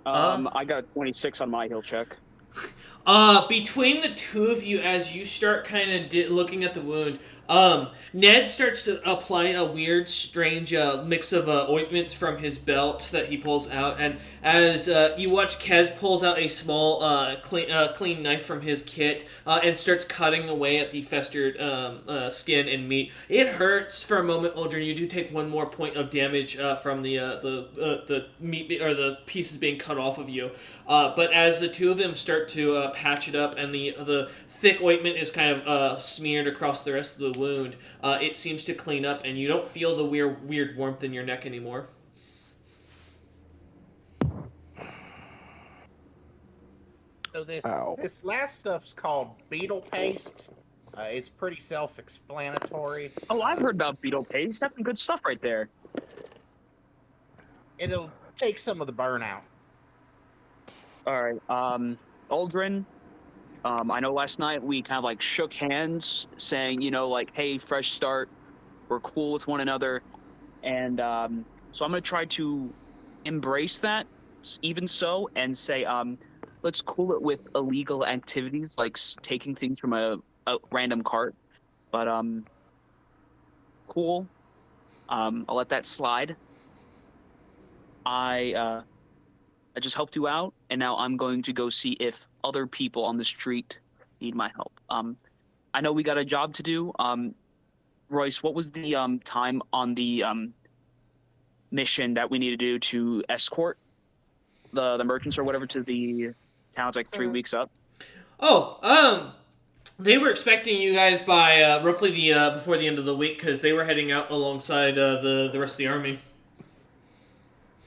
I got 26 on my heal check. Between the two of you, as you start kind of looking at the wound, Ned starts to apply a weird, strange mix of ointments from his belt that he pulls out, and as you watch, Kez pulls out a small, clean knife from his kit and starts cutting away at the festered skin and meat. It hurts for a moment, Uldren. You do take one more point of damage from the meat or the pieces being cut off of you. But as the two of them start to patch it up, and the thick ointment is kind of smeared across the rest of the wound, it seems to clean up, and you don't feel the weird warmth in your neck anymore. So Ow. this last stuff's called beetle paste. It's pretty self-explanatory. Oh, I've heard about beetle paste. That's some good stuff right there. It'll take some of the burn out. All right. Uldren, I know last night we kind of like shook hands saying, like, hey, fresh start. We're cool with one another. And so I'm gonna try to embrace that, even so, and say, let's cool it with illegal activities like taking things from a random cart. But cool. I'll let that slide. I just helped you out, and now I'm going to go see if other people on the street need my help. I know we got a job to do. Royce, what was the time on the mission that we need to do to escort the merchants or whatever to the towns like 3 weeks up? Oh, they were expecting you guys by roughly the before the end of the week because they were heading out alongside the rest of the army.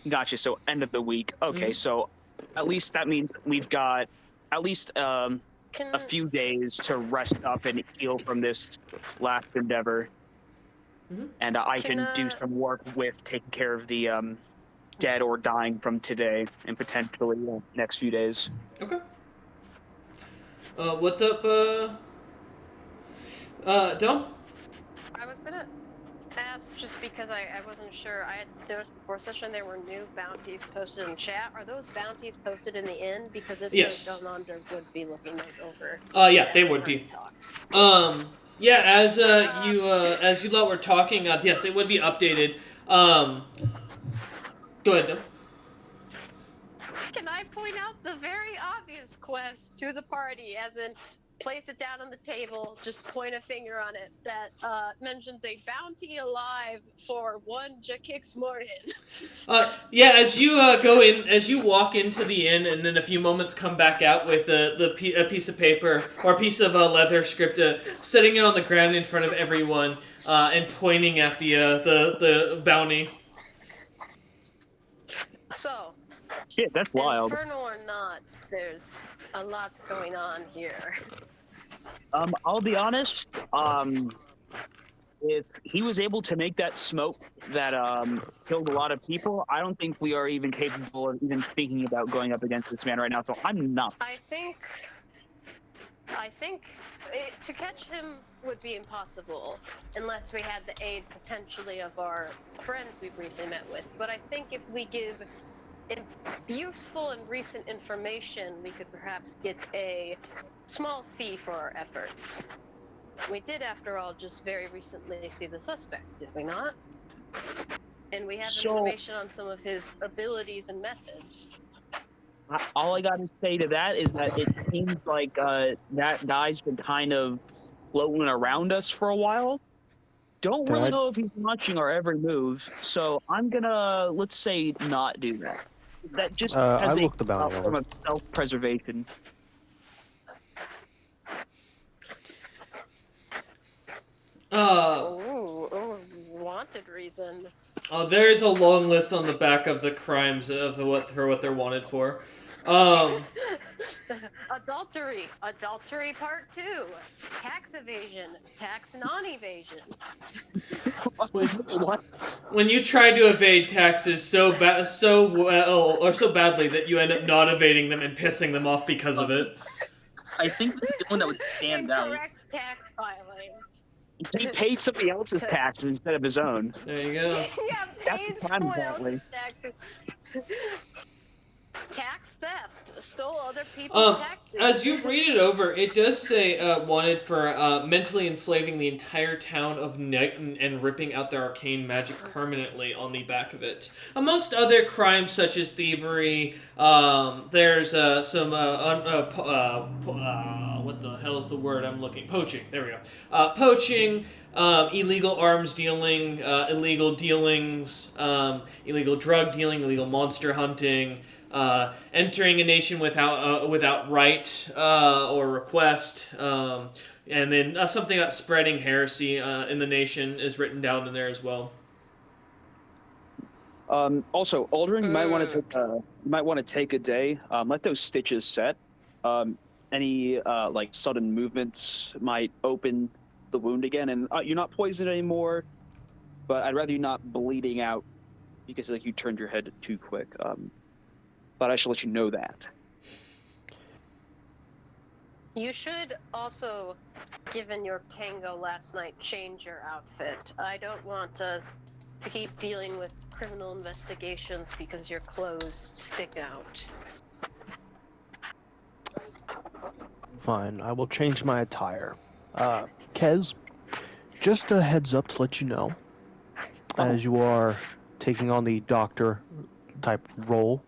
Gotcha. So end of the week. Okay, so at least that means we've got at least a few days to rest up and heal from this last endeavor. And I can do some work with taking care of the dead or dying from today and potentially next few days. Okay. What's up, Dom? I was gonna ask just because I wasn't sure. I had noticed before session there were new bounties posted in chat. Are those bounties posted in the inn? Because if Yes. so, Delnander would be looking those over. Yeah, they would be. Yeah, as you lot were talking, yes, it would be updated. Go ahead, Dom. Can I point out the very obvious quest to the party, as in place it down on the table, just point a finger on it, that mentions a bounty alive for one Jakix Morton. Yeah, as you go in, as you walk into the inn, and in a few moments come back out with a piece of paper or a piece of leather script, setting it on the ground in front of everyone, and pointing at the bounty. So, Shit, that's wild. Infernal or not, there's a lot going on here. I'll be honest. If he was able to make that smoke that killed a lot of people, I don't think we are even capable of even thinking about going up against this man right now. So I'm not. I think to catch him would be impossible unless we had the aid potentially of our friend we briefly met with. But I think if we give useful and recent information, we could perhaps get a small fee for our efforts. We did, after all, just very recently see the suspect, did we not? And we have information on some of his abilities and methods. All I gotta say to that is that it seems like that guy's been kind of floating around us for a while. Don't really know if he's watching our every move, so I'm gonna, let's say, not do that. That just has a form of self-preservation. Wanted reason. There's a long list on the back of the crimes of what they're wanted for. Adultery part 2, tax evasion, tax non-evasion. What? When you try to evade taxes so badly that you end up not evading them and pissing them off because of it. I think this is the one that would stand out. Incorrect tax filing. He paid somebody else's taxes instead of his own. There you go. Yeah, paid someone else's taxes. Tax theft. Stole other people's taxes. As you read it over, it does say wanted for mentally enslaving the entire town of Night and ripping out their arcane magic permanently on the back of it. Amongst other crimes such as thievery, there's some what the hell is the word I'm looking? Poaching. There we go. Poaching. Illegal arms dealing, illegal dealings, illegal drug dealing, illegal monster hunting, entering a nation without right or request, and then something about spreading heresy in the nation is written down in there as well. Also, Aldrin, you might want to take a day. Let those stitches set. Any like sudden movements might open the wound again, and you're not poisoned anymore. But I'd rather you not bleeding out because like you turned your head too quick. But I should let you know that. You should also, given your tango last night, change your outfit. I don't want us to keep dealing with criminal investigations because your clothes stick out. Fine, I will change my attire. Kez, just a heads up to let you know, as you are taking on the doctor type role,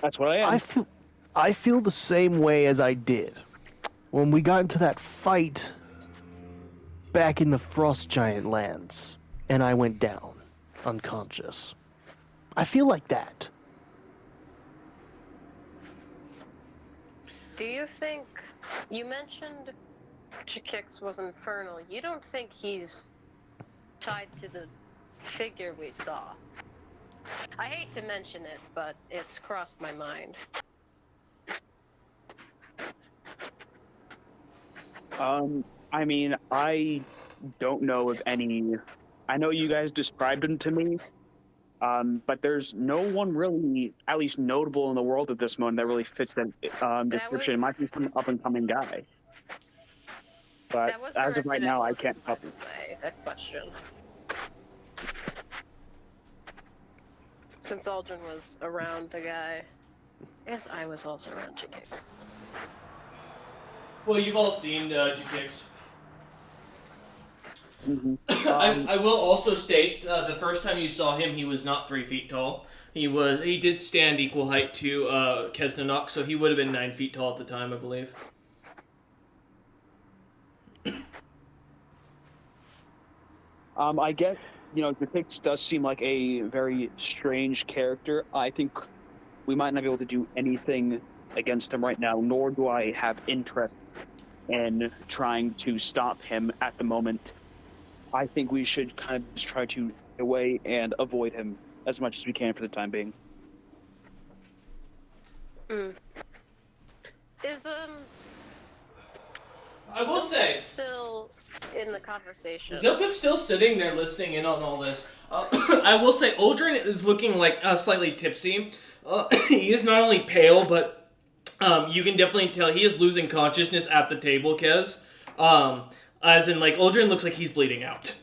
That's what I am. I feel the same way as I did when we got into that fight back in the Frost Giant lands, and I went down unconscious. I feel like that. Do you think you mentioned Chikix was infernal? You don't think he's tied to the figure we saw? I hate to mention it, but it's crossed my mind. I mean, I don't know of any. I know you guys described him to me, but there's no one really, at least notable in the world at this moment, that really fits that description. It might be some up and coming guy, but That was as of right directed at now, I Morgan, can't by help the you. way, that question. Since Aldrin was around the guy, I guess I was also around Chikix. Well, you've all seen Jakix. Mhm. I will also state the first time you saw him, he was not 3 feet tall. He did stand equal height to Kesnanok, so he would have been 9 feet tall at the time, I believe. I get, the Pix does seem like a very strange character. I think we might not be able to do anything against him right now, nor do I have interest in trying to stop him at the moment. I think we should kind of just try to stay away and avoid him as much as we can for the time being. Is I will say, still in the conversation? Zilpip's still sitting there listening in on all this. I will say, Aldrin is looking like slightly tipsy. He is not only pale, but you can definitely tell he is losing consciousness at the table, Kez. As in, like, Aldrin looks like he's bleeding out.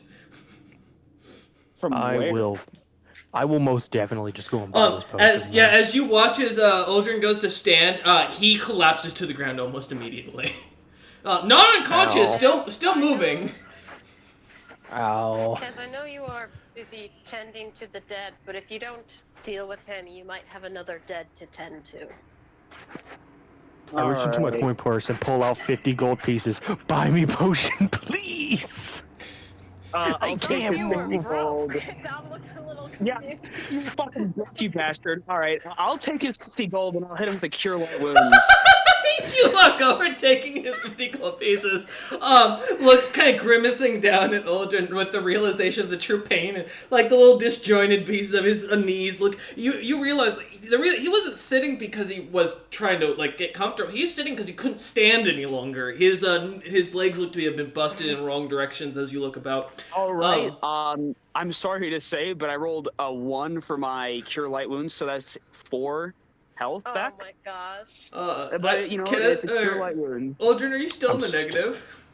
From where? I will most definitely just go and buy those posters. As you watch as Aldrin goes to stand, he collapses to the ground almost immediately. Not unconscious, still moving. Ow. Because I know you are busy tending to the dead, but if you don't deal with him, you might have another dead to tend to. I reach into my coin purse and pull out 50 gold pieces. Buy me potion, please! I can't You were move. broke. Dom looks a little confused. Yeah, you fucking broke, you bastard. All right, I'll take his 50 gold and I'll hit him with a cure light wounds. You walk over, taking his 50 gold pieces. Look, kind of grimacing down at Aldrin with the realization of the true pain and like the little disjointed pieces of his knees. Look, you realize he wasn't sitting because he was trying to like get comfortable. He's sitting because he couldn't stand any longer. His legs look to have been busted in wrong directions as you look about. All right. I'm sorry to say, but I rolled a 1 for my cure light wounds, so that's 4 health back. Oh my gosh. But it's a cure light wound. Aldrin, are you still in the I'm negative?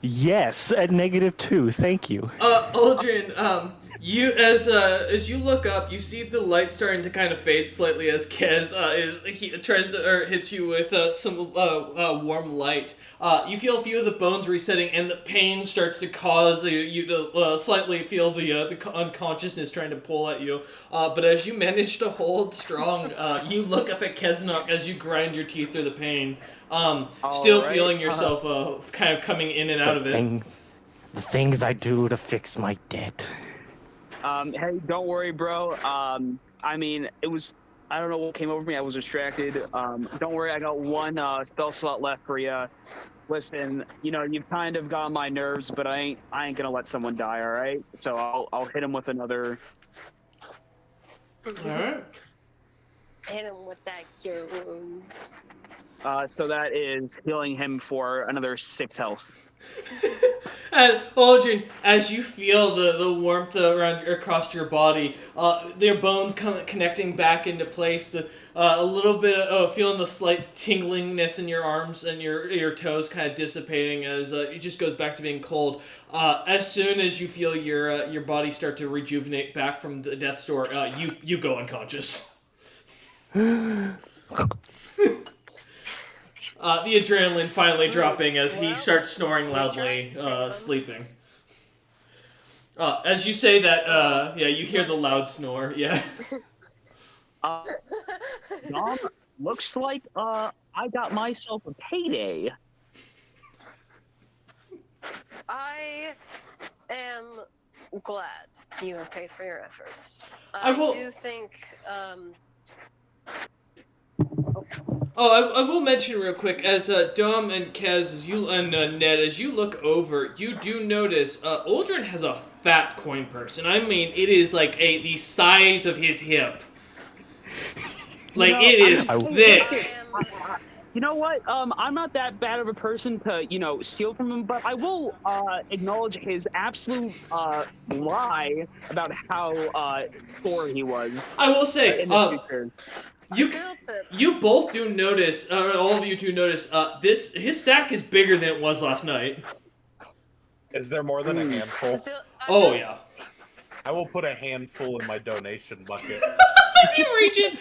Yes, at -2, thank you. Aldrin, you as you look up, you see the light starting to kind of fade slightly as Kez tries to hits you with some warm light. You feel a few of the bones resetting, and the pain starts to cause you to slightly feel the unconsciousness trying to pull at you. But as you manage to hold strong, you look up at Kesnok as you grind your teeth through the pain. Still right. feeling yourself kind of coming in and out of it. The things I do to fix my debt. Hey, don't worry, bro. I mean, I don't know what came over me. I was distracted. Don't worry, I got 1 spell slot left for you. Listen, you've kind of got on my nerves, but I ain't gonna let someone die, all right? So I'll hit him with another. All right. Hit him with that cure wounds. So that is healing him for another 6 health. And Aldrin, as you feel the warmth around across your body, their bones connecting back into place, a little bit of feeling the slight tinglingness in your arms and your toes kind of dissipating as it just goes back to being cold. As soon as you feel your body start to rejuvenate back from the death's door, you go unconscious. The adrenaline finally dropping as he starts snoring loudly, sleeping. As you say that, you hear the loud snore, yeah. Dom, looks like I got myself a payday. I am glad you have paid for your efforts. I will- do think. I will mention real quick, as Dom and Kaz, Ned, as you look over, you do notice Aldrin has a fat coin purse, and I mean it is like the size of his hip. Like it is thick. You know what? I'm not that bad of a person to, steal from him, but I will acknowledge his absolute lie about how poor he was. I will say, in the future. you both do notice, all of you do notice, his sack is bigger than it was last night. Is there more than a handful? Oh yeah. I will put a handful in my donation bucket. As you reach it,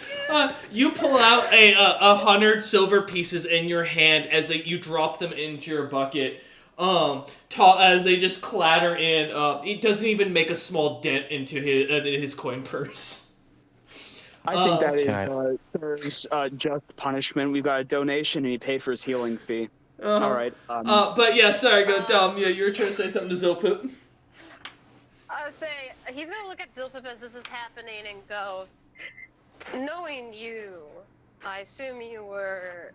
you pull out 100 silver pieces in your hand as you drop them into your bucket. As they just clatter in, it doesn't even make a small dent into his coin purse. I think that is just punishment. We've got a donation, and he paid for his healing fee. All right. But yeah, sorry, go Dom. Yeah, you were trying to say something to Zilpip. I would say he's gonna look at Zilpip as this is happening and go, knowing you, I assume you were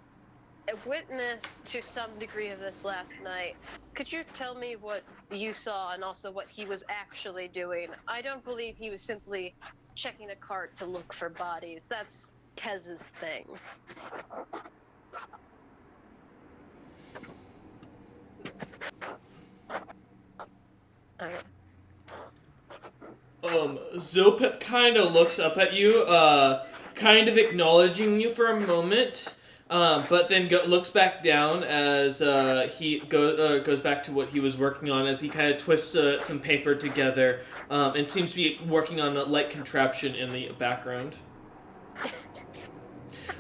a witness to some degree of this last night. Could you tell me what you saw and also what he was actually doing? I don't believe he was simply checking a cart to look for bodies. That's Kez's thing. Zilpip kind of looks up at you, kind of acknowledging you for a moment, but then looks back down as he goes back to what he was working on as he kind of twists some paper together and seems to be working on a light contraption in the background.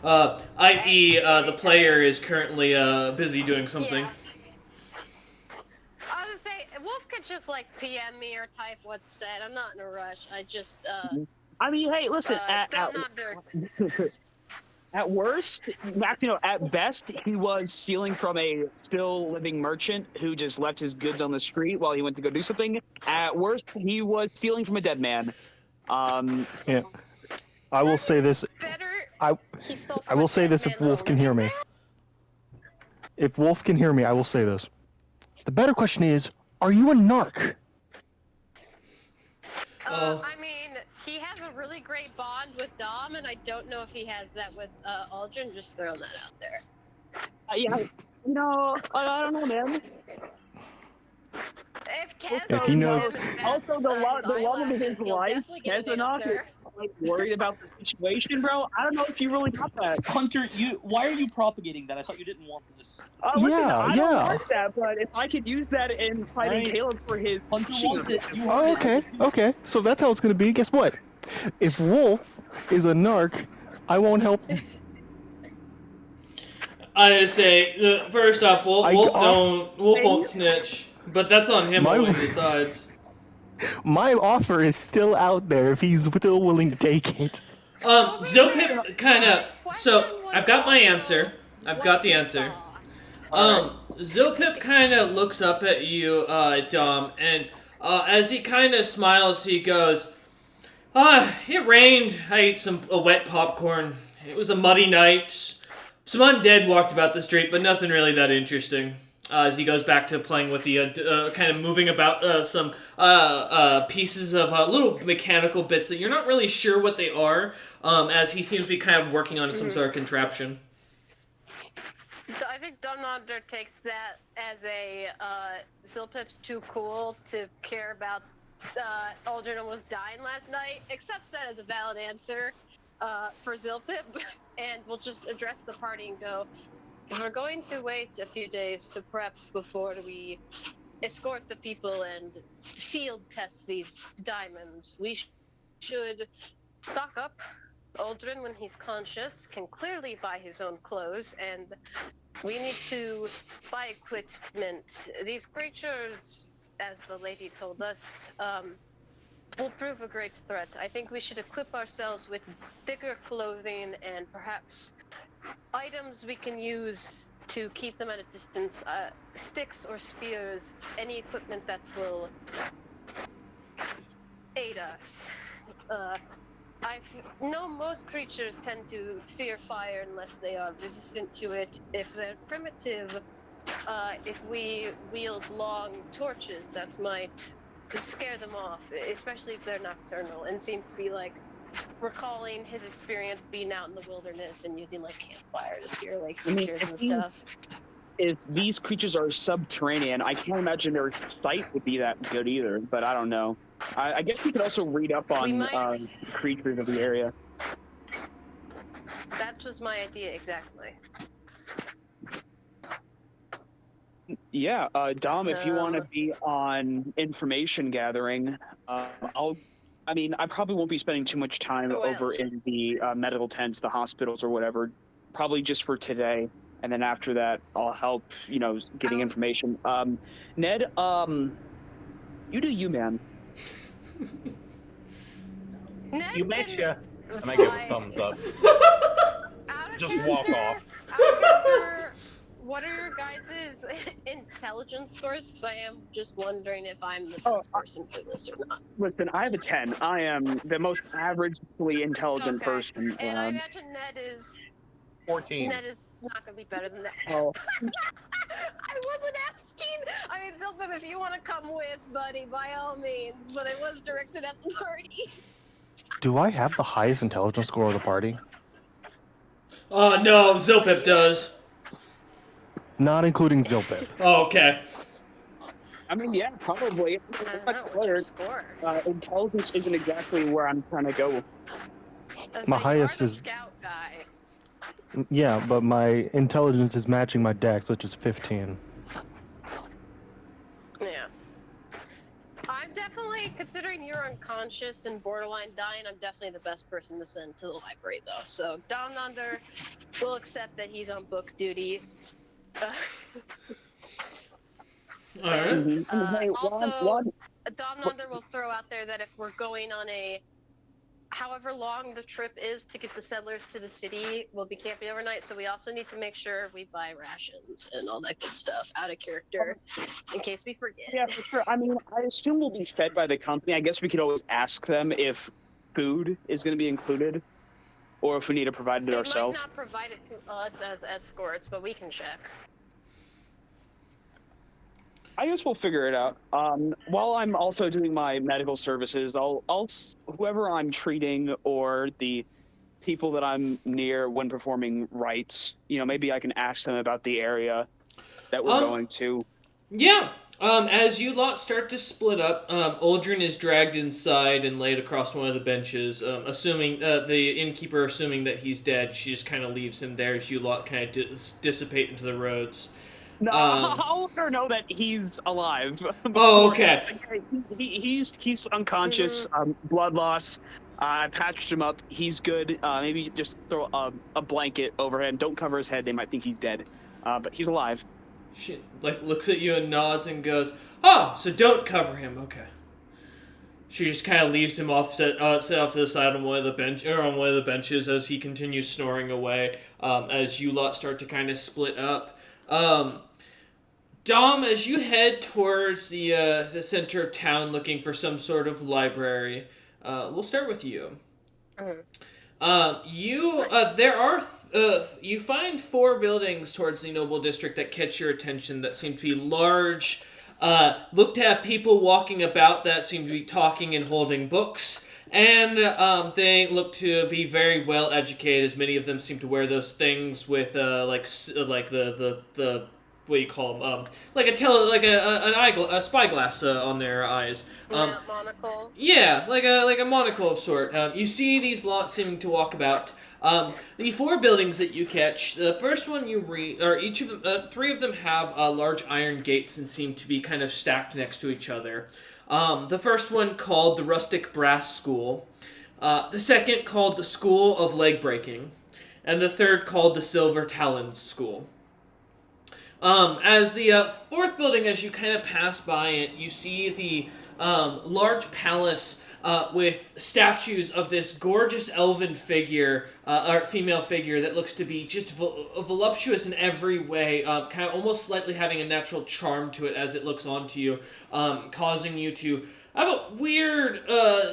I.e., the player is currently busy doing something. Yeah. I would say Wolf could just PM me or type what's said. I'm not in a rush. I just I mean, hey, listen. At worst, at best, he was stealing from a still living merchant who just left his goods on the street while he went to go do something. At worst, he was stealing from a dead man. Yeah. I will say this. I will say this if Wolf can hear me. If Wolf can hear me, I will say this. The better question is, are you a narc? I mean, he has a really great bond with Dom, and I don't know if he has that with Aldrin. Just throwing that out there. Yeah, I don't know, man. If he knows. Also, the love of his life, Kezanock is worried about the situation, bro. I don't know if you really got that. Hunter, why are you propagating that? I thought you didn't want this. Listen, I don't want that, but if I could use that in fighting Caleb for his... Hunter wants it. Okay. So that's how it's going to be. Guess what? If Wolf is a narc, I won't help him. I say, first off, Wolf won't snitch. But that's on him when he decides. My offer is still out there if he's still willing to take it. Zilpip kind of... So, I've got my answer. I've got the answer. Zilpip kind of looks up at you, Dom, and as he kind of smiles, he goes, it rained. I ate a wet popcorn. It was a muddy night. Some undead walked about the street, but nothing really that interesting. As he goes back to playing with the, kind of moving about some pieces of little mechanical bits that you're not really sure what they are, as he seems to be kind of working on some sort of contraption. So I think Dumbnonder takes that as a Zilpip's too cool to care about Aldrin almost dying last night. Accepts that as a valid answer for Zilpip, and we'll just address the party and go. If we're going to wait a few days to prep before we escort the people and field test these diamonds, we should stock up. Aldrin, when he's conscious, can clearly buy his own clothes, and we need to buy equipment. These creatures, as the lady told us, will prove a great threat. I think we should equip ourselves with thicker clothing and perhaps items we can use to keep them at a distance. Sticks or spears, any equipment that will aid us. I know most creatures tend to fear fire unless they are resistant to it. If they're primitive, if we wield long torches, that might scare them off, especially if they're nocturnal, and seems to be like recalling his experience being out in the wilderness and using like campfire to scare like creatures and stuff. If these creatures are subterranean, I can't imagine their sight would be that good either, but I don't know. I guess we could also read up on creatures of the area. That was my idea, exactly. Yeah, Dom, if you want to be on information gathering, I probably won't be spending too much time over in the medical tents, the hospitals or whatever, probably just for today. And then after that, I'll help, getting information. Ned, you do you, man. Ned You betcha. can And I give a fly. thumbs up. Out of Just walk character- off. out of character, what are your guys' intelligence scores? Because I am just wondering if I'm the best person for this or not. Listen, I have a 10. I am the most averagely intelligent Okay. person. And I imagine Ned is 14. not going to be better than that. Oh. I wasn't asking. I mean, Zilpip, if you want to come with, buddy, by all means. But it was directed at the party. Do I have the highest intelligence score of the party? No, Zilpip does. Not including Zilpip. Oh, okay. I mean, yeah, probably. I don't know. What's your score? Intelligence isn't exactly where I'm trying to go. My So highest you are the is- scout guy. Yeah, but my intelligence is matching my dex, which is 15. Yeah. I'm definitely, considering you're unconscious and borderline dying, I'm definitely the best person to send to the library, though. So, Domnander will accept that he's on book duty. Alright. Also, Domnander will throw out there that if we're going on however long the trip is to get the settlers to the city, we'll be camping overnight, so we also need to make sure we buy rations and all that good stuff out of character in case we forget. Yeah, for sure. I mean, I assume we'll be fed by the company. I guess we could always ask them if food is going to be included or if we need to provide it ourselves. They might not provide it to us as escorts, but we can check. I guess we'll figure it out. While I'm also doing my medical services, whoever I'm treating or the people that I'm near when performing rites, maybe I can ask them about the area that we're going to. Yeah. As you lot start to split up, Aldrin is dragged inside and laid across one of the benches. Assuming the innkeeper, assuming that he's dead, she just kind of leaves him there as you lot kind of dissipate into the roads. No, I'll let her know that he's alive. Oh, okay. He's unconscious, blood loss. I patched him up. He's good. Maybe just throw a blanket overhead. Don't cover his head. They might think he's dead. But he's alive. She looks at you and nods and goes, "Oh, so don't cover him." Okay. She just kind of leaves him set off to the side on one of the benches as he continues snoring away. As you lot start to kind of split up. Dom, as you head towards the center of town looking for some sort of library, we'll start with you. You find 4 buildings towards the Noble District that catch your attention that seem to be large, look to have people walking about that seem to be talking and holding books, And they look to be very well educated, as many of them seem to wear those things with like the what do you call them? Like a spyglass on their eyes. Monocle. Yeah, like a monocle of sort. You see these lots seeming to walk about. The four buildings that you catch, the first one you read, or each of them, three of them have large iron gates and seem to be kind of stacked next to each other. The first one called the Rustic Brass School, the second called the School of Leg Breaking, and the third called the Silver Talons School. As the fourth building, as you kind of pass by it, you see the large palace with statues of this gorgeous elven figure, or female figure that looks to be just voluptuous in every way, kind of almost slightly having a natural charm to it as it looks onto you, causing you to have a weird,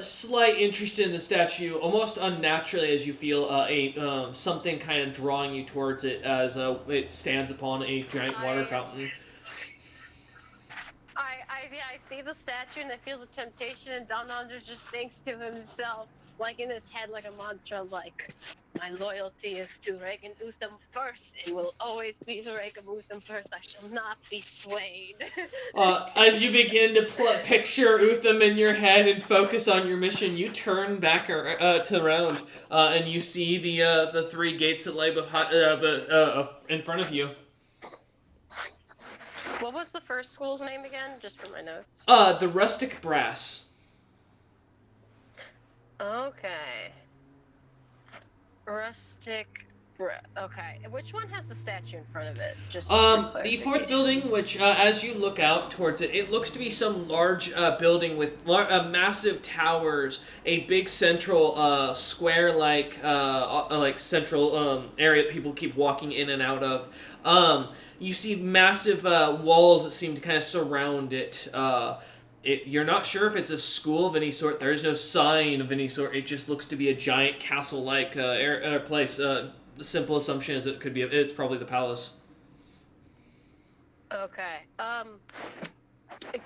slight interest in the statue, almost unnaturally, as you feel something kind of drawing you towards it as it stands upon a giant water fountain. I see the statue and I feel the temptation, and Don Anders just thinks to himself, like in his head, like a mantra, like, my loyalty is to Reagan Utham first. It will always be to Reagan Utham first. I shall not be swayed. As you begin to picture Utham in your head and focus on your mission, you turn back around, and you see the three gates that lay behind, in front of you. What was the first school's name again, just for my notes? The Rustic Brass. Okay. Okay. Which one has the statue in front of it? Just the fourth building, which as you look out towards it, it looks to be some large building with massive towers, a big central square-like central area that people keep walking in and out of. You see massive walls that seem to kind of surround it. You're not sure if it's a school of any sort. There is no sign of any sort. It just looks to be a giant castle-like place. The simple assumption is it could be. It's probably the palace. Okay.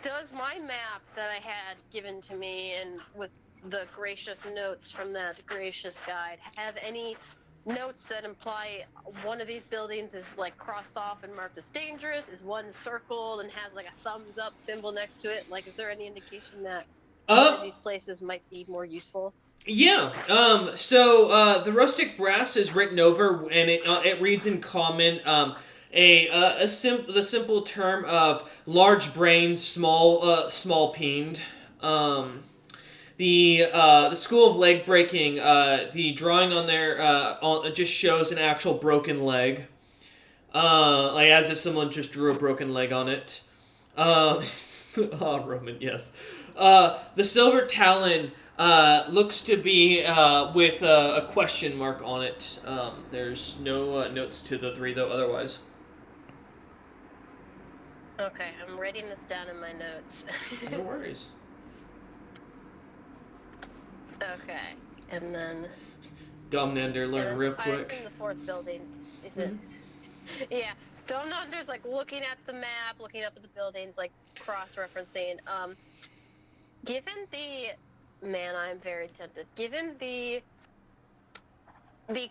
Does my map that I had given to me, and with the gracious notes from that gracious guide, have any notes that imply one of these buildings is like crossed off and marked as dangerous? Is one circled and has like a thumbs up symbol next to it? Like, is there any indication that one of these places might be more useful? Yeah. So the Rustic Brass is written over, and it reads in common the simple term of large brain, small peened. The School of Leg Breaking, the drawing on there just shows an actual broken leg. Like as if someone just drew a broken leg on it. Oh, Roman, yes. The Silver Talon looks to be with a question mark on it. There's no notes to the three, though, otherwise. Okay, I'm writing this down in my notes. No worries. Okay, and then... Domnander, learn real I quick. assume the fourth building is it? Yeah, Domnander's like looking at the map, looking up at the buildings, like cross-referencing. Given I'm very tempted. Given the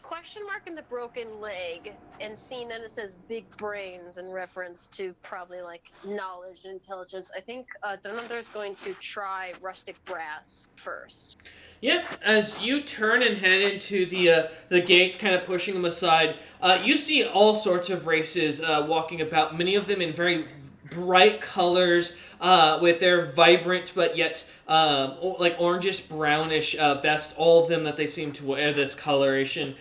question mark in the broken leg, and seeing that it says big brains in reference to probably like knowledge and intelligence, I think Domnander's going to try Rustic Brass first. Yeah, as you turn and head into the gates, kind of pushing them aside, you see all sorts of races walking about, many of them in very bright colors, with their vibrant but yet like orangish brownish vest, all of them that they seem to wear this coloration.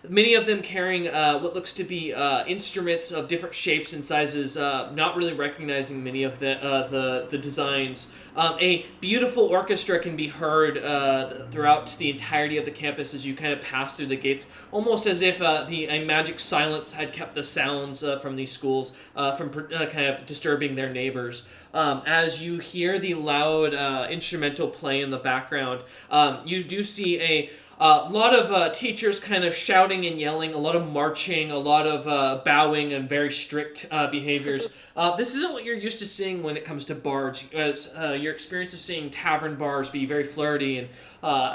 Many of them carrying what looks to be instruments of different shapes and sizes, not really recognizing many of the designs. A beautiful orchestra can be heard throughout the entirety of the campus as you kind of pass through the gates, almost as if a magic silence had kept the sounds from these schools from kind of disturbing their neighbors. As you hear the loud instrumental play in the background, you do see A lot of teachers kind of shouting and yelling, a lot of marching, a lot of bowing and very strict behaviors. This isn't what you're used to seeing when it comes to bars, as your experience of seeing tavern bars be very flirty and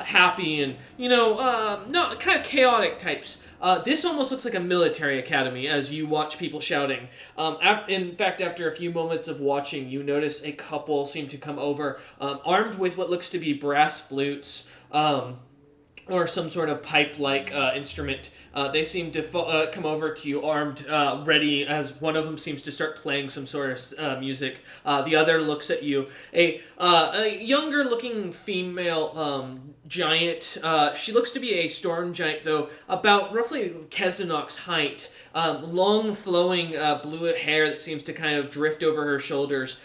happy and, no, kind of chaotic types. This almost looks like a military academy as you watch people shouting. In fact, after a few moments of watching, you notice a couple seem to come over, armed with what looks to be brass flutes, or some sort of pipe-like instrument. They seem to come over to you armed, ready, as one of them seems to start playing some sort of music. The other looks at you. A younger-looking female giant. She looks to be a storm giant, though, about roughly Kesdenok's height. Long, flowing blue hair that seems to kind of drift over her shoulders.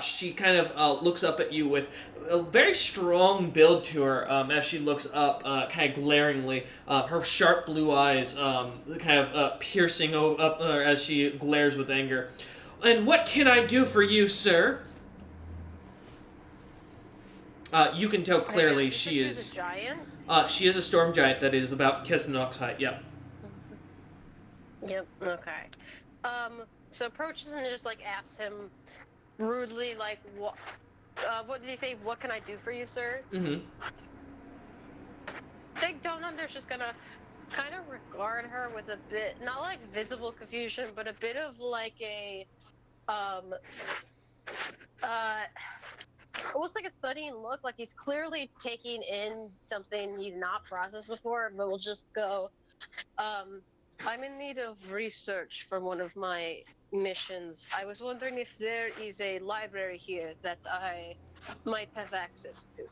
She kind of looks up at you with a very strong build to her as she looks up, kind of glaringly. Her sharp blue eyes kind of piercing up as she glares with anger. And what can I do for you, sir? You can tell clearly she is... a giant? She is a storm giant that is about Kesdenok's height, yep. Yep, okay. So approaches and just, like, asks him rudely, like, what did he say? What can I do for you, sir? Mm-hmm. I think Donunder's just gonna kind of regard her with a bit, not like visible confusion, but a bit of like a, almost like a studying look, like he's clearly taking in something he's not processed before, but we'll just go, I'm in need of research for one of my missions. I was wondering if there is a library here that I might have access to.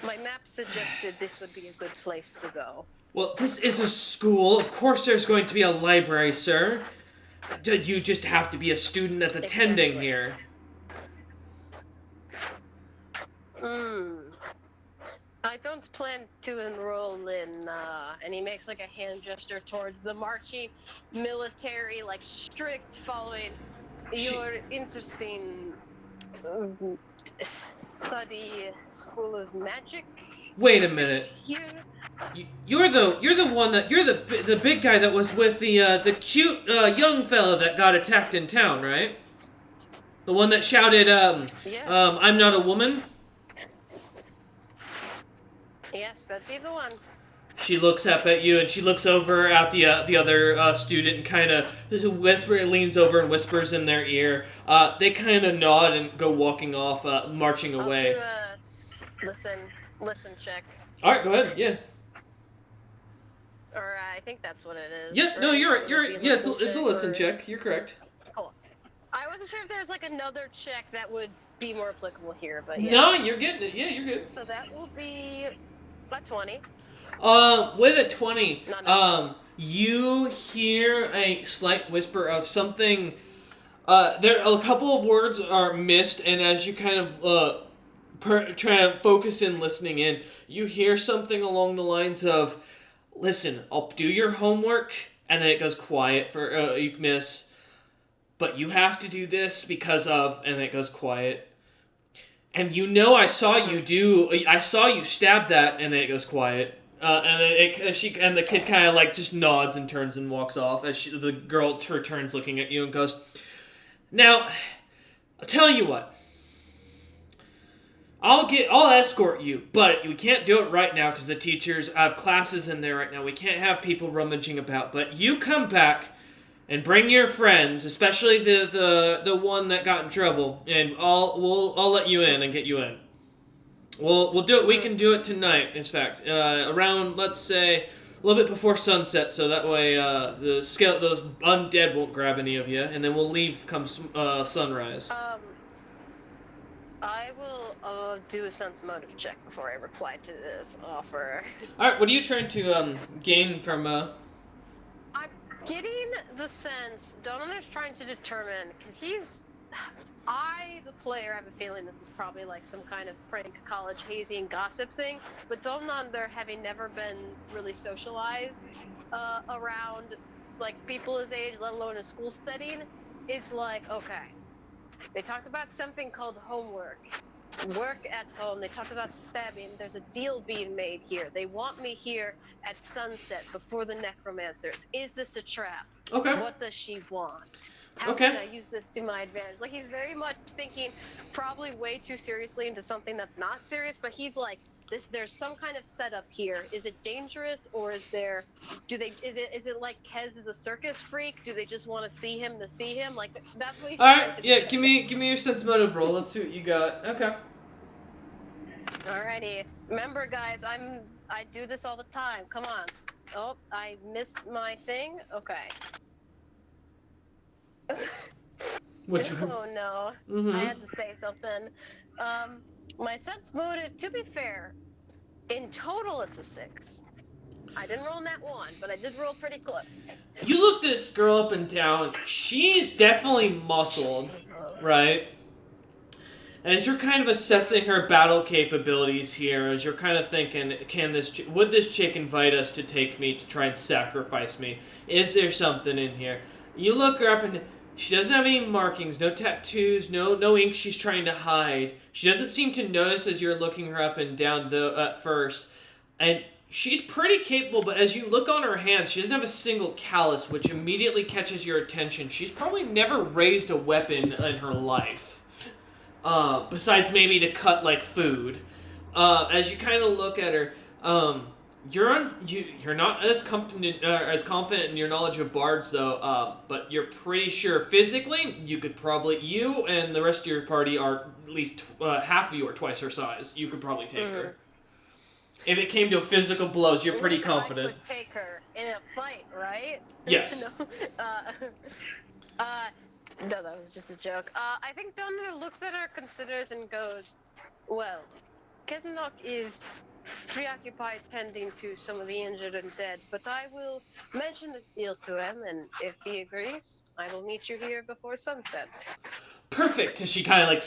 My map suggested this would be a good place to go. Well, this is a school. Of course there's going to be a library, sir. You just have to be a student that's attending here. I don't plan to enroll in, and he makes like a hand gesture towards the marching military, like strict following your interesting study school of magic. Wait a minute. Here. You're the one that you're the big guy that was with the cute young fella that got attacked in town, right? The one that shouted Yes. I'm not a woman. Yes, that'd be the one. She looks up at you and she looks over at the other student and kind of leans over and whispers in their ear. They kind of nod and go walking off, marching away. I'll do a listen check. All right, go ahead. Yeah. Or I think that's what it is. Yeah. No, right? you're Would it be a it's a listen or- check. You're correct. Cool. I wasn't sure if there's like another check that would be more applicable here, but yeah. No, you're getting it. Yeah, you're good. So that will be a 20. With a 20, No. you hear a slight whisper of something. There a couple of words are missed, and as you kind of try to focus in listening in, you hear something along the lines of, "Listen, I'll do your homework," and then it goes quiet for you miss. But you have to do this because of, and it goes quiet. And I saw you stab that, and then it goes quiet. And the kid kind of like just nods and turns and walks off as the girl turns looking at you and goes, "Now, I'll tell you what. I'll escort you, but we can't do it right now because the teachers have classes in there right now. We can't have people rummaging about. But you come back and bring your friends, especially the one that got in trouble, and I'll let you in and get you in. We'll do it. We can do it tonight. In fact, around, let's say, a little bit before sunset, so that way those undead won't grab any of you, and then we'll leave come sunrise." I will do a sense motive check before I reply to this offer. All right. What are you trying to gain from? I'm getting the sense Donunder's trying to determine, because I, the player, have a feeling this is probably like some kind of prank college hazing gossip thing, but Donunder, having never been really socialized around like people his age, let alone a school setting, is like, okay, they talked about something called homework. work at home. They talked about stabbing. There's a deal being made here. They want me here at sunset before the necromancers. Is this a trap? Okay. What does she want? How Okay. can I use this to my advantage? Like, he's very much thinking probably way too seriously into something that's not serious, but he's like, there's some kind of setup here. Is it dangerous, or is it like Kez is a circus freak? Do they just want to see him to see him? Like, that's what he's All trying right. to Yeah. determine. Give me your sense motive roll. Let's see what you got. Okay. Alrighty. Remember, guys, I do this all the time. Come on. Oh, I missed my thing. Okay. What you? Oh no. Mm-hmm. I had to say something. My sense motive, to be fair, in total it's a 6. I didn't roll that 1, but I did roll pretty close. You look this girl up and down. She's definitely muscled, right? As you're kind of assessing her battle capabilities here, as you're kind of thinking, would this chick invite us to take me to try and sacrifice me? Is there something in here? You look her up and she doesn't have any markings, no tattoos, no ink she's trying to hide. She doesn't seem to notice as you're looking her up and down at first. And she's pretty capable, but as you look on her hands, she doesn't have a single callus, which immediately catches your attention. She's probably never raised a weapon in her life. Besides maybe to cut like food. As you kind of look at her, you're not as confident in your knowledge of bards though. But you're pretty sure physically you and the rest of your party are at least half of you are twice her size. You could probably take her. If it came to physical blows, you're pretty confident. I could take her in a fight, right? Yes. No, that was just a joke. I think Thunder looks at her, considers, and goes, well, Kesnok is preoccupied tending to some of the injured and dead, but I will mention this deal to him, and if he agrees, I will meet you here before sunset. Perfect. She kind of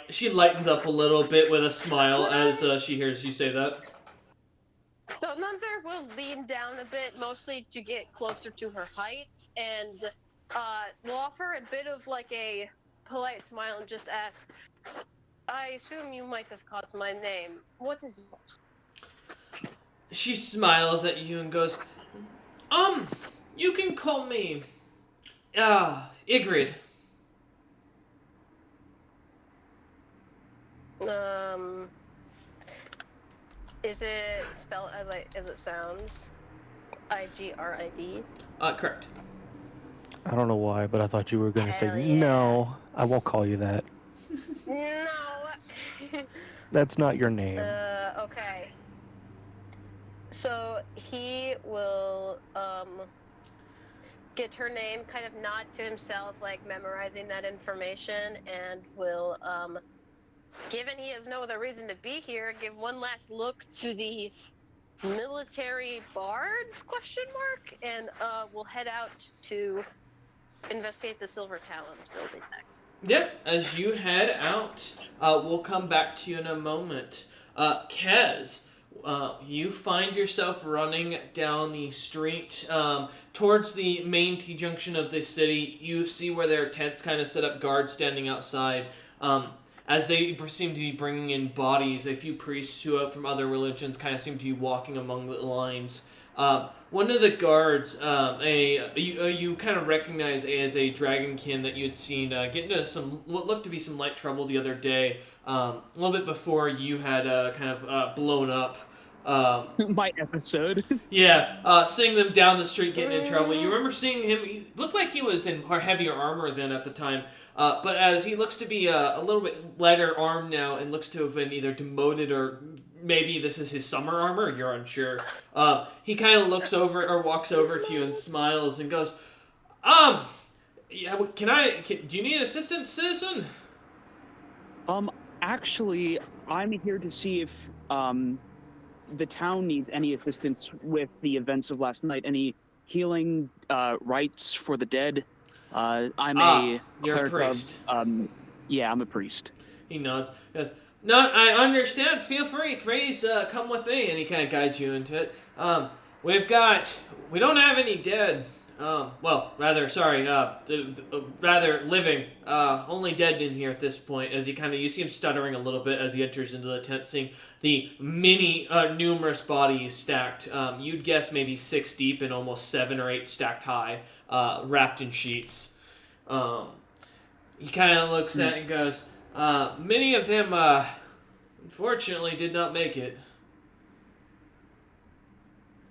she lightens up a little bit with a smile as she hears you say that. So Thunder will lean down a bit, mostly to get closer to her height, and we'll offer a bit of like a polite smile and just ask, I assume you might have caught my name. What is yours? She smiles at you and goes, you can call me, Ygritte. Is it spelled as it sounds? Igrid? Correct. I don't know why, but I thought you were going to say, yeah. no, I won't call you that. No! That's not your name. Okay. So he will, get her name, kind of nod to himself, like memorizing that information, and will, given he has no other reason to be here, give one last look to the military bards, and we'll head out to investigate the Silver Talons building next. Yep, as you head out, we'll come back to you in a moment. Kez, you find yourself running down the street towards the main T-junction of the city. You see where there are tents kind of set up, guards standing outside. As they seem to be bringing in bodies, a few priests who from other religions kind of seem to be walking among the lines. One of the guards, you kind of recognize as a dragonkin that you had seen get into some what looked to be some light trouble the other day, a little bit before you had kind of blown up. My episode. Yeah, seeing them down the street getting in trouble. You remember seeing him, he looked like he was in heavier armor then at the time. But as he looks to be a little bit lighter armed now and looks to have been either demoted or maybe this is his summer armor, you're unsure. He kind of looks over or walks over to you and smiles and goes, yeah, do you need assistance, citizen? Actually, I'm here to see if, the town needs any assistance with the events of last night. Any healing, rites for the dead? I'm you're a priest. Yeah, I'm a priest. He nods. He goes, no, I understand. Feel free. Please come with me. And he kind of guides you into it. We don't have any dead. Well, rather, sorry, rather living. Only dead in here at this point. As you see him stuttering a little bit as he enters into the tent, seeing the numerous bodies stacked. You'd guess maybe 6 deep and almost 7 or 8 stacked high, wrapped in sheets. He kind of looks at it and goes, many of them, unfortunately, did not make it.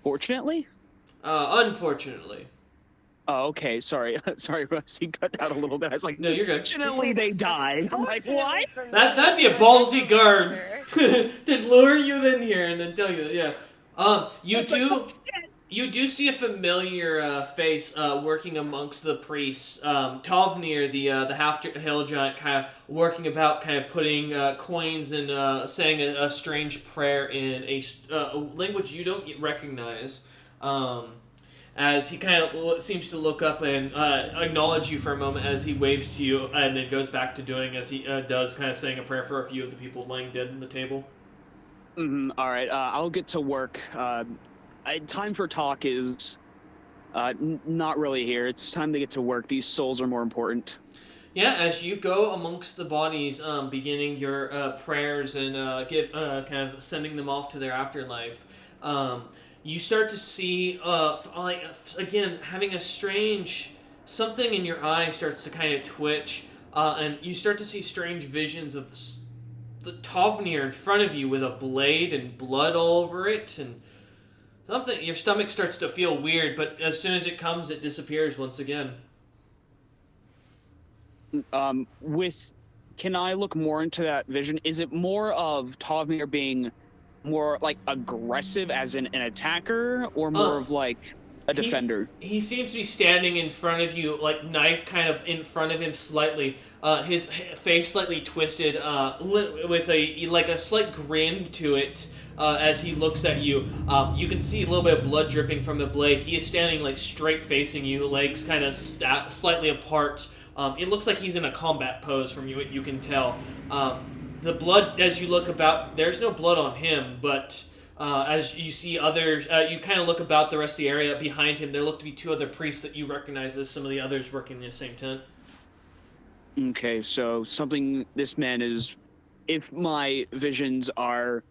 Fortunately? Unfortunately. Oh, okay. Sorry. Sorry, Russ. He cut out a little bit. I was like, No, you're good. Fortunately, they died. I'm like, what? That'd be a ballsy guard to lure you in here and then tell you, yeah. You do see a familiar face working amongst the priests. Tovnir, the half-hill giant, kind of working about, kind of putting coins and saying a strange prayer in a language you don't recognize. As he kind of seems to look up and acknowledge you for a moment as he waves to you and then goes back to doing as he does, kind of saying a prayer for a few of the people laying dead on the table. All right. I'll get to work. Time for talk is not really here. It's time to get to work. These souls are more important. Yeah, as you go amongst the bodies, beginning your prayers and kind of sending them off to their afterlife, you start to see, again, having a strange something in your eye starts to kind of twitch, and you start to see strange visions of the Tovnir in front of you with a blade and blood all over it, and something. Your stomach starts to feel weird, but as soon as it comes, it disappears once again. Can I look more into that vision? Is it more of Tovmir being more like aggressive as an attacker, or more of like a defender? He seems to be standing in front of you, like knife kind of in front of him slightly. His face slightly twisted, with a slight grin to it. As he looks at you, you can see a little bit of blood dripping from the blade. He is standing like straight facing you, legs kind of slightly apart. It looks like he's in a combat pose from what you can tell. The blood, as you look about, there's no blood on him, but as you see others, you kind of look about the rest of the area behind him. There look to be 2 other priests that you recognize as some of the others working in the same tent. Okay, so this man is, if my visions are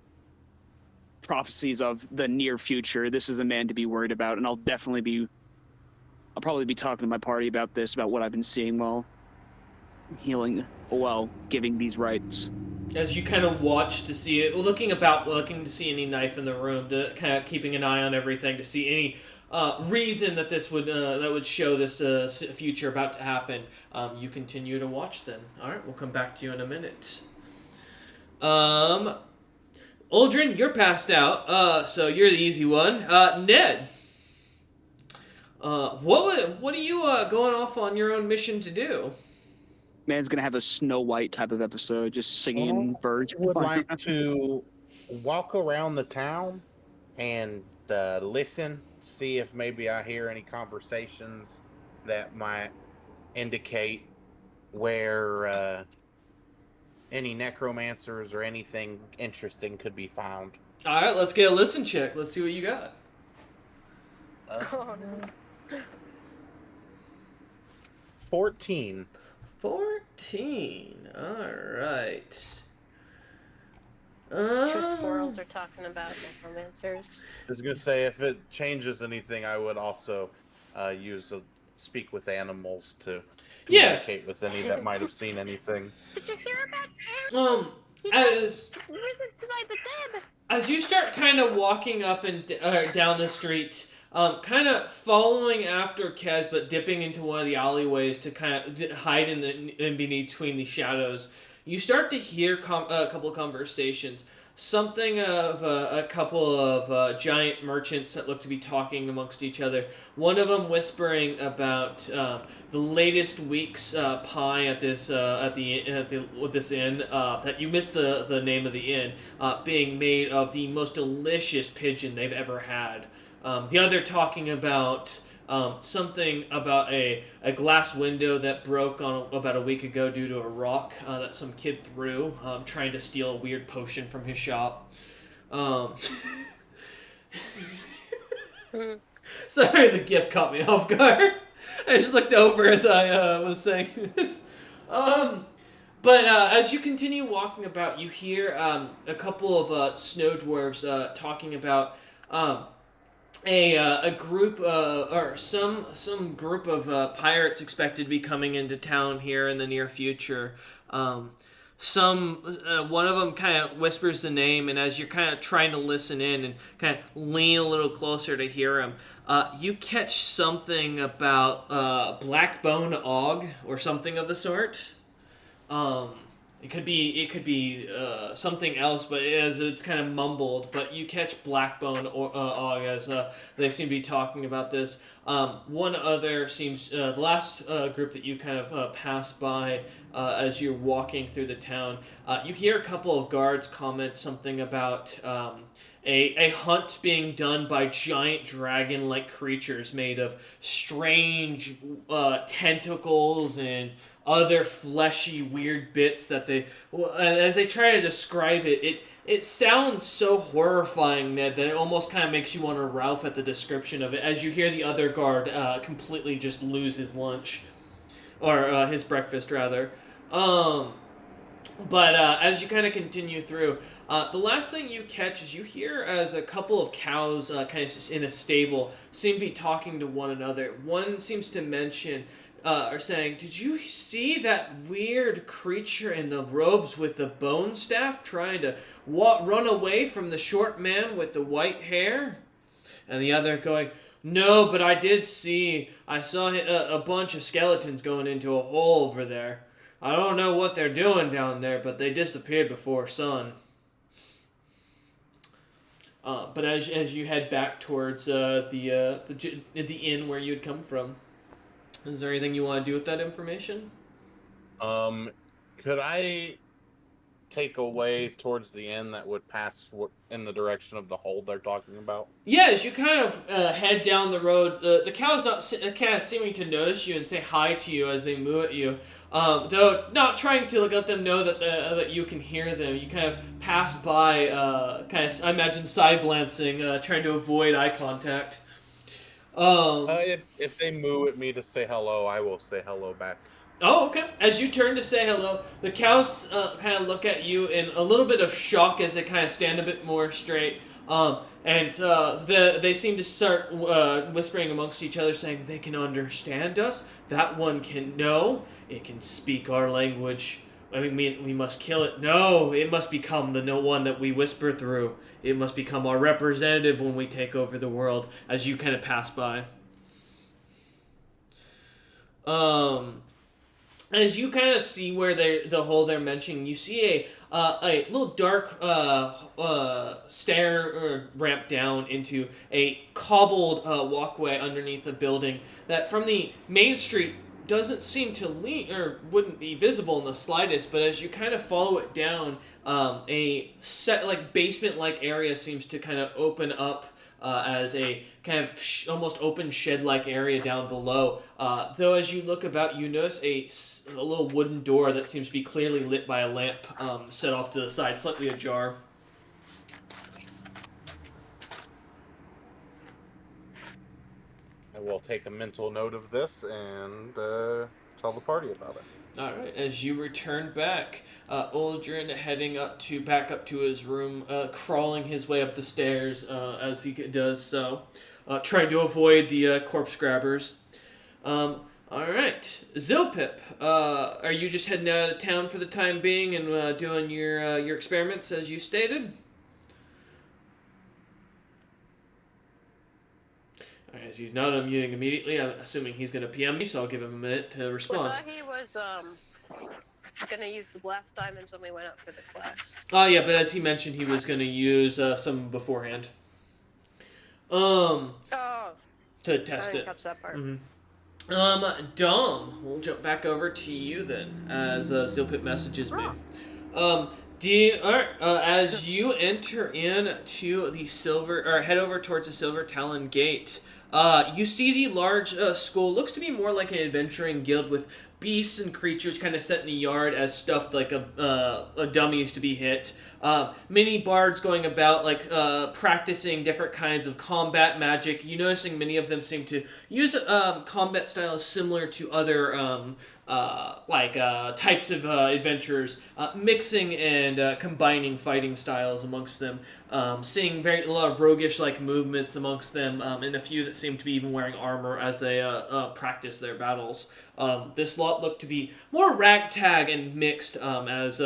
prophecies of the near future, this is a man to be worried about, and I'll probably be talking to my party about what I've been seeing while giving these rites. As you kind of watch to see it, looking to see any knife in the room, to kind of keeping an eye on everything to see any reason that this would show this future about to happen. You continue to watch then. All right, we'll come back to you in a minute. Aldrin, you're passed out, so you're the easy one. Ned, what are you going off on your own mission to do? Man's gonna have a Snow White type of episode, just singing birds. I would like to walk around the town and listen, see if maybe I hear any conversations that might indicate where any necromancers or anything interesting could be found. All right, let's get a listen check. Let's see what you got. Oh, no. 14. 14. All right. Two squirrels are talking about necromancers. I was gonna say, if it changes anything, I would also speak with animals to communicate with any that might have seen anything. Did you hear about as risen tonight the dead? As you start kind of walking up and down the street, kind of following after Kez, but dipping into one of the alleyways to kind of hide in between the shadows, you start to hear a couple of conversations. Something of a couple of giant merchants that look to be talking amongst each other. One of them whispering about the latest week's pie at this this inn. That you missed the name of the inn, being made of the most delicious pigeon they've ever had. The other talking about something about a glass window that broke about a week ago due to a rock that some kid threw, trying to steal a weird potion from his shop. Sorry, the gift caught me off guard. I just looked over as I was saying this. But as you continue walking about, you hear a couple of snow dwarves talking about a group or some group of pirates expected to be coming into town here in the near future. One of them kind of whispers the name, and as you're kind of trying to listen in and kind of lean a little closer to hear him, you catch something about Blackbone Og or something of the sort. It could be something else, but as it's kind of mumbled. But you catch Blackbone Og as they seem to be talking about this. One other seems the last group that you kind of pass by as you're walking through the town. You hear a couple of guards comment something about a hunt being done by giant dragon-like creatures made of strange tentacles and other fleshy weird bits that as they try to describe it sounds so horrifying that it almost kind of makes you want to Ralph at the description of it as you hear the other guard completely just lose his lunch or his breakfast rather. But as you kind of continue through, the last thing you catch is you hear as a couple of cows kind of in a stable seem to be talking to one another. One seems to mention are saying, "Did you see that weird creature in the robes with the bone staff trying to run away from the short man with the white hair?" And the other going, "No, but I saw a bunch of skeletons going into a hole over there. I don't know what they're doing down there, but they disappeared before sun." But as you head back towards the inn where you'd come from, is there anything you want to do with that information? Could I take a way towards the end that would pass in the direction of the hole they're talking about? Yeah, as you kind of head down the road, the cow's not kind of seeming to notice you and say hi to you as they moo at you. Though not trying to let them know that you can hear them. You kind of pass by, I imagine side glancing, trying to avoid eye contact. If they moo at me to say hello, I will say hello back. Oh, okay. As you turn to say hello, the cows kind of look at you in a little bit of shock as they kind of stand a bit more straight. And they seem to start whispering amongst each other, saying they can understand us. That one can know. It can speak our language. I mean, we must kill it. No, it must become the one that we whisper through. It must become our representative when we take over the world. As you kind of pass by. As you kind of see where the hole they're mentioning, you see a little dark stair or ramp down into a cobbled walkway underneath a building that from the main street doesn't seem to lead or wouldn't be visible in the slightest, but as you kind of follow it down, a set basement-like area seems to kind of open up as a kind of almost open shed-like area down below. Though as you look about, you notice a little wooden door that seems to be clearly lit by a lamp set off to the side, slightly ajar. I will take a mental note of this and tell the party about it. All right. As you return back, Uldren heading back up to his room, crawling his way up the stairs as he does so, trying to avoid the corpse grabbers. All right, Zilpip, are you just heading out of town for the time being and doing your experiments as you stated? As he's not unmuting immediately, I'm assuming he's going to PM me, so I'll give him a minute to respond. I thought he was going to use the blast diamonds when we went up for the class. Oh, yeah, but as he mentioned, he was going to use some beforehand. To test it. Catch that part. Mm-hmm. Dom, we'll jump back over to you then, as Zilpip messages me. As you enter into the head over towards the Silver Talon Gate, you see the large school. Looks to be more like an adventuring guild with beasts and creatures kind of set in the yard as stuffed like a dummies to be hit. Many bards going about like practicing different kinds of combat magic. You noticing many of them seem to use combat styles similar to other types of adventurers, mixing and combining fighting styles amongst them. Seeing a lot of roguish like movements amongst them, and a few that seem to be even wearing armor as they practice their battles. This lot looked to be more ragtag and mixed, as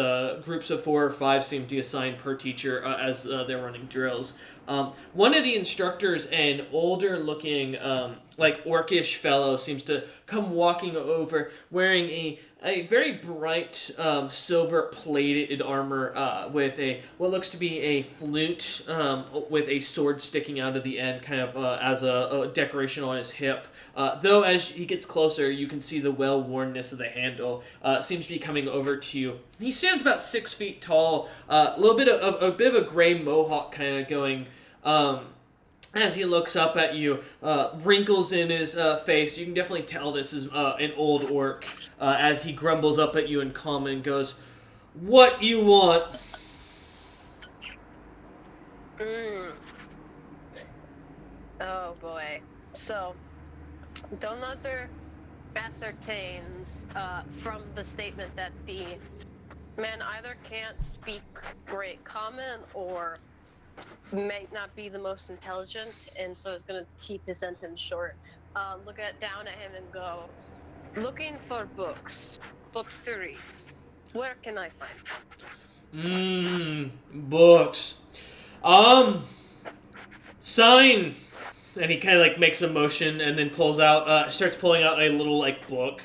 groups of 4 or 5 seem to be assigned per teacher as they're running drills. One of the instructors, an older-looking, orcish fellow, seems to come walking over wearing a very bright silver-plated armor with what looks to be a flute with a sword sticking out of the end, kind of as a decoration on his hip. Though as he gets closer, you can see the well-wornness of the handle. Seems to be coming over to you. He stands about 6 feet tall, a bit of a gray mohawk kind of going. As he looks up at you, wrinkles in his face. You can definitely tell this is an old orc. As he grumbles up at you in common and goes, "What you want?" Oh boy. So, Donuther ascertains from the statement that the man either can't speak great common or may not be the most intelligent, and so is going to keep his sentence short. Look down at him and go, "Looking for books to read. Where can I find them?" Books. Sign. And he kind of makes a motion and then starts pulling out a little book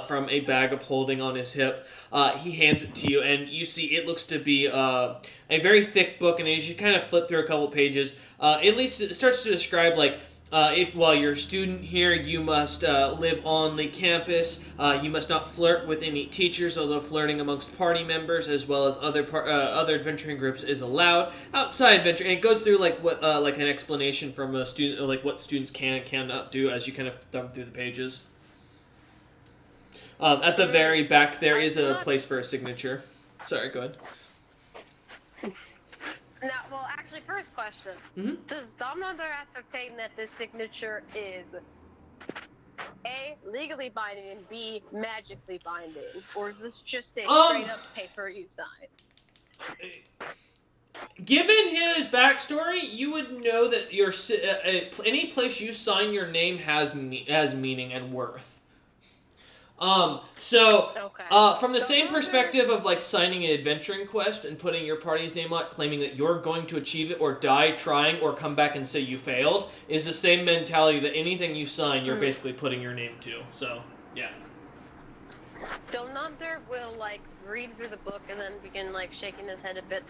from a bag of holding on his hip. He hands it to you, and you see it looks to be a very thick book. And as you kind of flip through a couple pages, at least it starts to describe if while you're a student here, you must live on the campus. You must not flirt with any teachers, although flirting amongst party members as well as other adventuring groups is allowed. Outside adventuring, it goes through an explanation from a student, what students can and cannot do as you kind of thumb through the pages. At the very back, there is a place for a signature. Sorry, go ahead. Now, well, actually, first question. Mm-hmm. Does Domnother ascertain that this signature is A, legally binding, and B, magically binding? Or is this just a straight-up paper you sign? Given his backstory, you would know that any place you sign your name has meaning and worth. From the same perspective of signing an adventuring quest and putting your party's name on it, claiming that you're going to achieve it or die trying or come back and say you failed, is the same mentality that anything you sign, you're basically putting your name to. So, yeah. Donuther will read through the book and then begin shaking his head a bit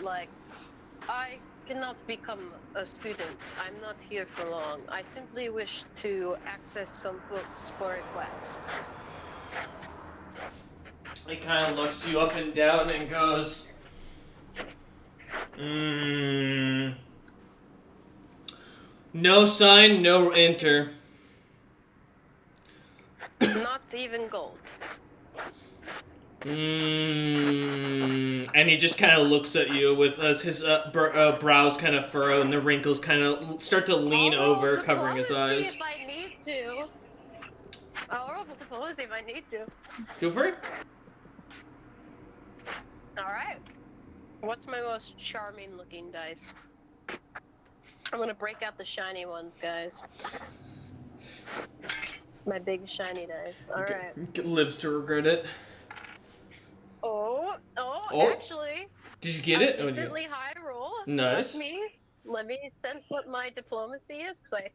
I cannot become a student. I'm not here for long. I simply wish to access some books for a quest. He kind of looks you up and down and goes, no sign, no enter. Not even gold. And he just kind of looks at you with his brows kind of furrow and the wrinkles kind of start to lean over, covering his eyes. If I need to. I'll roll diplomacy if I need to. Feel free. Alright. What's my most charming looking dice? I'm gonna break out the shiny ones, guys. My big shiny dice. Alright. Lives to regret it. Oh, actually. Did you get it? Decently high roll. Nice. Let me sense what my diplomacy is, because I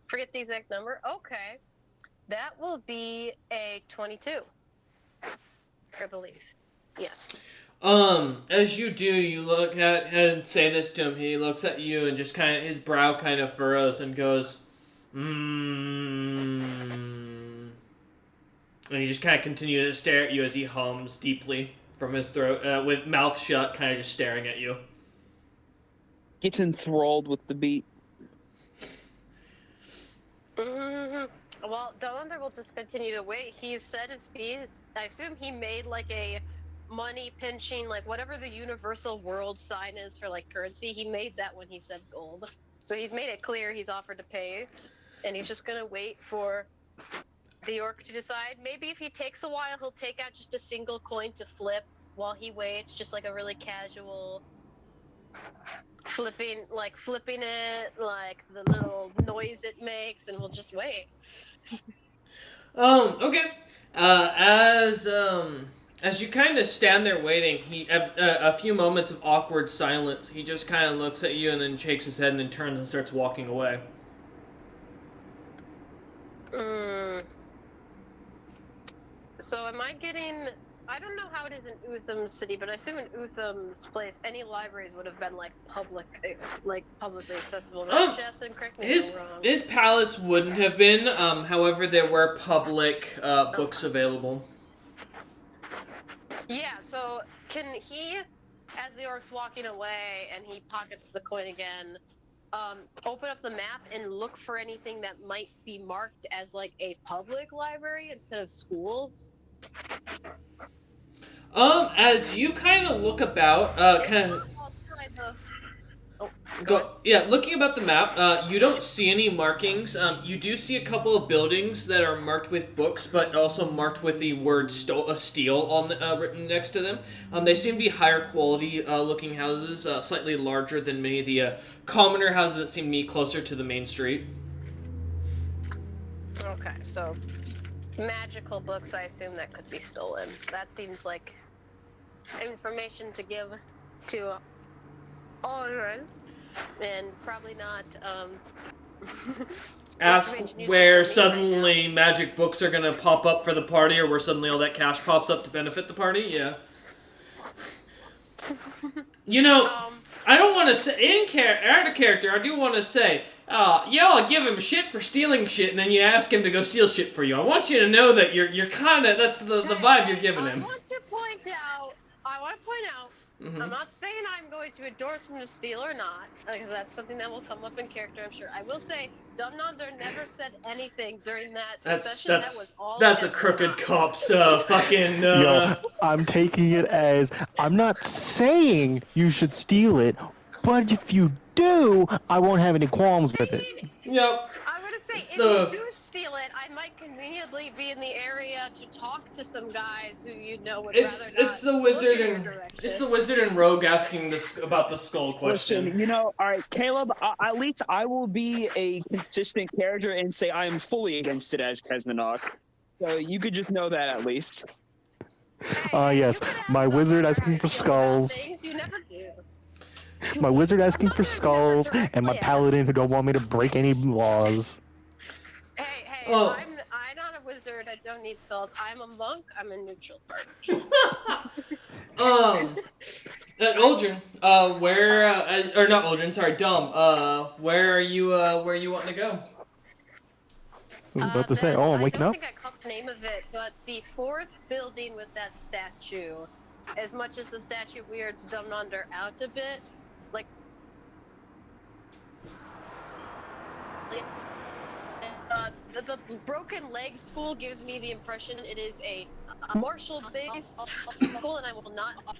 forget the exact number. Okay. That will be a 22. I believe. Yes. As you do, you look at and say this to him. He looks at you and just kind of, his brow kind of furrows and goes, And he just kind of continues to stare at you as he hums deeply from his throat, with mouth shut, kind of just staring at you. Gets enthralled with the beat. Well, Dolander will just continue to wait. He's said his piece. I assume he made like a money pinching, like whatever the universal world sign is for like currency. He made that when he said gold. So he's made it clear he's offered to pay, and he's just gonna wait for the orc to decide. Maybe if he takes a while, he'll take out just a single coin to flip while he waits, just like a really casual flipping it, like the little noise it makes, and we'll just wait. Okay. As you kind of stand there waiting, he a few moments of awkward silence. He just kind of looks at you and then shakes his head and then turns and starts walking away. So am I getting? I don't know how it is in Utham's city, but I assume in Utham's place, any libraries would have been like publicly accessible. Right, Justin? Correct me if I'm wrong. His palace wouldn't have been. However, there were public books available. Yeah. So can he, as the orc's walking away and he pockets the coin again, open up the map and look for anything that might be marked as like a public library instead of schools? As you kind of look about, looking about the map, you don't see any markings. You do see a couple of buildings that are marked with books, but also marked with the word steel on written next to them. They seem to be higher quality looking houses, slightly larger than many of the commoner houses that seem to be closer to the main street. Okay, so magical books, I assume that could be stolen. That seems like information to give to Oren, and probably not ask where suddenly magic books are gonna pop up for the party, or where suddenly all that cash pops up to benefit the party. Yeah. You know, I don't want to say out of character. I do want to say, y'all give him shit for stealing shit, and then you ask him to go steal shit for you. I want you to know that you're kind of that's the vibe you're giving him. I want to point out. Mm-hmm. I'm not saying I'm going to endorse him to steal or not, because that's something that will come up in character, I'm sure. I will say, Dumnonder never said anything during that session. That was all that's a crooked cop's fucking. Yo, I'm taking it as I'm not saying you should steal it, but if you do, I won't have any qualms with it. Yep. I would say if you do steal it, I might conveniently be in the area to talk to some guys who you know would rather not. It's the wizard and rogue asking this about the skull question. Listen, you know, all right, Caleb. At least I will be a consistent character and say I am fully against it as Kesnanok. So you could just know that at least. Yes, my wizard asking for skulls. You never do. My wizard asking for skulls, and my paladin who don't want me to break any laws. Hey, I'm not a wizard. I don't need spells. I'm a monk. I'm a neutral party. Uldren, or not Uldren, sorry, Dom, where are you wanting to go? I was about to say, I'm waking up. I don't think I caught the name of it, but the fourth building with that statue, as much as the statue weirds Dumnonder out a bit, like the broken leg school gives me the impression it is a martial-based school, and I will not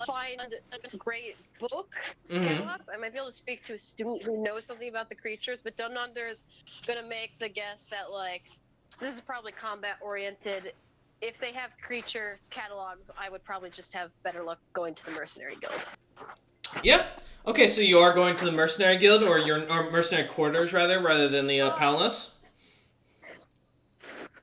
find a great book. Mm-hmm. I might be able to speak to a student who knows something about the creatures, but Dumnonder is gonna make the guess that like this is probably combat-oriented. If they have creature catalogs, I would probably just have better luck going to the Mercenary Guild. Yep. Okay, so you are going to the Mercenary Guild, or Mercenary Quarters, rather than the Palace?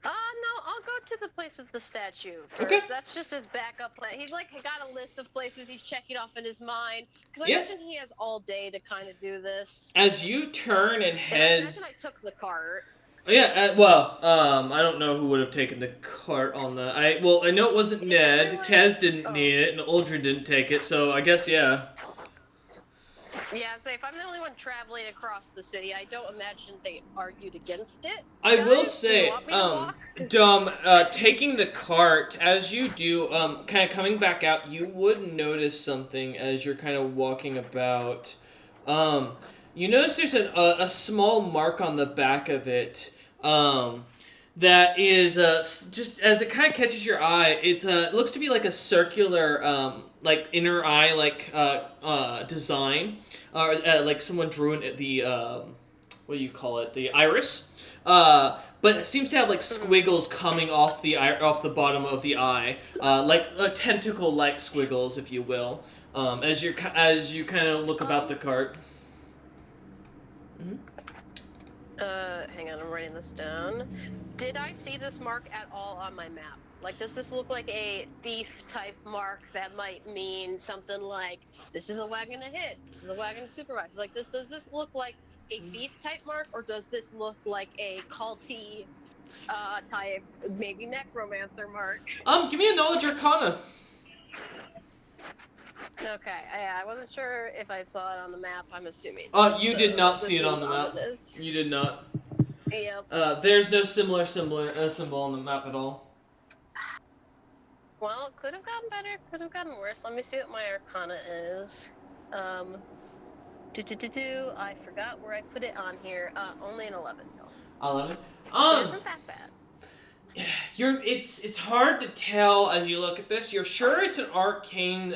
No, I'll go to the place with the statue first. Okay. That's just his backup plan. He's like got a list of places he's checking off in his mind. Because I imagine he has all day to kind of do this. As you turn and head... And I imagine I took the cart. Yeah, I don't know who would have taken the cart on that. I know it wasn't Ned. Kez didn't need it, and Uldren didn't take it, so I guess, yeah. Yeah, so if I'm the only one traveling across the city, I don't imagine they argued against it. I will say, Dom, taking the cart, as you do, kind of coming back out, you would notice something as you're kind of walking about. You notice there's a small mark on the back of it. that is just as it kind of catches your eye. It looks to be like a circular, like inner eye, like design, or like someone drew in the what do you call it? The iris. But it seems to have like squiggles coming off the bottom of the eye, like tentacle-like squiggles, if you will. As you kind of look about the cart. Hang on, I'm writing this down. Did I see this mark at all on my map? Like, does this look like a thief-type mark that might mean something like, this is a wagon to hit, this is a wagon to supervise? Like, does this look like a thief-type mark, or does this look like a culty type, maybe necromancer mark? Give me a knowledge arcana. Okay, I wasn't sure if I saw it on the map, I'm assuming. You did not see it on the map. Ominous. You did not. Yep. There's no similar symbol on the map at all. Well, it could have gotten better, could have gotten worse. Let me see what my arcana is. I forgot where I put it on here. Only an 11. 11. It isn't that bad. It's hard to tell as you look at this. You're sure it's an arcane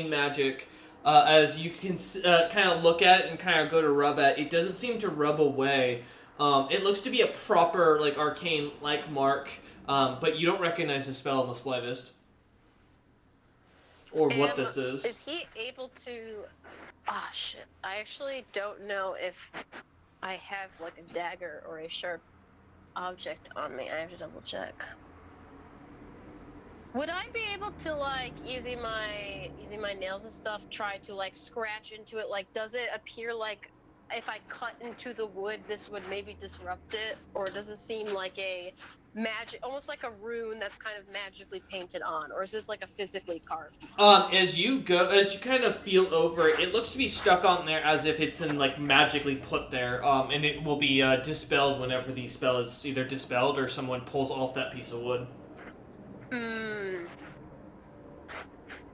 magic. As you can kind of look at it and kind of go to rub at it, it doesn't seem to rub away. It looks to be a proper like arcane like mark, but you don't recognize the spell in the slightest, or what this is. Is he able to? Oh shit! I actually don't know if I have like a dagger or a sharp object on me. I have to double check. Would I be able to, like, using my nails and stuff, try to like scratch into it? Like, does it appear like if I cut into the wood, this would maybe disrupt it, or does it seem like a magic, almost like a rune that's kind of magically painted on, or is this like a physically carved? As you kind of feel over it, it looks to be stuck on there as if it's like magically put there. And it will be dispelled whenever the spell is either dispelled or someone pulls off that piece of wood.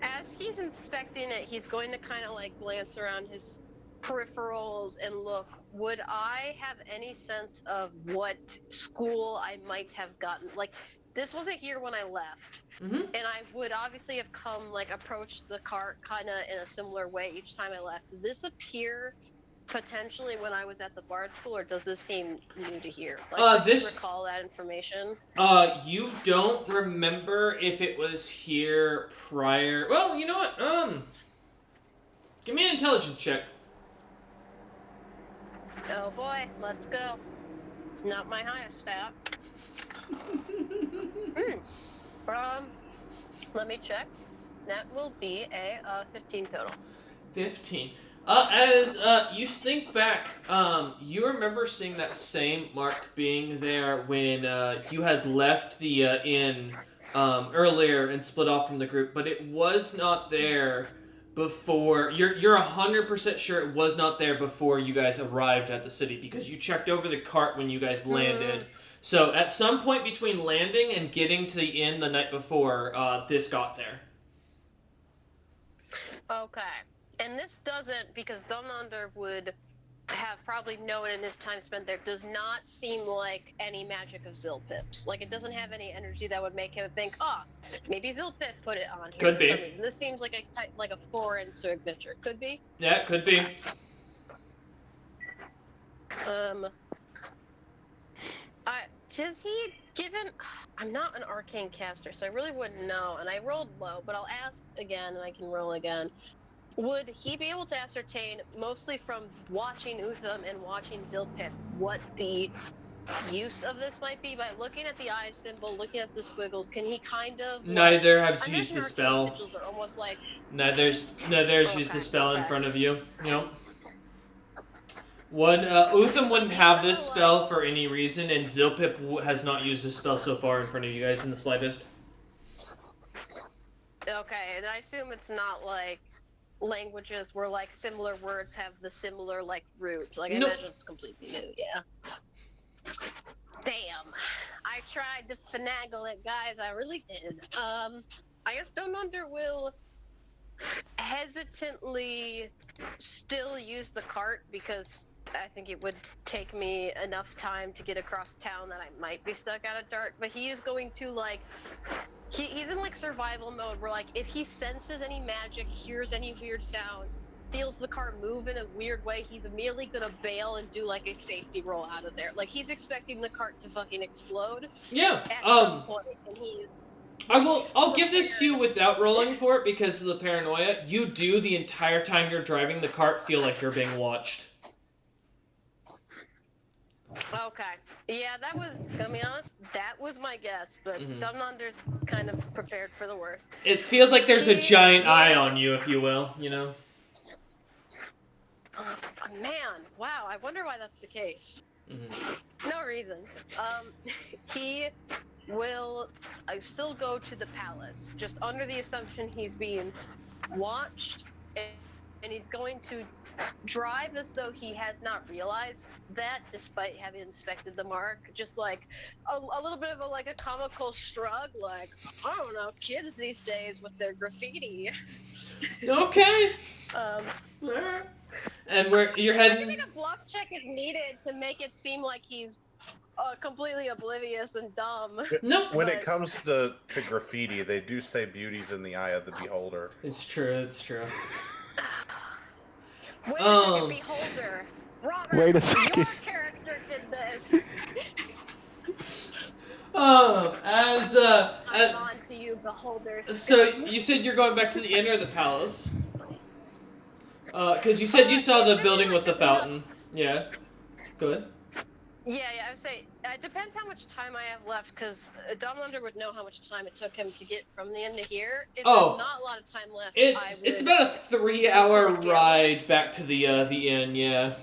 As he's inspecting it, he's going to kind of like glance around his peripherals and look. Would I have any sense of what school I might have gotten? Like, this wasn't here when I left, and I would obviously have come, like, approached the cart kind of in a similar way each time I left. Did this appear potentially when I was at the Bard School, or does this seem new to here? Like, do you recall that information? You don't remember if it was here prior. Well, you know what? Give me an intelligence check. Oh boy, let's go. Not my highest stat. Let me check. That will be a 15 total. 15. As you think back, you remember seeing that same mark being there when you had left the inn earlier and split off from the group, but it was not there before. You're 100% sure it was not there before you guys arrived at the city, because you checked over the cart when you guys landed. So at some point between landing and getting to the inn the night before, this got there. Okay. And this doesn't, because Dunander would have probably known in his time spent there, does not seem like any magic of Zilpip's. Like, it doesn't have any energy that would make him think, maybe Zilpip put it on here Could for be. some reason. This seems like a foreign signature. Could be? Yeah, it could be. Does he given... I'm not an arcane caster, so I really wouldn't know, and I rolled low, but I'll ask again, and I can roll again. Would he be able to ascertain, mostly from watching Utham and watching Zilpip, what the use of this might be? By looking at the eye symbol, looking at the squiggles, can he kind of... Neither have used the spell. Sigils are almost like... Neither's used the spell in front of you. Nope. Utham wouldn't have this spell for any reason, and Zilpip has not used this spell so far in front of you guys in the slightest. Okay, and I assume it's not like languages where like similar words have the similar like root. Like I imagine it's completely new. Yeah. Damn, I tried to finagle it, guys. I really did. I guess Dunander will hesitantly still use the cart because I think it would take me enough time to get across town that I might be stuck out of dark. But he is going to like, he's in like survival mode where like if he senses any magic, hears any weird sounds, feels the car move in a weird way, he's immediately gonna bail and do like a safety roll out of there. Like he's expecting the cart to fucking explode Yeah. at some point, and he's. I'll give this to you without rolling for it because of the paranoia. You do the entire time you're driving the cart feel like you're being watched. Okay. Yeah, that was, gonna be honest, that was my guess, but Dumb Under's kind of prepared for the worst. It feels like there's a giant eye on you, if you will, you know? Man, wow, I wonder why that's the case. No reason. He will still go to the palace, just under the assumption he's being watched, and he's going to drive as though he has not realized that, despite having inspected the mark. Just like a little bit of a comical shrug, like, I don't know, kids these days with their graffiti. Okay. And where you're heading? I think a bluff check is needed to make it seem like he's completely oblivious and dumb. Nope. When it comes to graffiti, they do say beauty's in the eye of the beholder. It's true. It's true. Wait a second, beholder. Robert, Wait a second. your character did this. As I'm on to you, beholder. so you said you're going back to the inn or the palace? Because you said you saw the building with the fountain. Yeah. Good. Yeah, I would say it depends how much time I have left, because Domlander would know how much time it took him to get from the end to here. If there's not a lot of time left, it's about a 3-hour ride back to the inn. Yeah.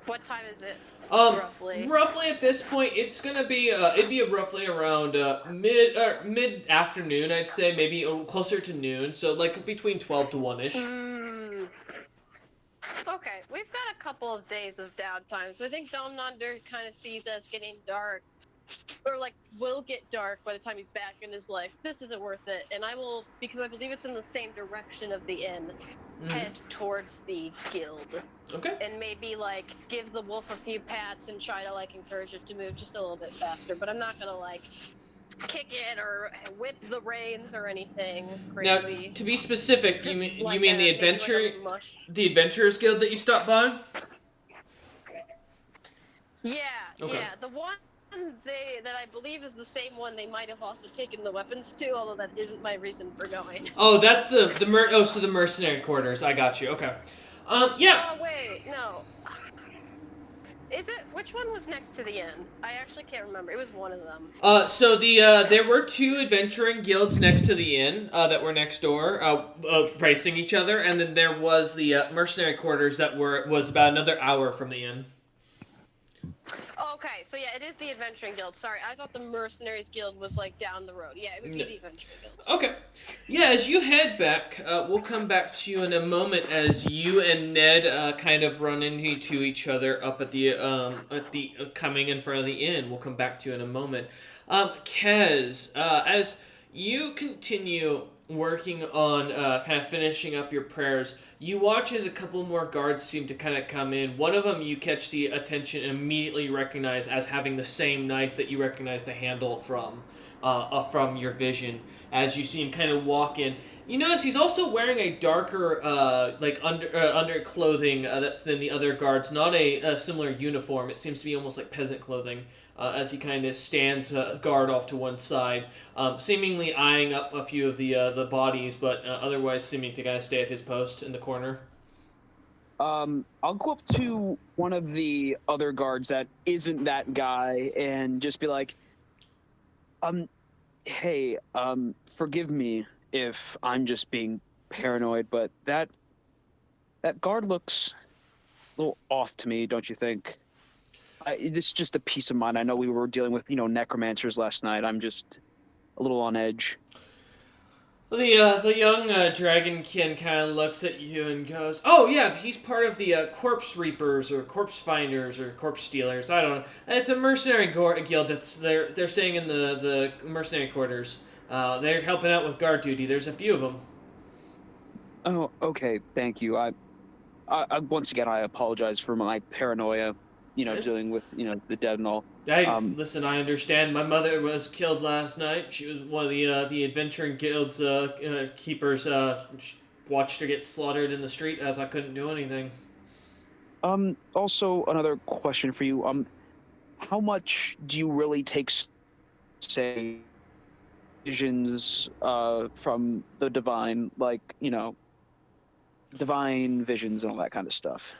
What time is it? Roughly at this point, it's gonna be it'd be roughly around mid afternoon, I'd say, maybe closer to noon. So like between 12 to 1ish. Okay, we've got a couple of days of downtime, so I think Domnander kind of sees us getting dark, or like will get dark by the time he's back in his life. This isn't worth it, and I will, because I believe it's in the same direction of the inn, head towards the guild. Okay. And maybe like give the wolf a few pats and try to like encourage it to move just a little bit faster. But I'm not gonna like kick it or whip the reins or anything crazy. Now, to be specific, Just you mean like the Adventurers Guild that you stopped by? Yeah, Okay. yeah. The one that I believe is the same one they might have also taken the weapons to, although that isn't my reason for going. Oh, that's so the mercenary quarters. I got you. Okay. Yeah. Oh wait, no. Is it? Which one was next to the inn? I actually can't remember. It was one of them. So there were 2 adventuring guilds next to the inn that were next door, facing each other, and then there was the mercenary quarters that was about another hour from the inn. Okay, so yeah, it is the Adventuring Guild. Sorry, I thought the Mercenaries Guild was like down the road. Yeah, it would be the Adventuring Guild. Okay. Yeah, as you head back, we'll come back to you in a moment as you and Ned kind of run into each other up at the coming in front of the inn. We'll come back to you in a moment. Kez, as you continue working on kind of finishing up your prayers, you watch as a couple more guards seem to kind of come in. One of them you catch the attention and immediately recognize as having the same knife that you recognize the handle from your vision. As you see him kind of walk in, you notice he's also wearing a darker under clothing than the other guards. Not a similar uniform. It seems to be almost like peasant clothing. As he kind of stands guard off to one side, seemingly eyeing up a few of the bodies, but otherwise seeming to kind of stay at his post in the corner. I'll go up to one of the other guards that isn't that guy and just be like, hey, forgive me if I'm just being paranoid, but that guard looks a little off to me, don't you think? This is just a peace of mind. I know we were dealing with, necromancers last night. I'm just a little on edge. The young dragonkin kind of looks at you and goes, "Oh yeah, he's part of the corpse reapers or corpse finders or corpse stealers. I don't know. It's a mercenary guild. They're staying in the mercenary quarters. They're helping out with guard duty. There's a few of them." Oh, okay. Thank you. Once again, I apologize for my paranoia. Eh? Dealing with the dead and all. Listen, I understand. My mother was killed last night. She was one of the Adventuring Guild's keepers. Watched her get slaughtered in the street as I couldn't do anything. Also, another question for you. How much do you really take, say, visions from the divine, like divine visions and all that kind of stuff?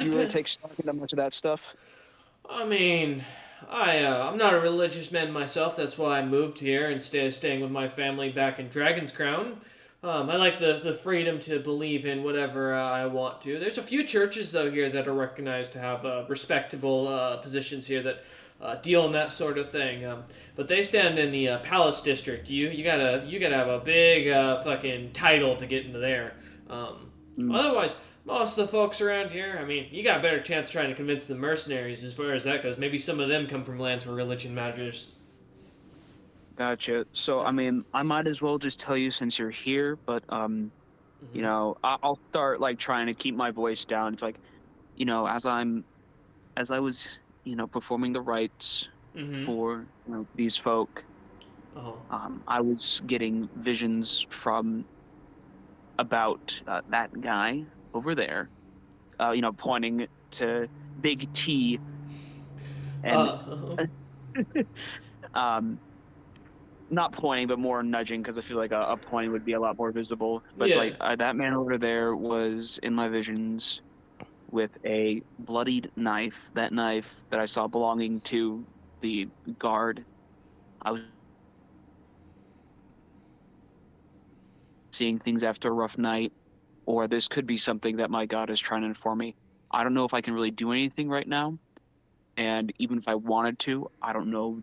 Do you really take stock in that much of that stuff? I mean, I'm not a religious man myself. That's why I moved here and staying with my family back in Dragon's Crown. I like the freedom to believe in whatever I want to. There's a few churches though here that are recognized to have respectable positions here that deal in that sort of thing. But they stand in the Palace District. You gotta have a big fucking title to get into there. Otherwise, most of the folks around here, I mean, you got a better chance trying to convince the mercenaries as far as that goes. Maybe some of them come from lands where religion matters. Gotcha. So, I mean, I might as well just tell you since you're here, but I'll start like trying to keep my voice down. It's like, as I was, performing the rites for these folk, I was getting visions from about that guy over there, pointing to Big T, and not pointing, but more nudging, because I feel like a pointing would be a lot more visible. But it's like that man over there was in my visions with a bloodied knife. That knife that I saw belonging to the guard. I was seeing things after a rough night, or this could be something that my god is trying to inform me. I don't know if I can really do anything right now, and even if I wanted to, I don't know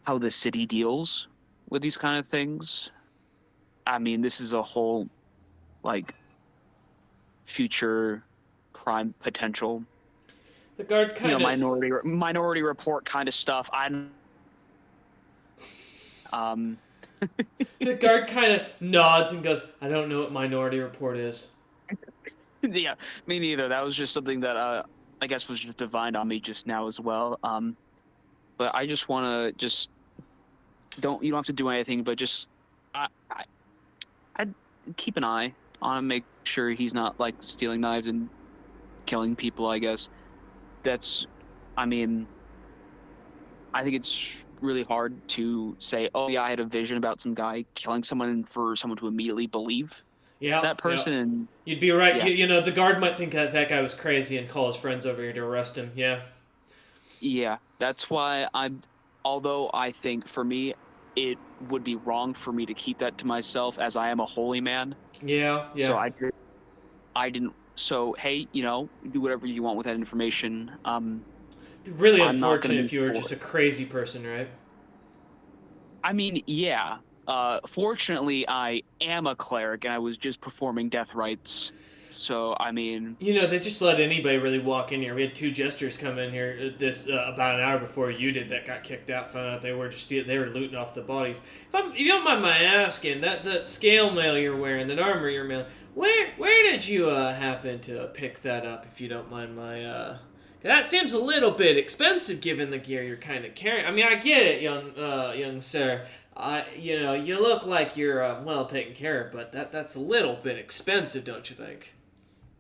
how the city deals with these kind of things. I mean, this is a whole like future crime potential. The guard kind of minority report kind of stuff. The guard kind of nods and goes, "I don't know what Minority Report is." Yeah, me neither. That was just something that I guess was just divined on me just now as well. But I just want to you don't have to do anything, but just I'd keep an eye on him, make sure he's not like stealing knives and killing people. I guess I mean, I think it's really hard to say, oh yeah, I had a vision about some guy killing someone, and for someone to immediately believe that person. Yeah. You'd be right. Yeah. The guard might think that guy was crazy and call his friends over here to arrest him. Yeah. Yeah, that's why although I think for me, it would be wrong for me to keep that to myself, as I am a holy man. Yeah. So I didn't. So hey, do whatever you want with that information. Really unfortunate if you were just a crazy person, right? I mean, yeah. Fortunately, I am a cleric, and I was just performing death rites. So, I mean... they just let anybody really walk in here. We had 2 jesters come in here about an hour before you did that got kicked out, found out they were looting off the bodies. If you don't mind my asking, that scale mail you're wearing, that armor you're wearing, where did you happen to pick that up, if you don't mind my... That seems a little bit expensive given the gear you're kind of carrying. I mean, I get it, young sir. You look like you're well taken care of, but that's a little bit expensive, don't you think?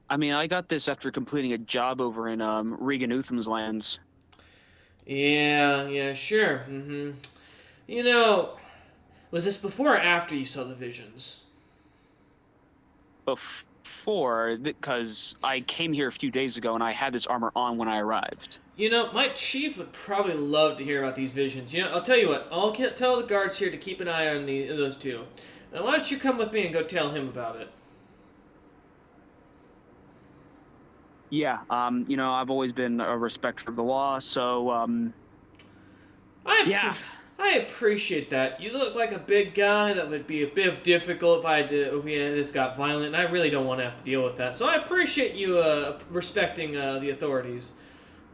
I mean, I got this after completing a job over in Regan Utham's lands. Yeah, sure. Was this before or after you saw the visions? Before, because I came here a few days ago and I had this armor on when I arrived. My chief would probably love to hear about these visions. I'll tell you what. I'll tell the guards here to keep an eye on those 2. Now, why don't you come with me and go tell him about it? Yeah, I've always been a respecter of the law, so, I appreciate that. You look like a big guy. That would be a bit difficult if this got violent, and I really don't want to have to deal with that. So I appreciate you respecting the authorities.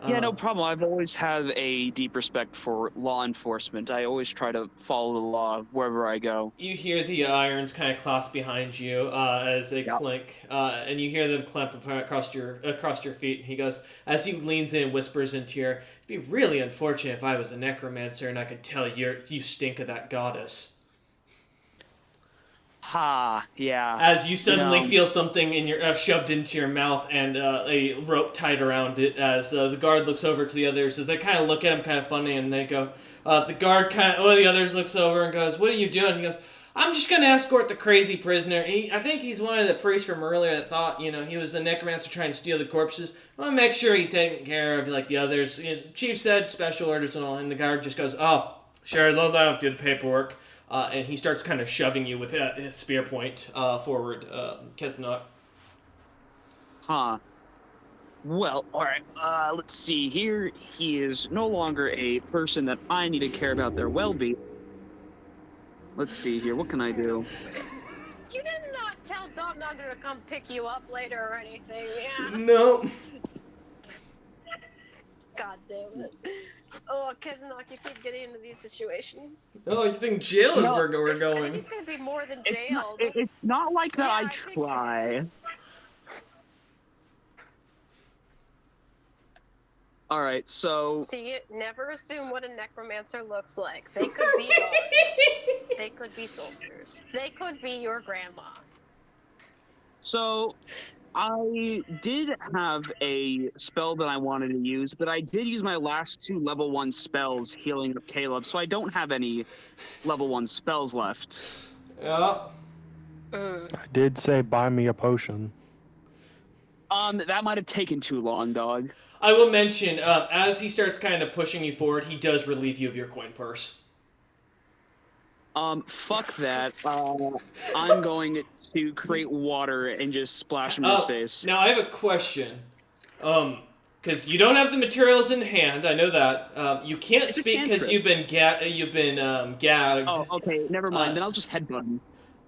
Yeah, no problem. I've always had a deep respect for law enforcement. I always try to follow the law wherever I go. You hear the irons kind of clasp behind you as they Yep. clink, and you hear them clamp across your feet. And he goes, as he leans in, and whispers into your ear, "It'd be really unfortunate if I was a necromancer and I could tell you stink of that goddess." Ha, yeah. As you suddenly No. feel something in your shoved into your mouth and a rope tied around it. As the guard looks over to the others, as they kind of look at him kind of funny, and they go. The guard one of the others looks over and goes, "What are you doing?" He goes, "I'm just gonna escort the crazy prisoner. I think he's one of the priests from earlier that thought, he was a necromancer trying to steal the corpses. I want to make sure he's taken care of like the others." Chief said special orders and all, and the guard just goes, "Oh, sure, as long as I don't do the paperwork." And he starts kind of shoving you with his spear point forward, Kesnok. Huh. Well, alright, let's see here. He is no longer a person that I need to care about their well-being. Let's see here, what can I do? You did not tell Dom Under to come pick you up later or anything, yeah? No. God damn it. Oh, Keznok, you keep getting into these situations. Oh, you think jail is No. where we're I think going? it's gonna be more than It's jail. not like that Yeah, I I think- try. Alright, so... See, never assume what a necromancer looks like. They could be guards. They could be soldiers. They could be your grandma. So, I did have a spell that I wanted to use, but I did use my last 2 level 1 spells healing up Caleb, so I don't have any level 1 spells left. Yeah. Mm. I did say buy me a potion. That might have taken too long, dog. I will mention, as he starts kind of pushing you forward, he does relieve you of your coin purse. Fuck that. I'm going to create water and just splash him in his face. Now I have a question. Because you don't have the materials in hand, I know that. You can't It's a speak because cantrip. you've been gagged. Oh, okay, never mind. Then I'll just headbutt him.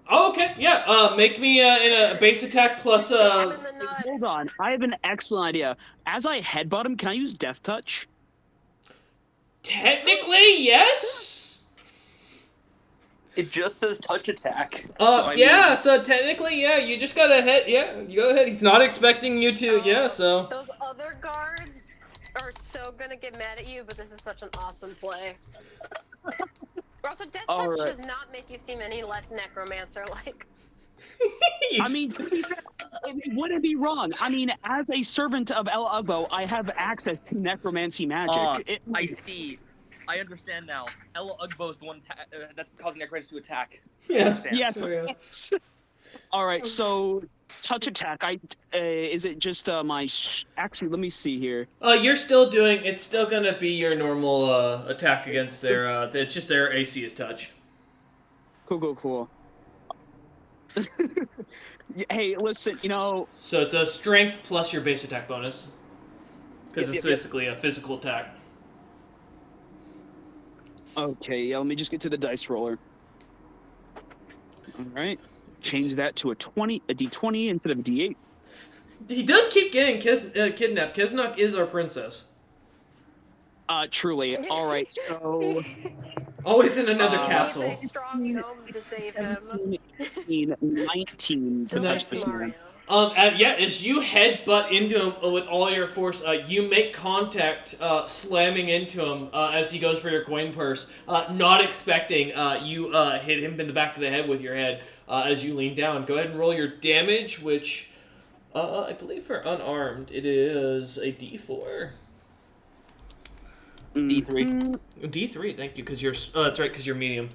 Oh, okay, yeah. Make me in a base attack plus Jab him in the nuts. Hold on, I have an excellent idea. As I headbutt him, can I use Death Touch? Technically, yes. It just says touch attack. So technically, yeah. You just gotta hit. Yeah, you go ahead. He's not expecting you to. Yeah, so. Those other guards are so gonna get mad at you, but this is such an awesome play. Also, Death All Touch right. does not make you seem any less necromancer-like. I mean, to be fair, it wouldn't be wrong. I mean, as a servant of El Ugbo, I have access to necromancy magic. I see. I understand now. Ella Ugbo's the one that's causing necromancers to attack. I Yeah. understand. Yes. Oh, yeah. All right, so touch attack. Is it just actually, let me see here. You're still doing. It's still gonna be your normal attack against their. It's just their AC is touch. Cool. Hey, listen, So it's a strength plus your base attack bonus. Because Yep, it's yep, yep. basically a physical attack. Okay, yeah, let me just get to the dice roller. All right, change that to a D20 instead of a D8. He does keep getting kidnapped. Kesnok is our princess. Truly. All right, so Always in another Uh, castle. He's a strong gnome to save him. 19 to So touch that's this man. Mario. As you headbutt into him with all your force, you make contact, slamming into him as he goes for your coin purse, not expecting you hit him in the back of the head with your head as you lean down. Go ahead and roll your damage, which I believe for unarmed it is a D4. D3. D3, thank you, because you're that's right, because you're medium.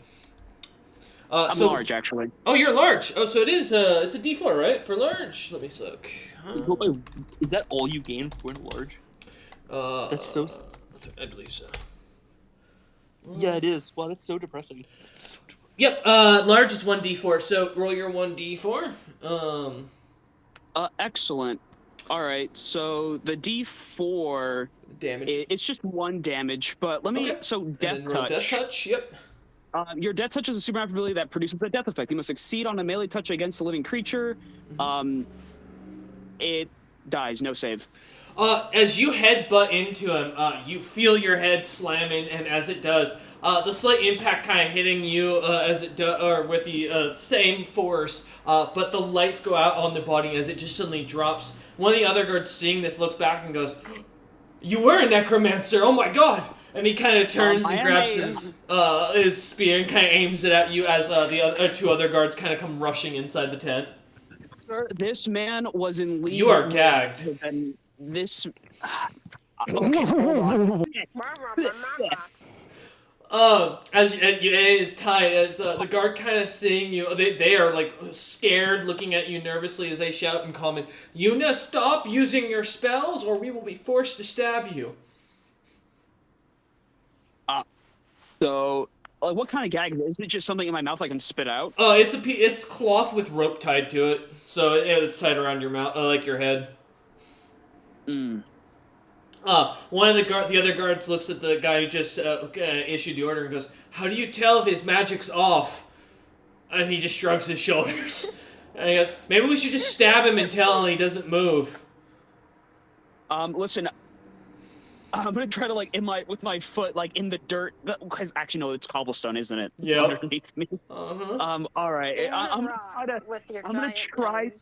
I'm large, actually. Oh, you're large. Oh, so it is. It's a D4, right? For large. Let me look. Is that all you gain when large? That's so. I believe so. Yeah, it is. Wow, that's so depressing. Yep. Large is 1d4. So roll your 1d4. Excellent. All right, so the D4, Damage. it's just 1 damage, but let me. Okay. So And Death then roll Touch. Death touch. Yep. Your Death Touch is a supernatural ability that produces a death effect. You must succeed on a melee touch against a living creature. It dies, no save. As you headbutt into him, you feel your head slamming, and as it does, the slight impact kind of hitting you as it or with the same force, but the lights go out on the body as it just suddenly drops. One of the other guards seeing this looks back and goes, "You were a necromancer! Oh my god!" And he kind of turns and grabs his spear and kind of aims it at you as the other, two other guards kind of come rushing inside the tent. Sir, this man was in league. You are gagged. And this. Okay, hold on. As it is tight, as the guard kind of seeing you, they are like scared, looking at you nervously as they shout and comment, "Yuna, stop using your spells, or we will be forced to stab you." So, like, what kind of gag is it? Is it just something in my mouth I can spit out? It's cloth with rope tied to it, so it's tied around your mouth, like your head. One of the other guards looks at the guy who just issued the order and goes, "How do you tell if his magic's off?" And he just shrugs his shoulders. And he goes, "Maybe we should just stab him and tell him he doesn't move." Listen, I'm gonna try to with my foot in the dirt. Because actually, no, it's cobblestone, isn't it? Yeah. Underneath me. Uh-huh. All right. I'm gonna try.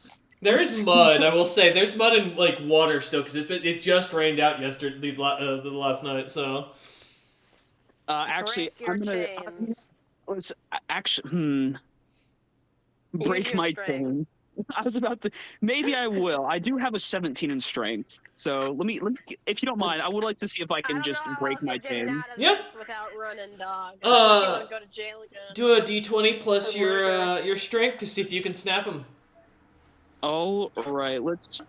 There is mud, I will say. There's mud and water still because it just rained out yesterday, the last night. So. Actually, Break your chains. Break my chains. I was about to. Maybe I will. I do have a 17 in strength, so let me. If you don't mind, I would like to see if I can just break my chains. Yep. Without running, dog. You want to go to jail again? Do a d20 plus your strength to see if you can snap him. All right, let's.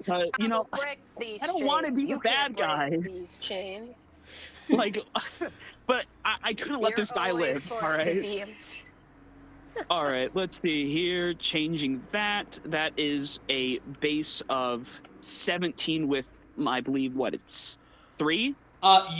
I don't want to be a bad guy. These chains. But I couldn't let this guy live. All right. All right, let's see here. Changing that. That is a base of 17 with, I believe, it's 3? As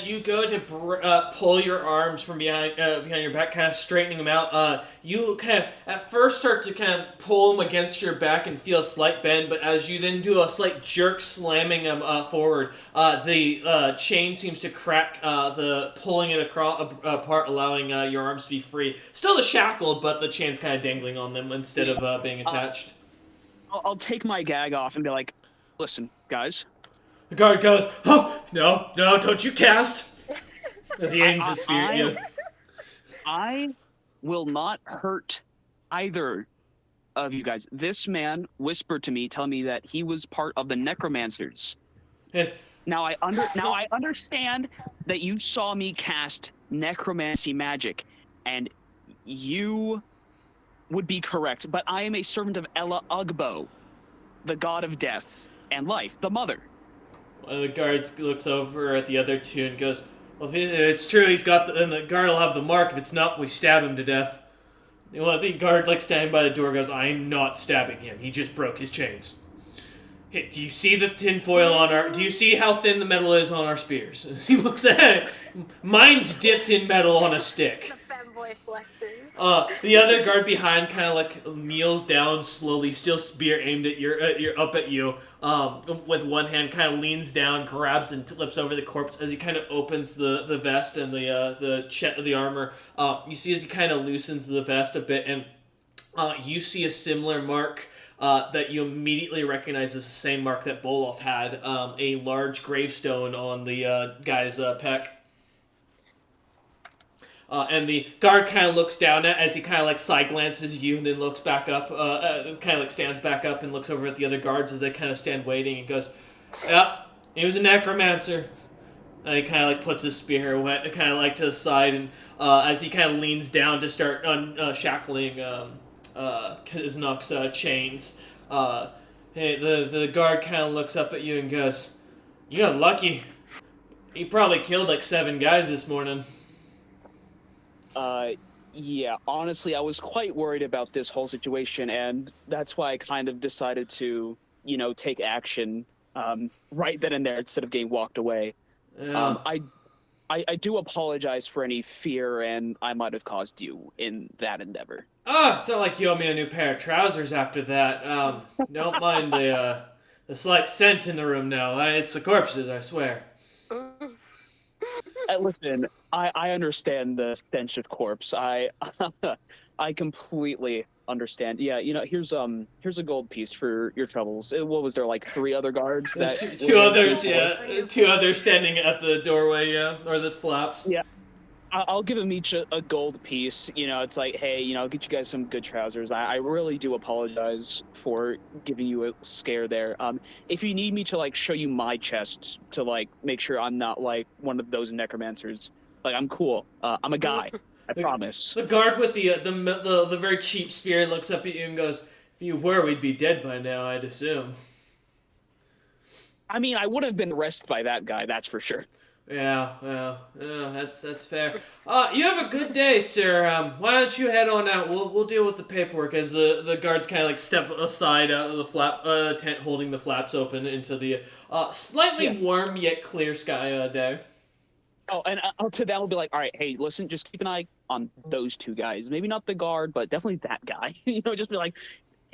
you go to pull your arms from behind your back, kind of straightening them out, you kind of at first start to kind of pull them against your back and feel a slight bend, but as you then do a slight jerk slamming them forward, the chain seems to crack, the pulling it apart, allowing your arms to be free. Still shackled, but the chain's kind of dangling on them instead of being attached. I'll take my gag off and be like, "Listen, guys." The guard goes, "Oh, no, don't you cast!" As he aims his spear at you. I will not hurt either of you guys. This man whispered to me, telling me that he was part of the necromancers. Yes. Now I understand that you saw me cast necromancy magic, and you would be correct, but I am a servant of Ella Ugbo, the god of death and life, the mother. One of the guards looks over at the other two and goes, "Well, if it's true, he's got and the guard will have the mark. If it's not, we stab him to death." Well, the guard, standing by the door, goes, "I'm not stabbing him. He just broke his chains." "Hey, do you see the tinfoil on our... Do you see how thin the metal is on our spears?" As he looks at it, "Mine's dipped in metal on a stick." The femboy flexes. The other guard behind kind of kneels down slowly, still spear aimed at up at you. With one hand, kind of leans down, grabs and flips over the corpse as he kind of opens the vest and the armor. You see as he kind of loosens the vest a bit, and you see a similar mark that you immediately recognize as the same mark that Bolov had, a large gravestone on the guy's pec. And the guard kind of looks down as he kind of side glances you and then looks back up, kind of stands back up and looks over at the other guards as they kind of stand waiting and goes, "Yeah, he was a necromancer." And he kind of puts his spear away, kind of to the side, and as he kind of leans down to start unshackling Kaznok's chains, the guard kind of looks up at you and goes, "You got lucky. He probably killed 7 guys this morning." Yeah, honestly, I was quite worried about this whole situation, and that's why I kind of decided to, take action right then and there instead of getting walked away. Yeah. I do apologize for any fear and I might have caused you in that endeavor. It's not like you owe me a new pair of trousers after that. Don't mind a slight scent in the room now. It's the corpses, I swear. Listen, I understand the stench of corpse. I I completely understand. Yeah, here's a gold piece for your troubles. What was there, like 3 other guards There's that two were others, for? yeah. 2 others standing at the doorway, yeah, or the flaps. Yeah. I'll give them each a gold piece. It's like, hey, get you guys some good trousers. I really do apologize for giving you a scare there. If you need me to like show you my chest to like make sure I'm not like one of those necromancers, like I'm cool. I'm a guy. I promise. The guard with the very cheap spear looks up at you and goes, "If you were, we'd be dead by now, I'd assume." I mean, I would have been arrested by that guy, that's for sure. Yeah, that's fair. You have a good day, sir. Why don't you head on out? We'll deal with the paperwork as the guards kind of like step aside out of the flap tent, holding the flaps open into the slightly warm yet clear sky day. Oh, and to that, will be like, all right, hey, listen, just keep an eye on those 2 guys. Maybe not the guard, but definitely that guy. Just be like,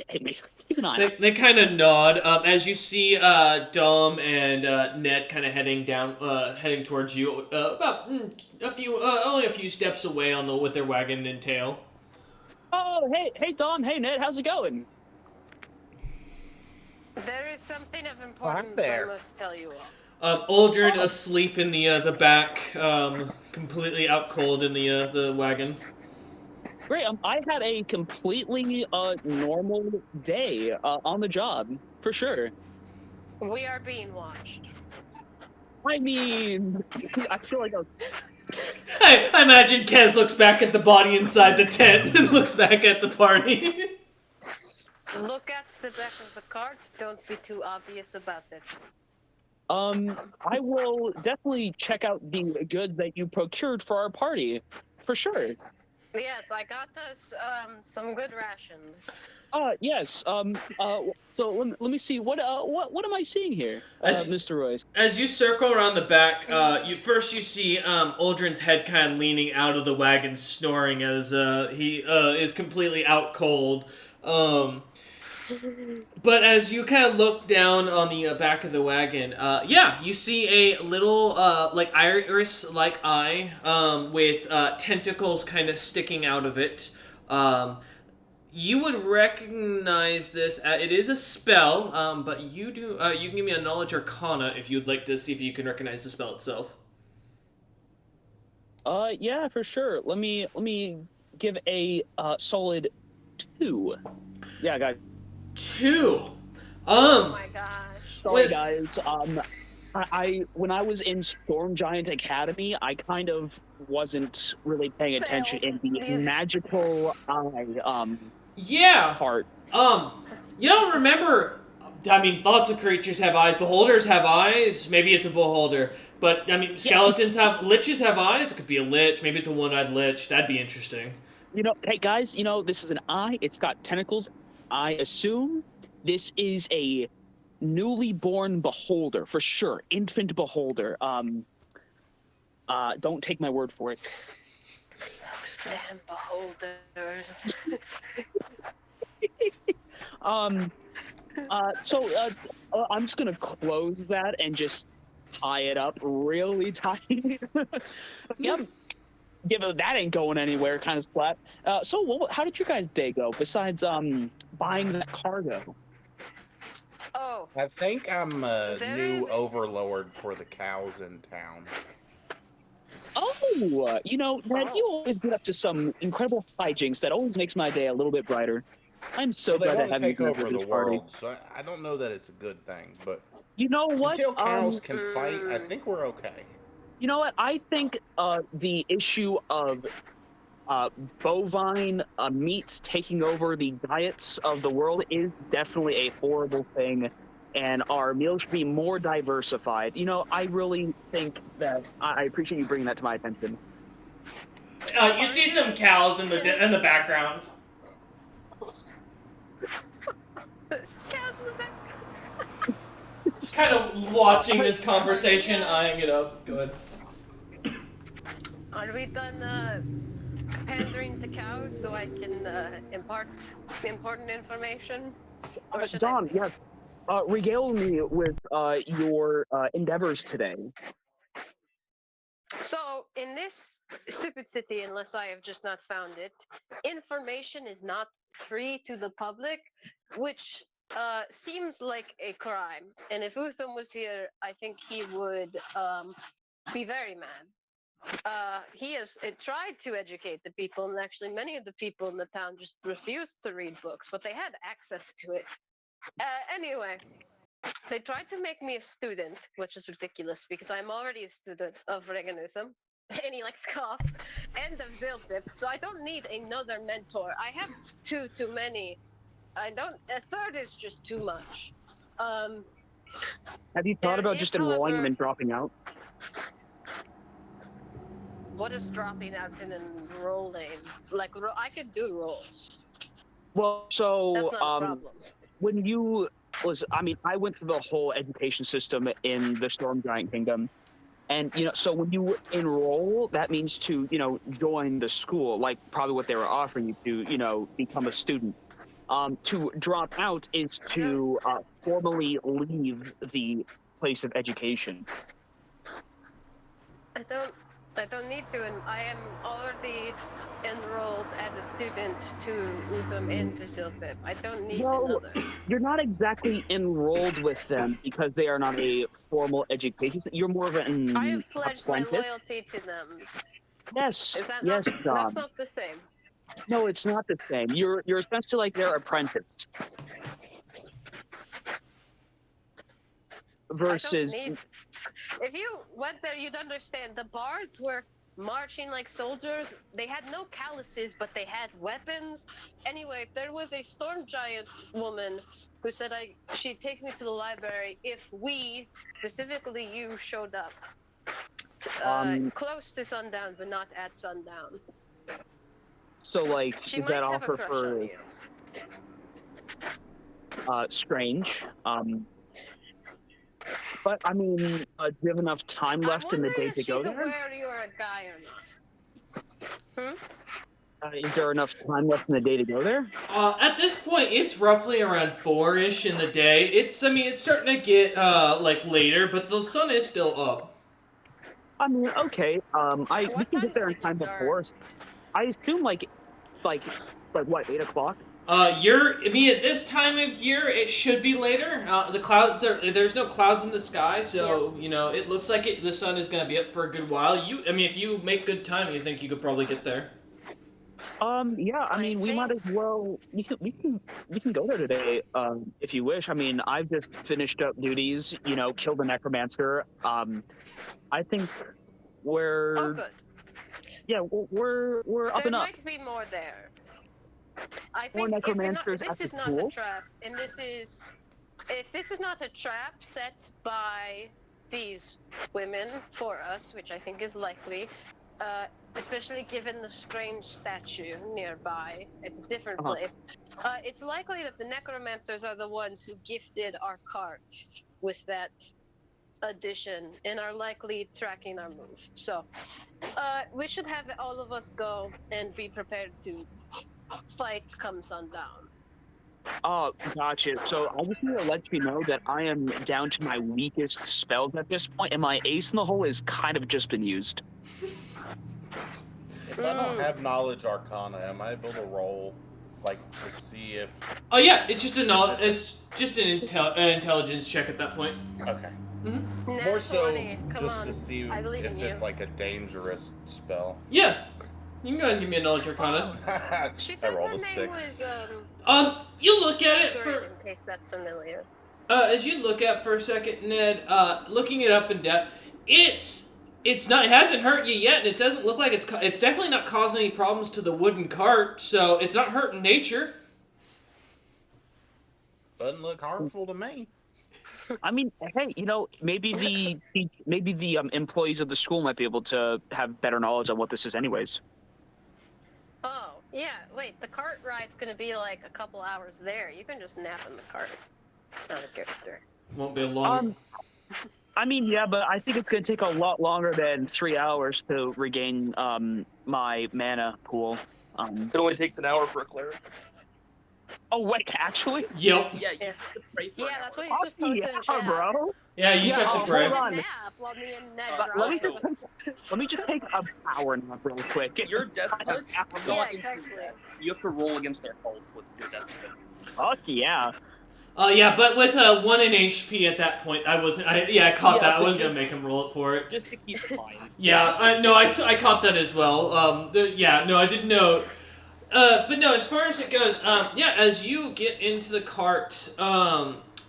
hey, keep an eye. They kind of nod as you see Dom and Ned kind of heading towards you. About only a few steps away with their wagon and tail. Oh, hey, Dom, hey, Ned, how's it going? There is something of importance there. I must tell you all. Aldrin asleep in the back, completely out cold in the wagon. Great. I had a completely normal day on the job, for sure. We are being watched. I mean, I feel like I was... I imagine Kez looks back at the body inside the tent and looks back at the party. Look at the back of the cards. Don't be too obvious about it. I will definitely check out the goods that you procured for our party, for sure. Yes, I got us some good rations. Yes. So let me see. What am I seeing here, Mr. Royce? As you circle around the back, you see Aldrin's head kind of leaning out of the wagon, snoring as he is completely out cold. But as you kind of look down on the back of the wagon, you see a little like iris-like eye with tentacles kind of sticking out of it. You would recognize this. It is a spell, but you do. You can give me a knowledge arcana if you'd like to see if you can recognize the spell itself. Yeah, for sure. Let me give a solid 2. Yeah, guys. 2. Oh my gosh. Sorry, guys. I when I was in Storm Giant Academy, I kind of wasn't really paying attention in the magical eye part. You don't remember. I mean, lots of creatures have eyes. Beholders have eyes. Maybe it's a beholder. But I mean, skeletons have liches have eyes. It could be a lich. Maybe it's a one-eyed lich. That'd be interesting. Hey guys, this is an eye. It's got tentacles. I assume this is a newly born beholder, for sure. Infant beholder. Don't take my word for it. Those damn beholders. So I'm just gonna close that and just tie it up really tight. Yep. That ain't going anywhere, kind of splat. So how did your guys' day go besides buying that cargo? Oh. I think I'm a new overlord for the cows in town. Oh, Ned, you always get up to some incredible hijinks that always makes my day a little bit brighter. I'm so glad to have you take over at the this party. world, so I don't know that it's a good thing, but you know what? Until cows can fight, I think we're okay. You know what? I think the issue of bovine meats taking over the diets of the world is definitely a horrible thing, and our meals should be more diversified. I really think that I appreciate you bringing that to my attention. You see some cows in the background. Just kind of watching this conversation, eyeing it up. Go ahead. Are we done pandering to cows so I can impart important information? Or should Dom, yes. regale me with your endeavors today. So, in this stupid city, unless I have just not found it, information is not free to the public, which seems like a crime. And if Utham was here, I think he would be very mad. He has tried to educate the people, and actually, many of the people in the town just refused to read books, but they had access to it. Anyway, they tried to make me a student, which is ridiculous because I'm already a student of Reganutham. And he likes cough, and of Zilpip, so I don't need another mentor. I have two too many. A third is just too much. Have you thought There about is, just enrolling them however- and dropping out? What is dropping out and enrolling? Like, I could do roles. Well, so That's not a problem. when you I went through the whole education system in the Storm Giant Kingdom. And, so when you enroll, that means to, join the school, like probably what they were offering you to, become a student. To drop out is to formally leave the place of education. I don't need to, and I am already enrolled as a student to Utham and to Zilpip. I don't need another. You're not exactly enrolled with them because they are not a formal education. You're more of an I have pledged my apprentice. loyalty to them. Yes, Is that yes, not? John. That's not the same. No, it's not the same. You're essentially like their apprentice. Versus, I don't need. If you went there, you'd understand. The bards were marching like soldiers. They had no calluses, but they had weapons. Anyway, there was a storm giant woman who said she'd take me to the library if we, specifically you, showed up. Close to sundown, but not at sundown. so like, She is might that have a offer crush for on you. strange? But I mean, do you have enough time left in the day to go I'm there? wondering if she's aware you're a guy or not. Is there enough time left in the day to go there? At this point, it's roughly around 4-ish in the day. It's starting to get, later, but the sun is still up. I mean, okay, we can get there in does it time get dark? before. I assume like what, 8 o'clock? At this time of year, it should be later. There's no clouds in the sky, so, it looks like the sun is going to be up for a good while. If you make good time, you think you could probably get there. Yeah, I mean, we might as well, we can go there today, if you wish. I mean, I've just finished up duties, killed the necromancer. I think we're... Oh, good. Yeah, we're up and up. There might be more there. I More think necromancers this at the is not school? a trap, and if this is not a trap set by these women for us, which I think is likely, especially given the strange statue nearby, it's a different place. It's likely that the necromancers are the ones who gifted our cart with that addition and are likely tracking our move. So, we should have all of us go and be prepared to fight come sundown. Oh, gotcha. So I just need to let you know that I am down to my weakest spells at this point, and my ace in the hole has kind of just been used. If I don't have knowledge arcana, am I able to roll, to see if... Oh yeah, it's just an intelligence check at that point. Okay. Mm-hmm. More so 20. Come just on. to see I believe if in it's you. a dangerous spell. Yeah, you can go ahead and give me a knowledge arcana. She I said rolled her a name 6. was You look at it Great, for in case that's familiar. as you look at it for a second, Ned. Looking it up and down, it hasn't hurt you yet, and it doesn't look like it's definitely not causing any problems to the wooden cart, so it's not hurting nature. Doesn't look harmful to me. I mean, hey, maybe the employees of the school might be able to have better knowledge on what this is, anyways. Oh, yeah, wait, the cart ride's gonna be like a couple hours there. You can just nap in the cart. Not a character. Won't be long. I mean, yeah, but I think it's going to take a lot longer than 3 hours to regain my mana pool. It only takes an hour for a cleric. Oh wait, actually? Yep. Yeah, you just have to pray for an Yeah, that's hour. what he's just posted in chat. bro. Yeah, you just Yeah, have to oh, pray. hold on. A nap while me and Ned Let me drive. just let me just take a power nap real quick. Your death I have touch, power. Yeah, not instant exactly. death. You have to roll against their health with your death touch. Fuck yeah. Yeah, but with 1 in HP at that point, I caught Yeah, that. I but wasn't gonna just- make him roll it for it. Just to keep in mind. Yeah, I caught that as well. I didn't know. But no, as far as it goes, as you get into the cart,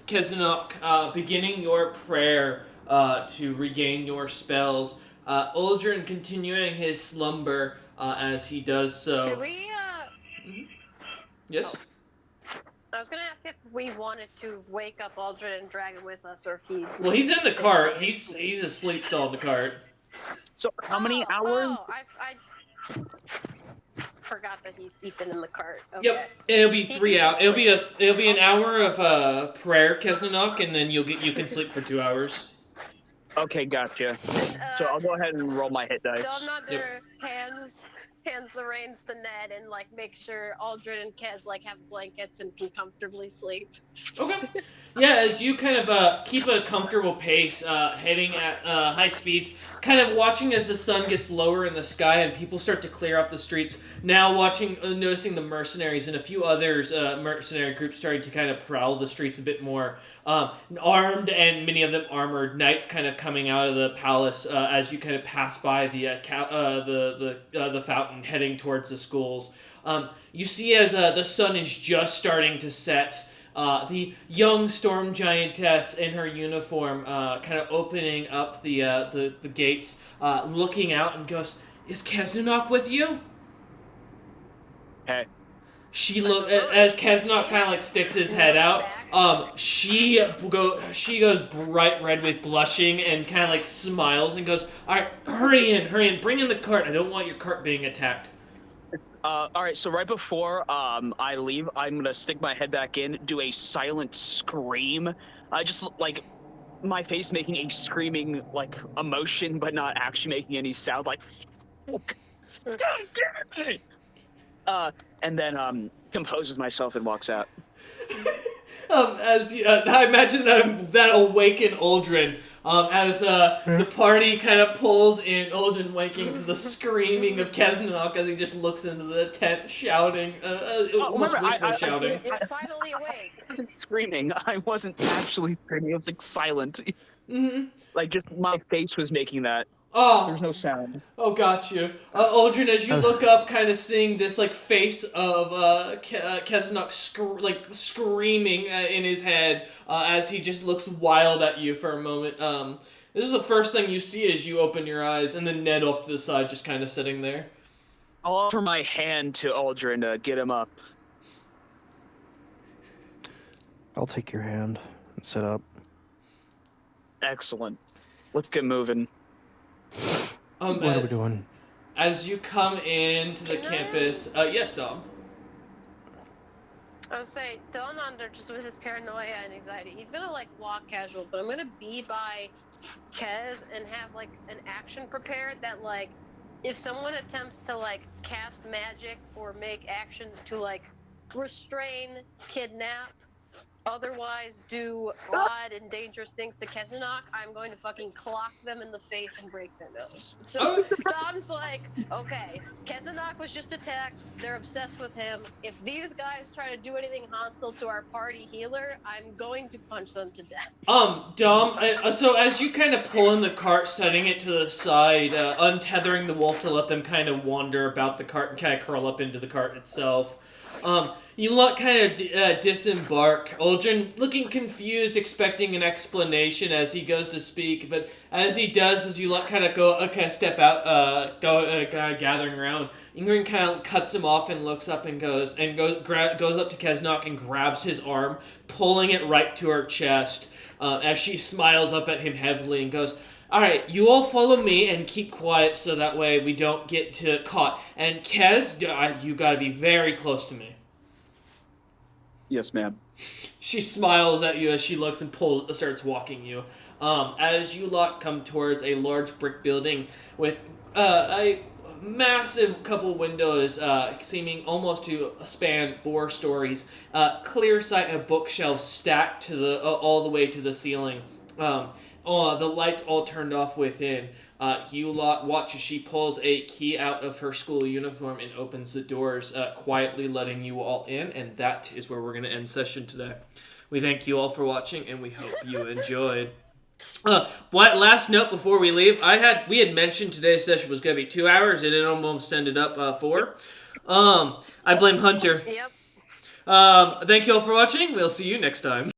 Kezinok, beginning your prayer to regain your spells, Uldren continuing his slumber as he does so. Do we, Yes? I was gonna ask if we wanted to wake up Aldrin and drag him with us, or if he... Well, he's in the Stay cart. asleep. He's asleep still in the cart. So how many hours? Oh, I forgot that he's been in the cart. Okay. Yep, and it'll be He 3 can hours. It'll be an Okay. hour of prayer, Keznanok, and then you can sleep for 2 hours. Okay, gotcha. So I'll go ahead and roll my hit dice. Donander hands the reins to Ned and like make sure Aldrin and Kez like have blankets and can comfortably sleep. Okay. Yeah, as you kind of keep a comfortable pace, heading at high speeds, kind of watching as the sun gets lower in the sky and people start to clear off the streets. Now noticing the mercenaries and a few others, mercenary groups starting to kind of prowl the streets a bit more. Armed and many of them armored, knights kind of coming out of the palace as you kind of pass by the fountain, heading towards the schools. You see as the sun is just starting to set. The young storm giantess in her uniform, kind of opening up the gates, looking out and goes, "Is Keznanok with you?" Hey. She as Keznanok kind of like sticks his head out. She goes bright red with blushing and kind of like smiles and goes, "All right, hurry in, bring in the cart. I don't want your cart being attacked." All right, so right before I leave, I'm gonna stick my head back in, do a silent scream. Just like my face making a screaming like emotion, but not actually making any sound. Like, fuck. God damn it! And then composes myself and walks out. I imagine that awaken Uldren. As the party kind of pulls in, Uldren waking to the screaming of Keznanok as he just looks into the tent, shouting, almost remember, whisper shouting. It's finally awake. I wasn't screaming. I wasn't actually screaming. It was like silent. Mm-hmm. Like just my face was making that. Oh, There's no sound. Oh, got you. Uldren, as you look up, kind of seeing this like face of Keznanok screaming in his head as he just looks wild at you for a moment. This is the first thing you see as you open your eyes, and then Ned off to the side, just kind of sitting there. I'll offer my hand to Aldrin to get him up. I'll take your hand and sit up. Excellent. Let's get moving. What are we doing? As you come into the Can I- campus, yes, Dom. I would say Donander, just with his paranoia and anxiety, he's gonna like walk casual, but I'm gonna be by Kez and have like an action prepared that like if someone attempts to like cast magic or make actions to like restrain, kidnap, otherwise do odd and dangerous things to Keznanok, I'm going to fucking clock them in the face and break their nose. So Dom's like, okay, Keznanok was just attacked. They're obsessed with him. If these guys try to do anything hostile to our party healer, I'm going to punch them to death. Dom, so as you kind of pull in the cart, setting it to the side, untethering the wolf to let them kind of wander about the cart and kind of curl up into the cart itself, you look kind of disembark. Uldren looking confused, expecting an explanation as he goes to speak, but as he does, as you kind of step out, gathering around, Ingrid kind of cuts him off and looks up and goes up to Keznanok and grabs his arm, pulling it right to her chest, as she smiles up at him heavily and goes, "All right, you all follow me and keep quiet so that way we don't get caught. And Kez, you gotta be very close to me." Yes, ma'am. She smiles at you as she looks and starts walking you. As you lot come towards a large brick building with a massive couple windows, seeming almost to span 4 stories. Clear sight of bookshelves stacked to the all the way to the ceiling. The lights all turned off within. You lot watch as she pulls a key out of her school uniform and opens the doors, quietly letting you all in. And that is where we're going to end session today. We thank you all for watching, and we hope you enjoyed. What last note before we leave? We had mentioned today's session was going to be 2 hours, and it almost ended up 4. I blame Hunter. Yep. Thank you all for watching. We'll see you next time.